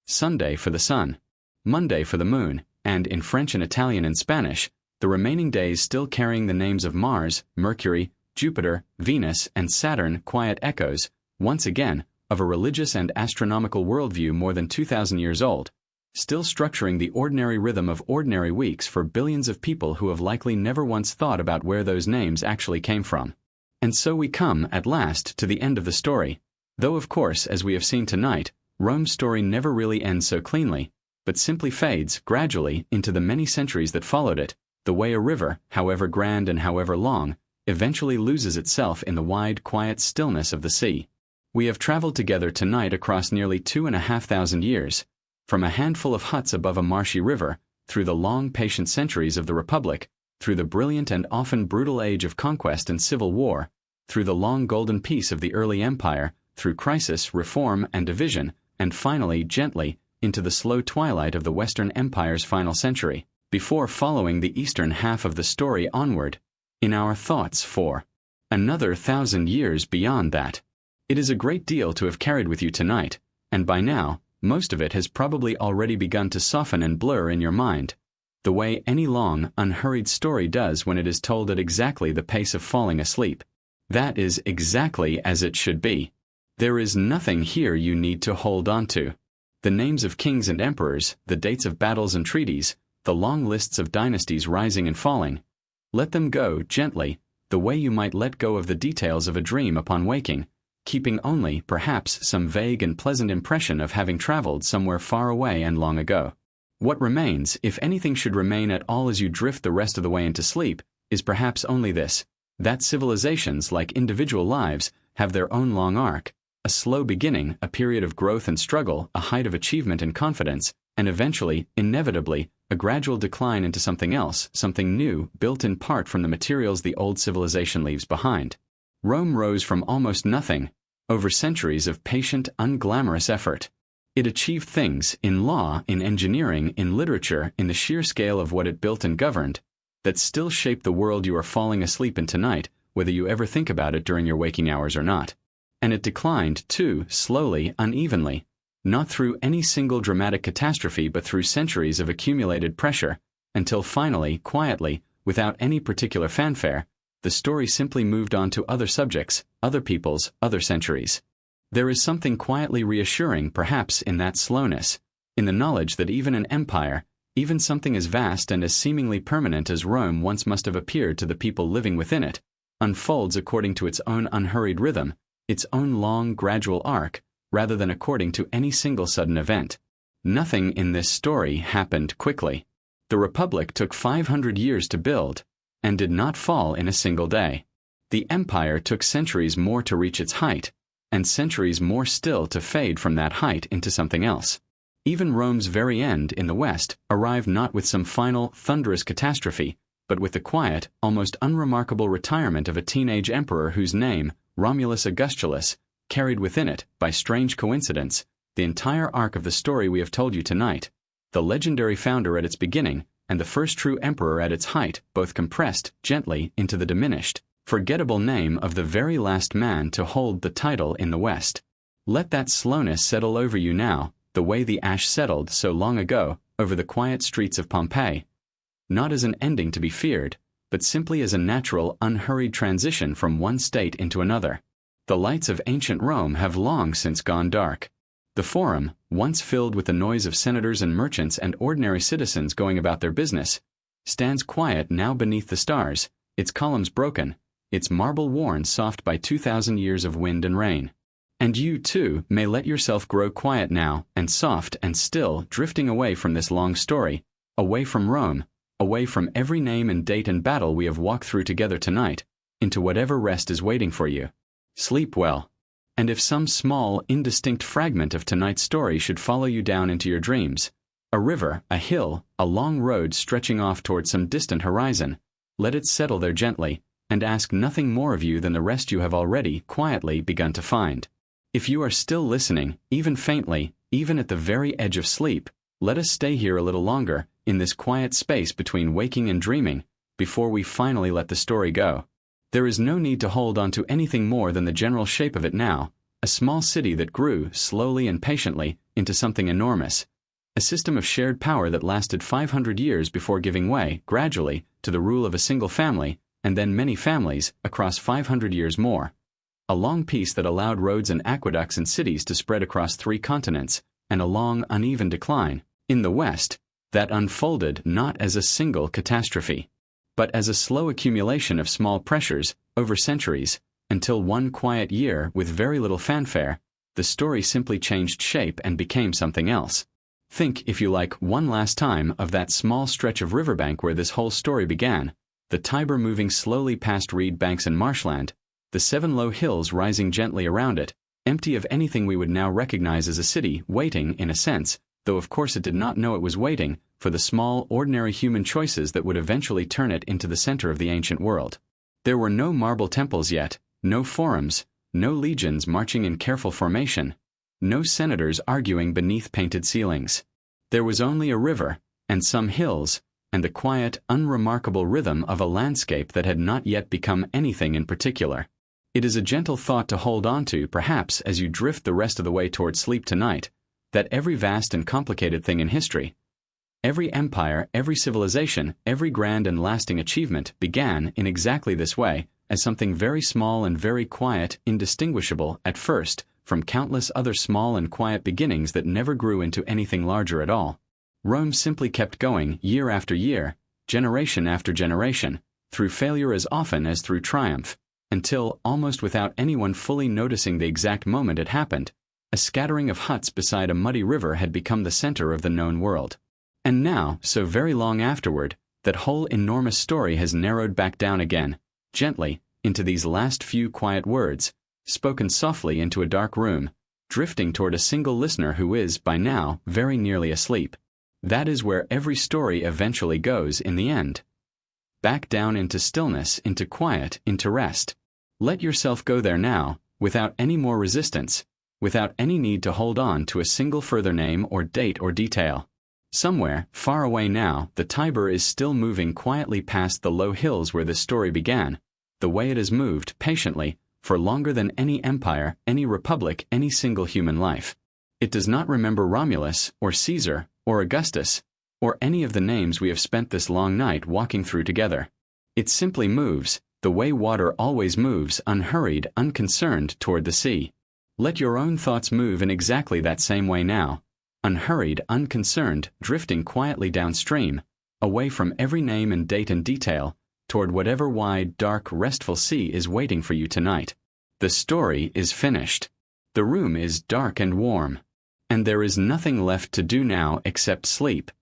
Sunday for the sun, Monday for the moon, and in French and Italian and Spanish, the remaining days still carrying the names of Mars, Mercury, Jupiter, Venus, and Saturn, quiet echoes, once again, of a religious and astronomical worldview more than 2,000 years old, still structuring the ordinary rhythm of ordinary weeks for billions of people who have likely never once thought about where those names actually came from. And so we come, at last, to the end of the story, though of course, as we have seen tonight, Rome's story never really ends so cleanly, but simply fades, gradually, into the many centuries that followed it, the way a river, however grand and however long, eventually loses itself in the wide, quiet stillness of the sea. We have traveled together tonight across nearly 2,500 years, from a handful of huts above a marshy river, through the long, patient centuries of the Republic, through the brilliant and often brutal age of conquest and civil war, through the long golden peace of the early empire, through crisis, reform, and division, and finally, gently, into the slow twilight of the Western Empire's final century, before following the eastern half of the story onward, in our thoughts for another 1,000 years beyond that. It is a great deal to have carried with you tonight, and by now, most of it has probably already begun to soften and blur in your mind, the way any long, unhurried story does when it is told at exactly the pace of falling asleep. That is exactly as it should be. There is nothing here you need to hold on to. The names of kings and emperors, the dates of battles and treaties, the long lists of dynasties rising and falling. Let them go, gently, the way you might let go of the details of a dream upon waking, keeping only, perhaps, some vague and pleasant impression of having traveled somewhere far away and long ago. What remains, if anything should remain at all as you drift the rest of the way into sleep, is perhaps only this, that civilizations, like individual lives, have their own long arc, a slow beginning, a period of growth and struggle, a height of achievement and confidence, and eventually, inevitably, a gradual decline into something else, something new, built in part from the materials the old civilization leaves behind. Rome rose from almost nothing, over centuries of patient, unglamorous effort. It achieved things, in law, in engineering, in literature, in the sheer scale of what it built and governed, that still shape the world you are falling asleep in tonight, whether you ever think about it during your waking hours or not. And it declined, too, slowly, unevenly, not through any single dramatic catastrophe but through centuries of accumulated pressure, until finally, quietly, without any particular fanfare, the story simply moved on to other subjects, other peoples, other centuries. There is something quietly reassuring, perhaps, in that slowness, in the knowledge that even an empire, even something as vast and as seemingly permanent as Rome once must have appeared to the people living within it, unfolds according to its own unhurried rhythm, its own long, gradual arc, rather than according to any single sudden event. Nothing in this story happened quickly. The Republic took 500 years to build, and did not fall in a single day. The empire took centuries more to reach its height, and centuries more still to fade from that height into something else. Even Rome's very end in the West arrived not with some final, thunderous catastrophe, but with the quiet, almost unremarkable retirement of a teenage emperor whose name, Romulus Augustulus, carried within it, by strange coincidence, the entire arc of the story we have told you tonight, the legendary founder at its beginning, and the first true emperor at its height, both compressed, gently, into the diminished, forgettable name of the very last man to hold the title in the West. Let that slowness settle over you now, the way the ash settled so long ago over the quiet streets of Pompeii, not as an ending to be feared, but simply as a natural, unhurried transition from one state into another. The lights of ancient Rome have long since gone dark. The Forum, once filled with the noise of senators and merchants and ordinary citizens going about their business, stands quiet now beneath the stars, its columns broken, its marble worn soft by 2,000 years of wind and rain. And you, too, may let yourself grow quiet now, and soft and still, drifting away from this long story, away from Rome, away from every name and date and battle we have walked through together tonight, into whatever rest is waiting for you. Sleep well. And if some small, indistinct fragment of tonight's story should follow you down into your dreams, a river, a hill, a long road stretching off toward some distant horizon, let it settle there gently, and ask nothing more of you than the rest you have already, quietly, begun to find. If you are still listening, even faintly, even at the very edge of sleep, let us stay here a little longer, in this quiet space between waking and dreaming, before we finally let the story go. There is no need to hold on to anything more than the general shape of it now, a small city that grew, slowly and patiently, into something enormous. A system of shared power that lasted 500 years before giving way, gradually, to the rule of a single family, and then many families, across 500 years more. A long peace that allowed roads and aqueducts and cities to spread across 3 continents, and a long, uneven decline, in the West, that unfolded not as a single catastrophe, but as a slow accumulation of small pressures, over centuries, until one quiet year, with very little fanfare, the story simply changed shape and became something else. Think, if you like, one last time of that small stretch of riverbank where this whole story began, the Tiber moving slowly past reed banks and marshland, the 7 low hills rising gently around it, empty of anything we would now recognize as a city, waiting, in a sense, though of course it did not know it was waiting, for the small, ordinary human choices that would eventually turn it into the center of the ancient world. There were no marble temples yet, no forums, no legions marching in careful formation, no senators arguing beneath painted ceilings. There was only a river, and some hills, and the quiet, unremarkable rhythm of a landscape that had not yet become anything in particular. It is a gentle thought to hold on to, perhaps, as you drift the rest of the way toward sleep tonight, that every vast and complicated thing in history, every empire, every civilization, every grand and lasting achievement began in exactly this way, as something very small and very quiet, indistinguishable, at first, from countless other small and quiet beginnings that never grew into anything larger at all. Rome simply kept going, year after year, generation after generation, through failure as often as through triumph, until, almost without anyone fully noticing the exact moment it happened, a scattering of huts beside a muddy river had become the center of the known world. And now, so very long afterward, that whole enormous story has narrowed back down again, gently, into these last few quiet words, spoken softly into a dark room, drifting toward a single listener who is, by now, very nearly asleep. That is where every story eventually goes in the end. Back down into stillness, into quiet, into rest. Let yourself go there now, without any more resistance, without any need to hold on to a single further name or date or detail. Somewhere, far away now, the Tiber is still moving quietly past the low hills where this story began, the way it has moved, patiently, for longer than any empire, any republic, any single human life. It does not remember Romulus, or Caesar, or Augustus, or any of the names we have spent this long night walking through together. It simply moves, the way water always moves, unhurried, unconcerned, toward the sea. Let your own thoughts move in exactly that same way now, unhurried, unconcerned, drifting quietly downstream, away from every name and date and detail, toward whatever wide, dark, restful sea is waiting for you tonight. The story is finished. The room is dark and warm, and there is nothing left to do now except sleep,